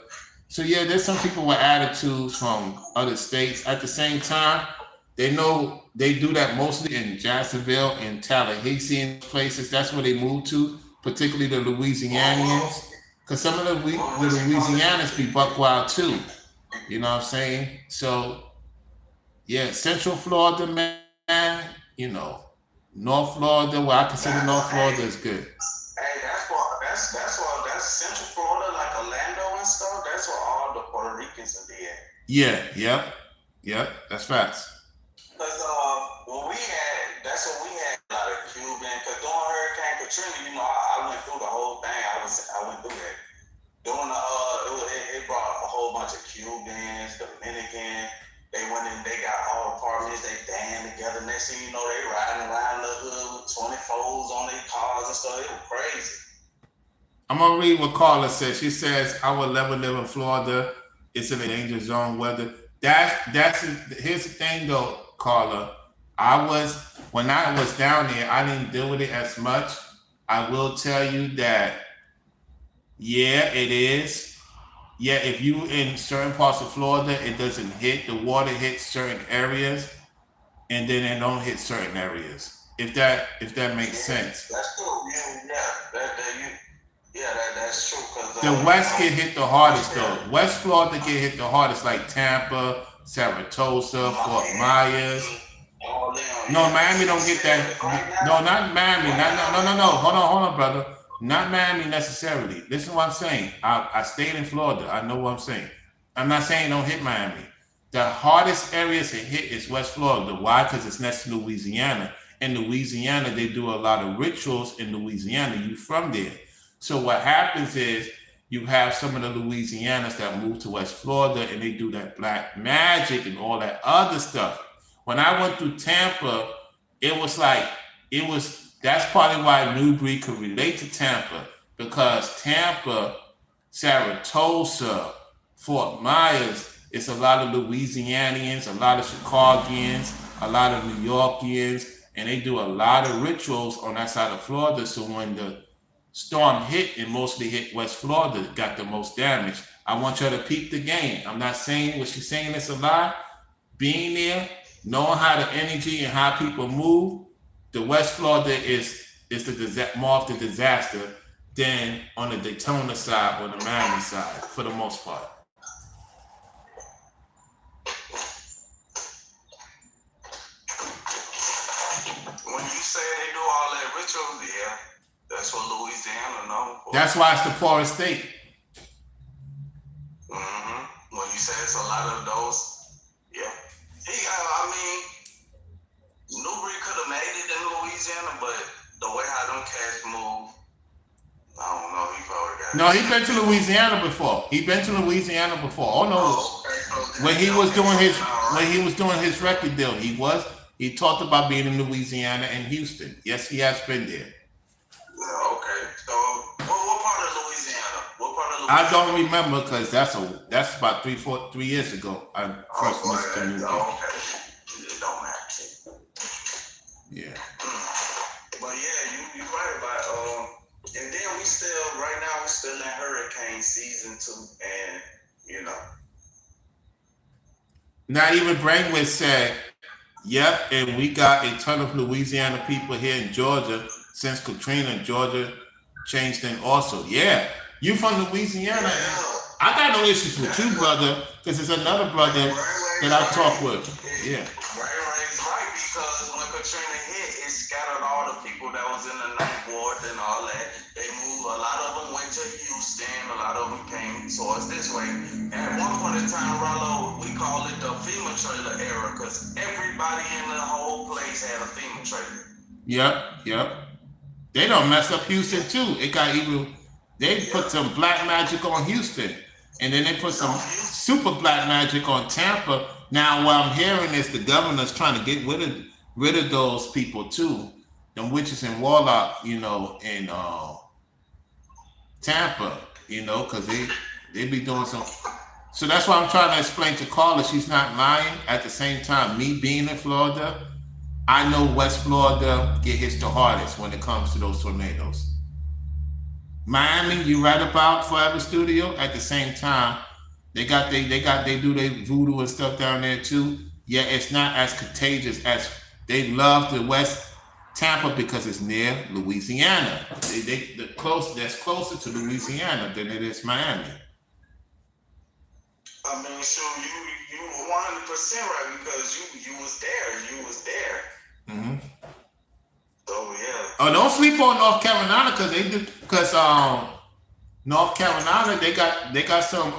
So yeah, there's some people with attitudes from other states. At the same time, they know they do that mostly in Jacksonville and Tallahassee and places. That's where they move to, particularly the Louisianians. Because some of the Louisianians be buck wild too. You know what I'm saying? So yeah, Central Florida, man, you know, North Florida, where I consider North Florida is good. Hey, that's Central Florida, like Orlando and stuff. That's where all the Puerto Ricans are there. Yeah, yep, that's facts. Cause that's what we had a lot of Cuban. Cause during Hurricane Katrina, you know, I went through the whole thing. I went through that. During it brought a whole bunch of Cubans, Dominican. They went in, they got all apartments, they band together. Next thing you know, they riding around the hood with 24s on their cars and stuff. It was crazy. I'm gonna read what Carla says. She says, "I would never live in Florida. It's in a danger zone weather." Here's the thing though, Carla. When I was down there, I didn't deal with it as much. I will tell you that, yeah, it is. Yeah, if you in certain parts of Florida, it doesn't hit. The water hits certain areas, and then it don't hit certain areas. If that makes sense. That's true. That's true. Cause The West get hit the hardest though. West Florida get hit the hardest, like Tampa, Saratoga, Fort Myers. No, Miami don't get that. No, not Miami. No. Hold on, brother. Not Miami necessarily. Listen to what I'm saying. I stayed in Florida. I know what I'm saying. I'm not saying don't hit Miami. The hardest areas to hit is West Florida. Why? Because it's next to Louisiana. In Louisiana, they do a lot of rituals in Louisiana. You from there. So what happens is you have some of the Louisianans that move to West Florida and they do that black magic and all that other stuff. When I went through Tampa, that's probably why Newbury could relate to Tampa, because Tampa, Saratoga, Fort Myers, it's a lot of Louisianians, a lot of Chicagoans, a lot of New Yorkians, and they do a lot of rituals on that side of Florida. So when the storm hit, it mostly hit West Florida, got the most damage. I want you to peep the game. I'm not saying what she's saying is a lie. Being there, knowing how the energy and how people move, the West Florida is more of the disaster than on the Daytona side or the Miami side, for the most part. When you say they do all that ritual, yeah, that's what Louisiana known for. That's why it's the poorest state. Mm-hmm. When you say it's a lot of those, yeah. Newbury could have made it in Louisiana, but the way how them cats move, I don't know. He probably got. No, he been to Louisiana before. Oh no, when he was doing his record deal, he talked about being in Louisiana and Houston. Yes, he has been there. Yeah, okay. So, what part of Louisiana? I don't remember because that's about 3 years ago. I first moved to Newbury. Okay. It don't matter. Yeah. But yeah, you're right about and then we still in hurricane season 2, and you know. Not even Brainwith said, yep, and we got a ton of Louisiana people here in Georgia since Katrina. Georgia changed in also. Yeah, you from Louisiana. Yeah. I got no issues with you, brother, because there's another brother. Brainwave that I talk with. Yeah. Ray's right, because when Katrina hit, it scattered all the people that was in the ninth ward and all that. They moved. A lot of them went to Houston. A lot of them came towards this way. And at one point in time, Rollo, we call it the FEMA trailer era, because everybody in the whole place had a FEMA trailer. Yep. They don't mess up Houston too. It got even. They put some black magic on Houston, and then they put some super black magic on Tampa. Now, what I'm hearing is the governor's trying to get rid of those people too, them witches and warlock, in Tampa, because they be doing some. So that's why I'm trying to explain to Carla she's not lying. At the same time, me being in Florida, I know West Florida get hit the hardest when it comes to those tornadoes. Miami, you right about Forever Studio. At the same time, they do their voodoo and stuff down there too. Yeah, it's not as contagious as they love the West Tampa because it's near Louisiana. That's closer to Louisiana than it is Miami. I mean, sure, you were 100% right, because you was there. Mm-hmm. So yeah. Oh, don't sleep on North Carolina because North Carolina they got some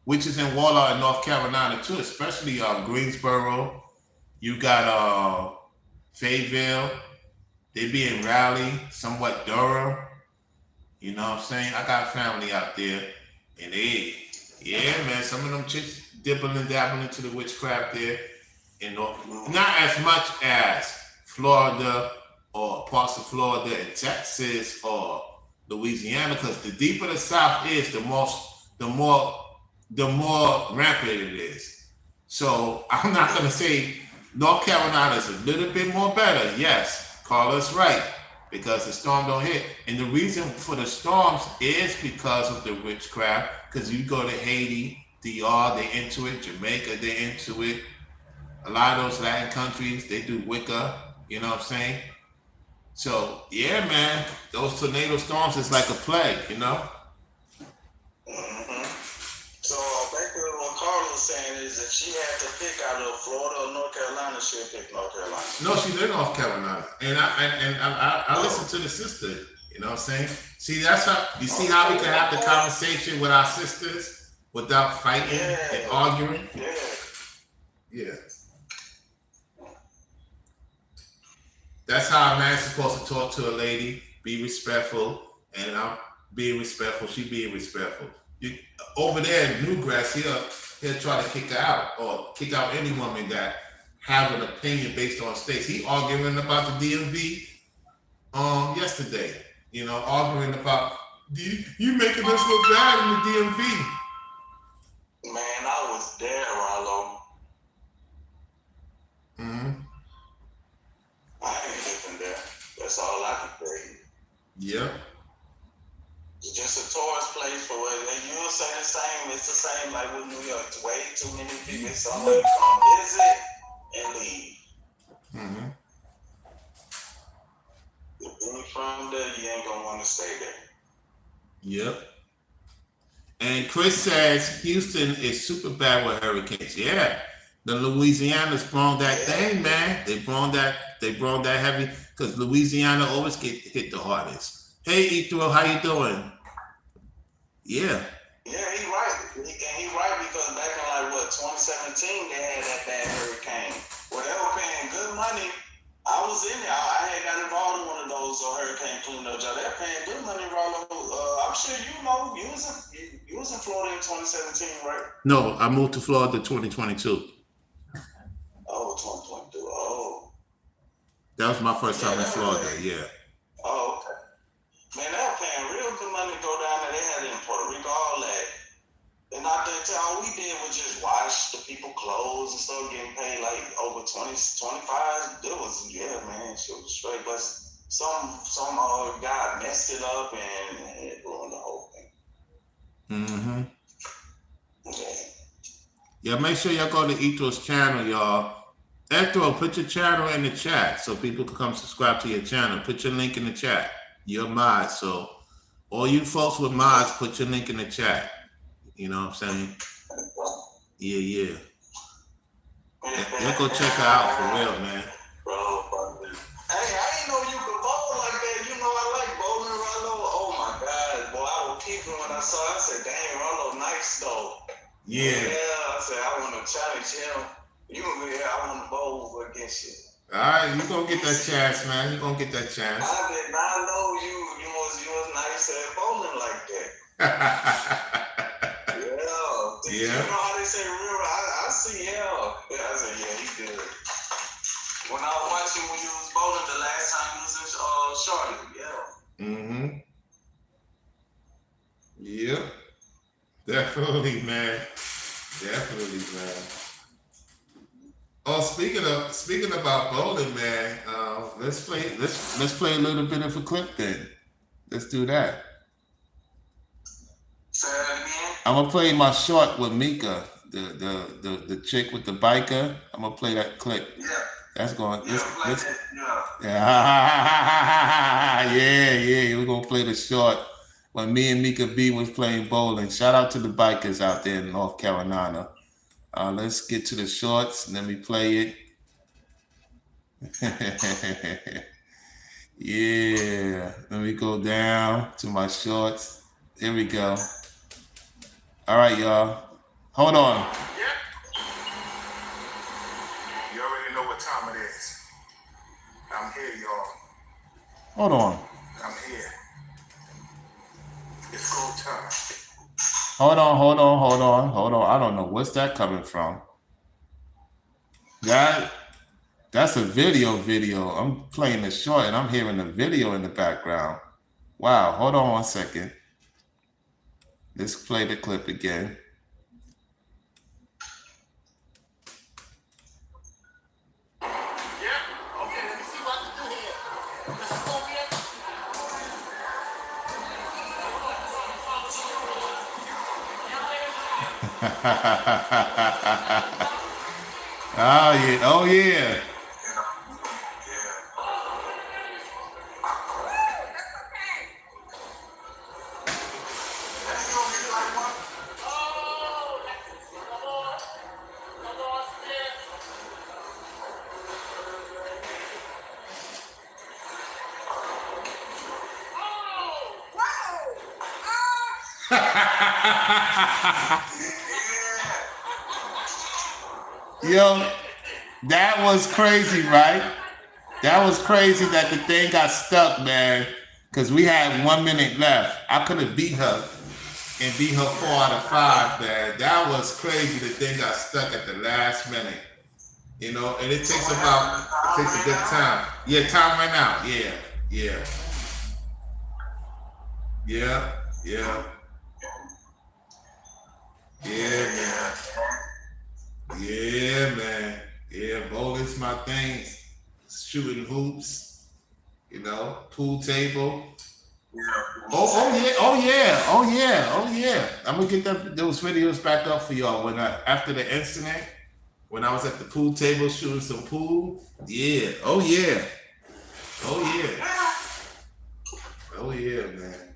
witches and warlock in North Carolina too, especially Greensboro. You got Fayetteville. They be in Raleigh, somewhat Durham. You know what I'm saying? I got family out there, and man, some of them chicks dipping and dabbling into the witchcraft there. Not as much as Florida or parts of Florida and Texas or Louisiana, because the deeper the South is, the more rampant it is. So I'm not gonna say North Carolina is a little bit more better. Yes, Carla's right, because the storm don't hit. And the reason for the storms is because of the witchcraft, because you go to Haiti, DR, they into it, Jamaica, they into it. A lot of those Latin countries, they do Wicca, you know what I'm saying? So, yeah, man, those tornado storms is like a plague, Mm-hmm. So, back to what Carla was saying is, if she had to pick out of Florida or North Carolina, she'd pick North Carolina. No, she's in North Carolina. And I listen to the sister, you know what I'm saying? See, that's how, you see how we can have the conversation with our sisters without fighting and arguing? Yeah. That's how a man's supposed to talk to a lady, be respectful, and I'm being respectful, she being respectful. Over there in Newgrass, he'll try to kick her out, or kick out any woman that have an opinion based on states. He arguing about the DMV yesterday, arguing about, you making us look bad in the DMV. Man, I was there, Rollo. Mm-hmm. I ain't living there. That's all I can tell you. Yeah. It's just a tourist place for it. And you'll say the same. It's the same like with New York. It's way too many people. It's somebody come visit and leave. Mm-hmm. If you're from there, you ain't gonna want to stay there. Yep. And Chris says Houston is super bad with hurricanes. Yeah. The Louisiana's brought that thing, man. They brought that heavy, because Louisiana always get hit the hardest. Hey, Ethel, how you doing? Yeah. Yeah, he right. He right, because back in 2017, they had that bad hurricane. Well, they were paying good money. I was in there. I had got involved in one of those hurricane cleanup jobs. They were paying good money, Rollo. I'm sure you was in Florida in 2017, right? No, I moved to Florida 2022. Oh, 2022. Oh. That was my first time in Florida, yeah. Oh, okay. Man, they were paying real good money to go down there. They had it in Puerto Rico, all that. And I think all we did was just wash the people clothes and stuff, getting paid like over 20, 25. It was, man, shit was straight. But some guy messed it up and it ruined the whole thing. Mm-hmm. Yeah. Yeah, make sure y'all go to Ethel's channel, y'all. Ethel, put your channel in the chat so people can come subscribe to your channel. Put your link in the chat. You're mod, so all you folks with mods, put your link in the chat. You know what I'm saying? Yeah. Y'all go check her out for real, man. Bro, hey, I didn't know you could bowl like that. You know I like bowling, Rollo. Oh my God, boy, I was peeping when I saw it. I said, dang, Rollo, nice though. Yeah. Yeah, I said, I want to challenge him. You over here, I want to bowl against you. All right, you gonna get that chance, man. You gonna get that chance. I did not know you was nice at bowling like that. Yeah. Yeah. You know how they say real? I see hell. Yeah, I said, yeah, he good. When I was watching when you was bowling the last time you was in Sharpe, yeah. Yep. Definitely, man. Definitely, man. Oh, speaking about bowling, man. Let's play a little bit of a clip then. Let's do that. Say that again. I'm gonna play my short with Mika, the chick with the biker. I'm gonna play that clip. Yeah. That's going. Yeah. Yeah. We're gonna play the short when me and Mika B was playing bowling. Shout out to the bikers out there in North Carolina. Let's get to the shorts and let me play it. Yeah, let me go down to my shorts. Here we go. All right, y'all. Hold on. Yeah. You already know what time it is. I'm here, y'all. Hold on. I'm here. It's go time. Hold on. I don't know what's that coming from. That's a video. I'm playing the short and I'm hearing the video in the background. Wow, hold on 1 second. Let's play the clip again. Yeah. Okay, let me see what I can do here. This is gonna be Oh yeah. Yo, that was crazy, right? That was crazy that the thing got stuck, man. Because we had 1 minute left. I could have beat her and beat her 4 out of 5, man. That was crazy. The thing got stuck at the last minute. You know, and it takes a good time. Yeah, time ran out. Yeah. Yeah, man. Yeah, bowling's my thing. Shooting hoops, you know, pool table. Oh yeah. I'm gonna get those videos back up for y'all after the incident, when I was at the pool table shooting some pool. Yeah. Oh yeah, man.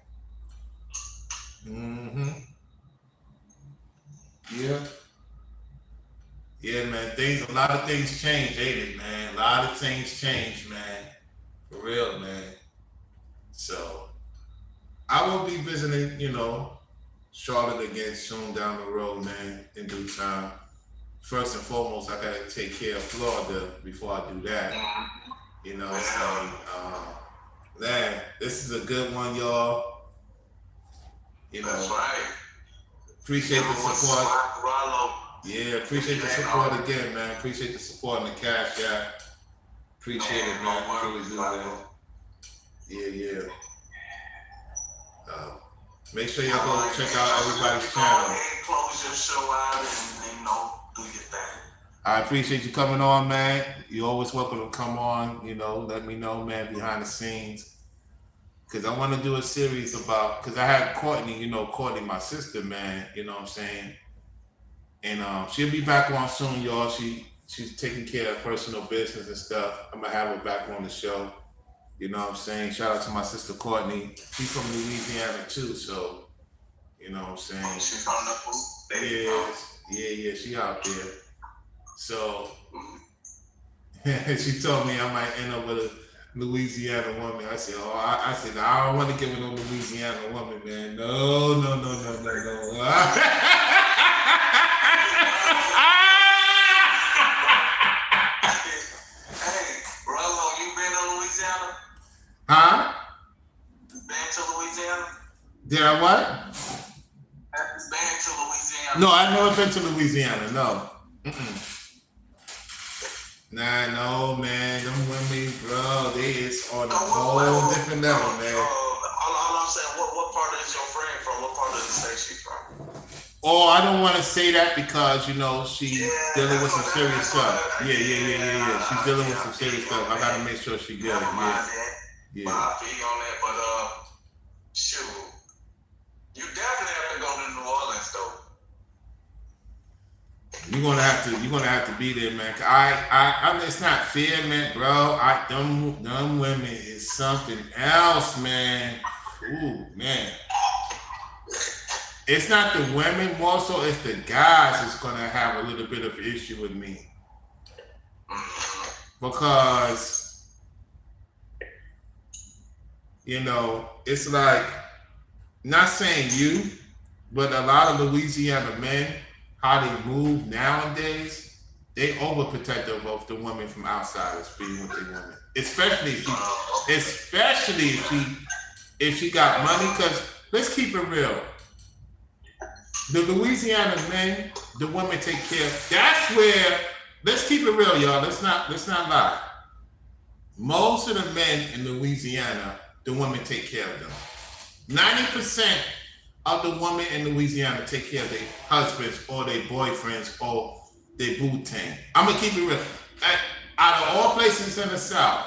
Yeah, man. A lot of things change, ain't it, man? A lot of things change, man. For real, man. So I will be visiting, you know, Charlotte again soon down the road, man, in due time. First and foremost, I gotta take care of Florida before I do that. You know, so man, this is a good one, y'all. You know, that's right. Appreciate the support. Yeah, appreciate the support again, man. Appreciate the support and the cash, yeah. Appreciate it, man. Truly do, man. Yeah. Make sure y'all go check out everybody's channel. Close your show out and do your thing. I appreciate you coming on, man. You're always welcome to come on. You know, let me know, man, behind the scenes. Because I want to do a series about, because I had Courtney, my sister, man, you know what I'm saying? And she'll be back on soon, y'all. She's taking care of personal business and stuff. I'm going to have her back on the show. You know what I'm saying? Shout out to my sister Courtney. She's from Louisiana too, so you know what I'm saying? She's on the pool. Yeah, she out there. So she told me I might end up with a Louisiana woman. I said, I said, I don't want to give it no Louisiana woman, man. No. Hey, Rollo, you been to Louisiana? Huh? You been to Louisiana? Did I what? Have you been to Louisiana? No, I've never been to Louisiana. No. Nah, no, man. Them women, bro, they is on a whole different level, man. All I'm saying, what part is your friend from? What part of the state she from? Oh, I don't want to say that because, you know, she's dealing with some serious stuff. Yeah. She's dealing with some serious stuff. I got to make sure she's good. Never mind that. Yeah. But I feel you on that. But, shoot. You definitely have to go to New Orleans, though. You're gonna have to be there, man. I mean, it's not fair, man, bro. Them women is something else, man. Ooh, man. It's not the women more so, it's the guys that's gonna have a little bit of issue with me. Because, you know, it's like, not saying you, but a lot of Louisiana men, how they move nowadays, they overprotective of the women from outsiders being with the women. Especially if she got money, because let's keep it real. The Louisiana men, the women take care. That's where, let's keep it real, y'all. Let's not lie. Most of the men in Louisiana, the women take care of them. 90% of the women in Louisiana take care of their husbands or their boyfriends or their boo-tang. I'm gonna keep it real. Out of all places in the South,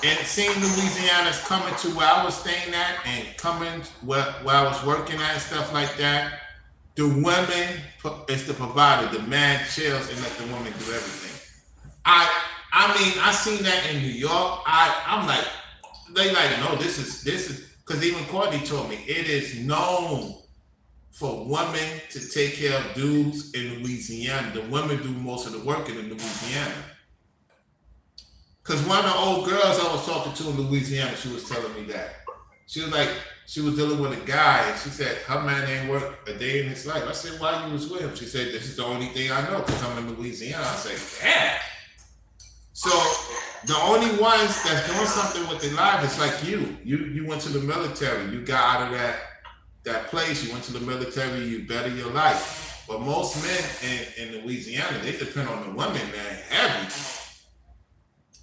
and seeing Louisiana's coming to where I was staying at and coming where I was working at and stuff like that, the woman is the provider. The man chills and let the woman do everything. I mean, I seen that in New York. I'm like, they like, no, this is, because even Courtney told me, it is known for women to take care of dudes in Louisiana. The women do most of the work in Louisiana. Because one of the old girls I was talking to in Louisiana, she was telling me that. She was like, she was dealing with a guy, and she said, her man ain't worked a day in his life. I said, why you was with him? She said, this is the only thing I know, because I'm in Louisiana. I said, yeah. So the only ones that's doing something with their life is like you. You went to the military. You got out of that place. You went to the military. You better your life. But most men in Louisiana, they depend on the women, man, heavy.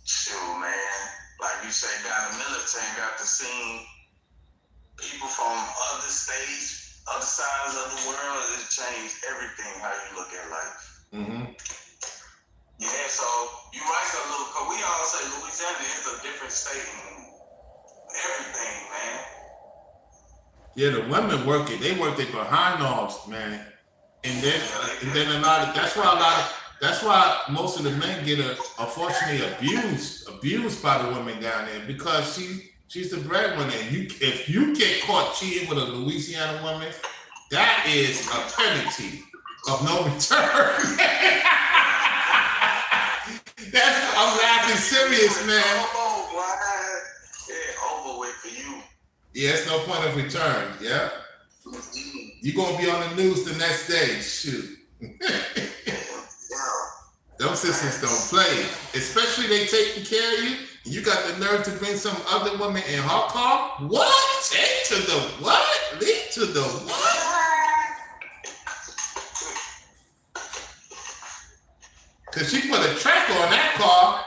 Sure, man. Like you say, down the military, got to see people from other states, other sides of the world. It's changed everything how you look at life. Mm-hmm. Yeah, so you right a little, because we all say Louisiana is a different state and everything, man. Yeah, the women work it. They work their behind off, man. And then a lot of, that's why most of the men get unfortunately abused by the women down there, because she's the breadwinner. If you get caught cheating with a Louisiana woman, that is a penalty of no return. I'm laughing serious, man. Yeah, over with for you. Yeah, it's no point of return. Yeah. You're going to be on the news the next day. Shoot. Them sisters don't play. Especially they taking care of you. You got the nerve to bring some other woman in her car? What? Take to the what? Lead to the what? Because she put a tracker on that car.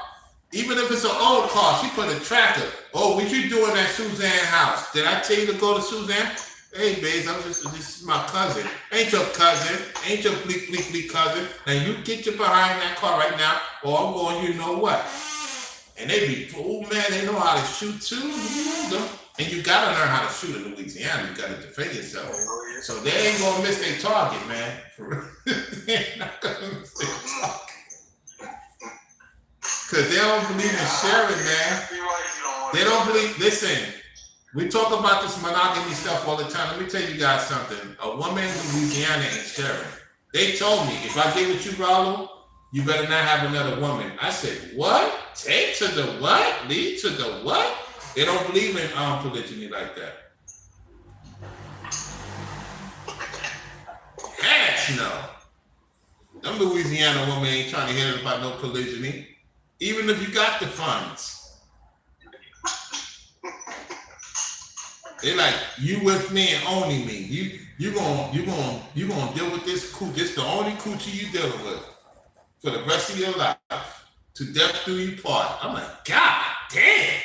Even if it's an old car, she put a tracker. Oh, what you doing at Suzanne's house? Did I tell you to go to Suzanne? Hey, babes, this is my cousin. Ain't your cousin. Ain't your bleak cousin. Now you get your behind that car right now, or I'm going, you know what? And they be, oh man, they know how to shoot too. And you gotta learn how to shoot in Louisiana. You gotta defend yourself. So they ain't gonna miss their target, man. For real. They're not gonna miss their target. Because they don't believe in sharing, man. They don't believe, listen, we talk about this monogamy stuff all the time. Let me tell you guys something. A woman in Louisiana ain't sharing. They told me, if I get with you, Rollo, you better not have another woman. I said, what? Take to the what? Lead to the what? They don't believe in polygyny like that. Heck no. Them Louisiana women ain't trying to hear about no polygyny, even if you got the funds. They like, you with me and only me. You gonna deal with this coochie. This the only coochie you dealing with for the rest of your life. To death do you part. I'm like, God damn.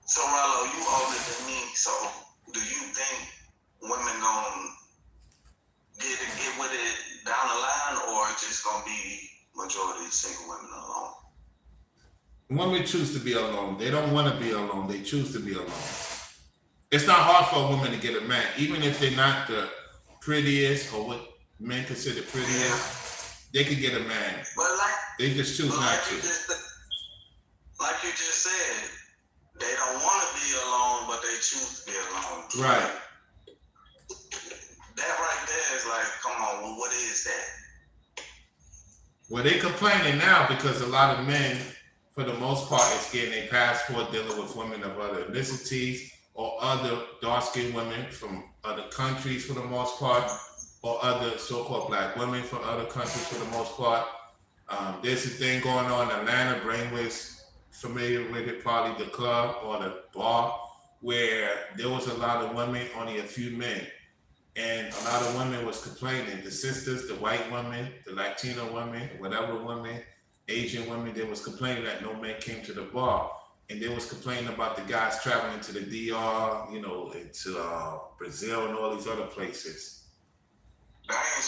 So Rollo, you older than me, so do you think women gonna get with it down the line, or it's just gonna be majority single women alone? Women choose to be alone. They don't want to be alone. They choose to be alone. It's not hard for a woman to get a man, even if they're not the prettiest or what men consider prettiest. They could get a man. But like they just choose not to. Like you just said, they don't want to be alone, but they choose to be alone. Right. That right there is like, come on, well, what is that? Well, they complaining now because a lot of men, for the most part, is getting a passport dealing with women of other ethnicities or other dark-skinned women from other countries for the most part, or other so-called black women from other countries for the most part. There's a thing going on in Atlanta, Brainwave's familiar with it, probably the club or the bar, where there was a lot of women, only a few men. And a lot of women was complaining. The sisters, the white women, the Latino women, whatever women, Asian women, they was complaining that no men came to the bar. And they was complaining about the guys traveling to the DR, you know, into Brazil and all these other places. Dang,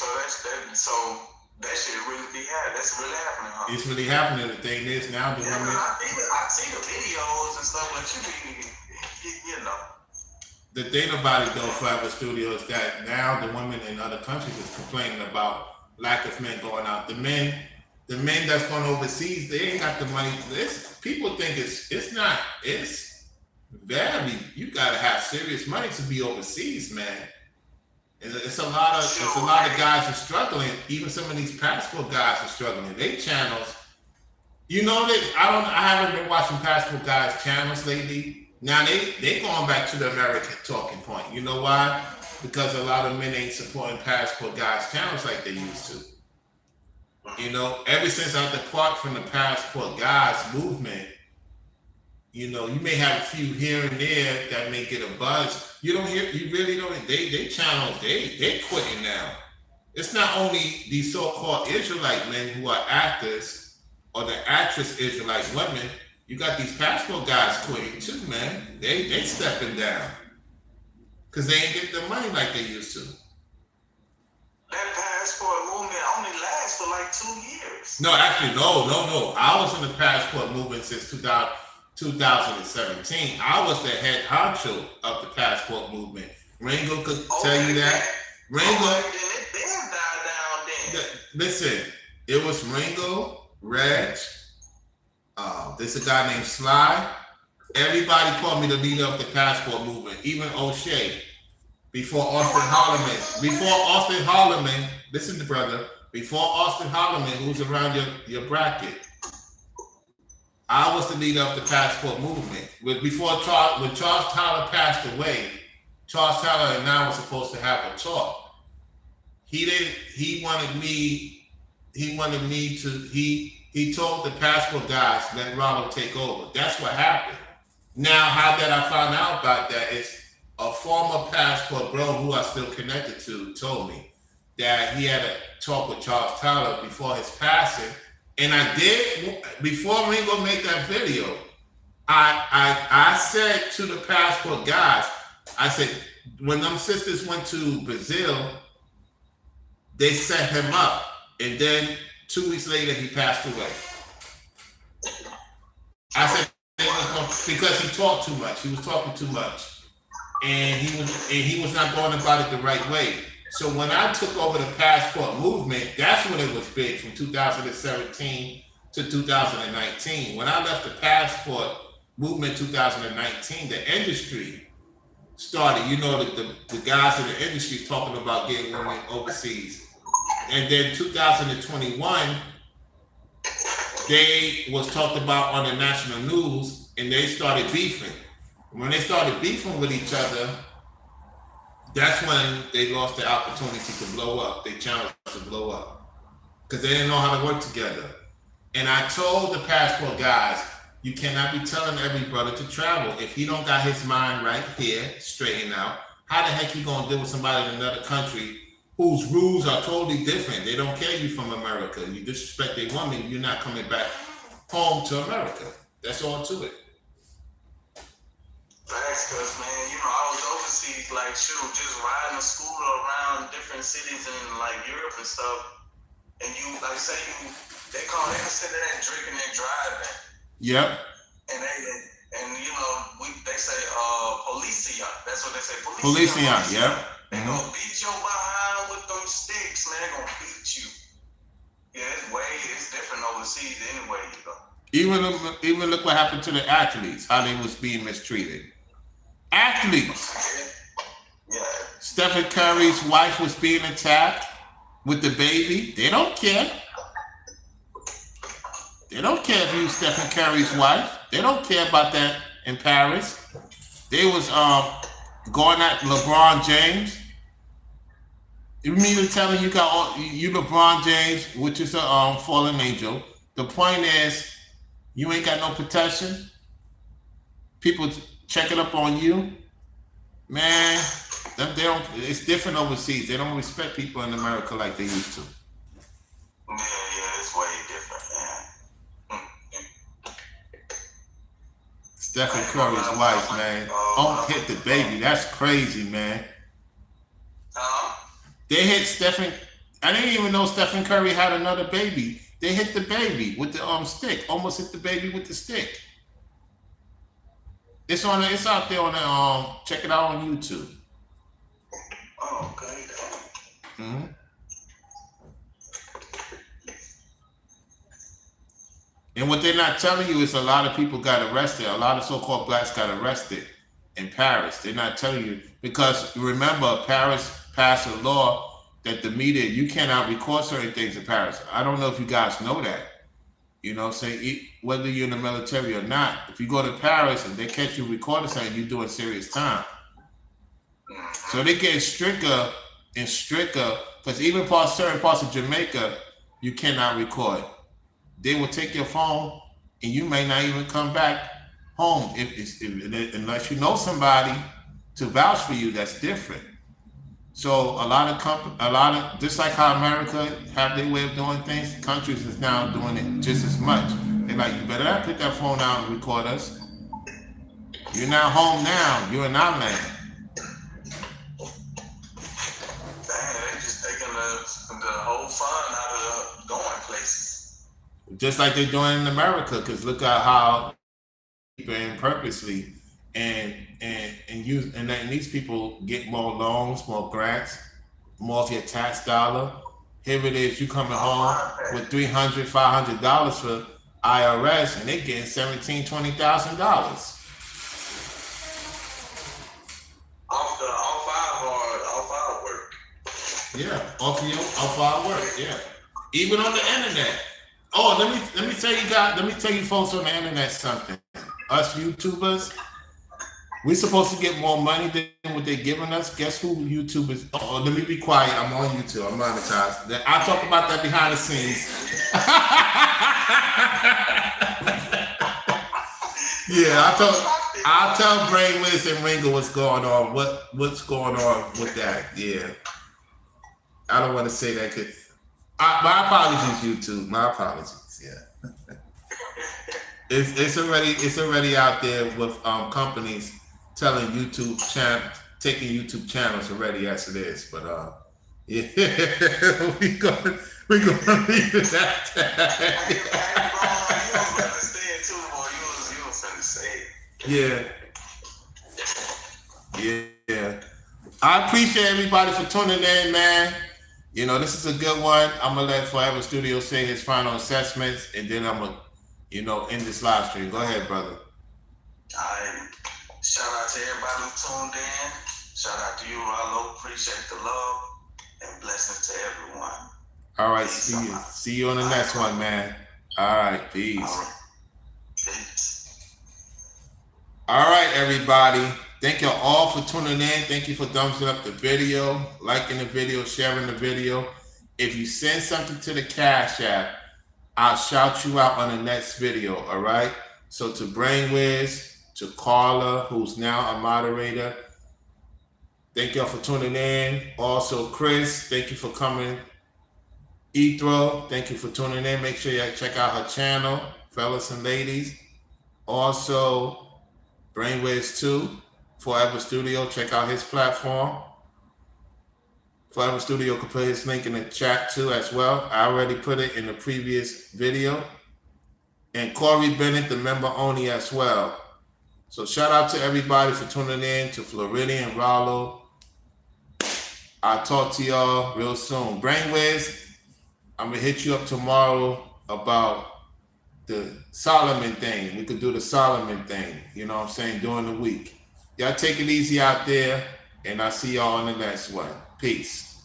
so that shit really be happening. That's really happening, huh? It's really happening. The thing is now the women. I see the videos and stuff, but you know. The thing about it though, Forever Studio, is that now the women in other countries is complaining about lack of men going out. The men that's going overseas, they ain't got the money. People think it's very, you gotta have serious money to be overseas, man. And it's a lot of guys are struggling. Even some of these passport guys are struggling. They channels, you know that I haven't been watching passport guys channels lately. Now they going back to the American talking point. You know why? Because a lot of men ain't supporting passport guys channels like they used to. You know, ever since I depart from the passport guys movement, you know, you may have a few here and there that may get a buzz. You really don't. They channels, they quitting now. It's not only these so-called Israelite men who are actors or the actress Israelite women. You got these passport guys quitting too, man. They stepping down because they ain't getting the money like they used to. That passport movement only lasts for like 2 years. No, actually, no. I was in the passport movement since 2017. I was the head honcho of the passport movement. Ringo could tell you that. Ringo. It died down then. Listen, it was Ringo, Reg. There's a guy named Sly. Everybody called me the leader of the passport movement, even O'Shea. Before Austin Holloman, listen to brother, before Austin Holloman, who's around your bracket, I was the leader of the passport movement. When Charles Tyler passed away, Charles Tyler and I were supposed to have a talk. He told the passport guys, let Rollo take over. That's what happened. Now, how that I found out about that is a former passport bro who I still connected to told me that he had a talk with Charles Tyler before his passing. And I did, before Ringo made that video, I said to the passport guys, I said, when them sisters went to Brazil, they set him up. And then 2 weeks later, he passed away. I said, because he talked too much. He was talking too much. And he was not going about it the right way. So when I took over the passport movement, that's when it was big, from 2017 to 2019. When I left the passport movement 2019, the industry started, you know, the guys in the industry talking about getting women overseas. And then 2021, they was talked about on the national news, and they started beefing. When they started beefing with each other, that's when they lost the opportunity to blow up. They challenged to blow up because they didn't know how to work together. And I told the passport guys, you cannot be telling every brother to travel. If he don't got his mind right here, straightened out, how the heck you gonna deal with somebody in another country whose rules are totally different? They don't care you from America. You disrespect a woman, you're not coming back home to America. That's all to it. Facts, cause man, you know, I was overseas, like shoot, just riding a scooter around different cities in like Europe and stuff. And you like say they consider that drinking and driving. Yep. And you know, they say policia. That's what they say. Policia, yep. They gonna beat your behind with them sticks, man. They gonna beat you. Yeah, it's different overseas anyway you go. Even look what happened to the athletes, how they was being mistreated. Athletes. Yeah. Stephen Curry's wife was being attacked with the baby. They don't care. They don't care if you Stephen Curry's wife. They don't care about that in Paris. They was going at LeBron James. You mean to tell me you got you LeBron James, which is a fallen angel. The point is, you ain't got no protection. People checking up on you, man. They don't. It's different overseas. They don't respect people in America like they used to. Yeah, it's way different, man. Stephen Curry's wife, man. Hit the baby. That's crazy, man. They hit Stephen. I didn't even know Stephen Curry had another baby. They hit the baby with the stick. Almost hit the baby with the stick. It's out there on the check it out on YouTube. Oh, okay. Mm-hmm. And what they're not telling you is a lot of people got arrested. A lot of so-called blacks got arrested in Paris. They're not telling you because remember, Paris passed a law that the media, you cannot record certain things in Paris. I don't know if you guys know that. You know, say whether you're in the military or not, if you go to Paris and they catch you recording something, you're doing serious time. So they get stricter and stricter because even certain parts of Jamaica, you cannot record. They will take your phone and you may not even come back home unless you know somebody to vouch for you. That's different. So a lot of just like how America have their way of doing things, countries is now doing it just as much. They're like, you better not put that phone out and record us. You're not home now. You're in our land. They just taking the whole fun out of going places. Just like they're doing in America, because look at how people purposely and these people get more loans, more grants, more of your tax dollar. Here it is, you coming home with $300, $500 for IRS, and they getting $17,000, $20,000. Off our work. Yeah, off our work. Yeah, even on the internet. Oh, let me tell you folks on the internet something. Us YouTubers, we supposed to get more money than what they're giving us. Guess who YouTubers? Oh, let me be quiet. I'm on YouTube. I'm monetized. I'll talk about that behind the scenes. Yeah, I'll tell Brainless and Ringo what's going on. What's going on with that? Yeah, I don't want to say that. My apologies, YouTube. My apologies. Yeah, it's already out there with companies telling taking YouTube channels already as it is. But yeah, we're gonna leave it at that. Yeah. I appreciate everybody for tuning in, man. You know, this is a good one. I'm gonna let Forever Studio say his final assessments, and then I'm gonna, end this live stream. Go ahead, brother. Alright. Shout out to everybody who tuned in. Shout out to you, Rollo. Appreciate the love and blessings to everyone. All right, Peace. see you. See you on the next one, man. All right, peace. All right. Peace. All right, everybody. Thank you all for tuning in. Thank you for thumbsing up the video, liking the video, sharing the video. If you send something to the Cash App, I'll shout you out on the next video, all right? So to Brainwiz, to Carla, who's now a moderator, thank y'all for tuning in. Also, Chris, thank you for coming. Ethro, thank you for tuning in. Make sure you check out her channel, fellas and ladies. Also, Brainwiz 2, Forever Studio, check out his platform. Forever Studio can put his link in the chat too as well. I already put it in the previous video. And Corey Bennett, the member only as well. So shout out to everybody for tuning in, to Floridian, Rollo. I'll talk to y'all real soon. Brainwiz, I'm going to hit you up tomorrow about the Solomon thing. We could do the Solomon thing, you know what I'm saying, during the week. Y'all take it easy out there, and I'll see y'all on the next one. Peace.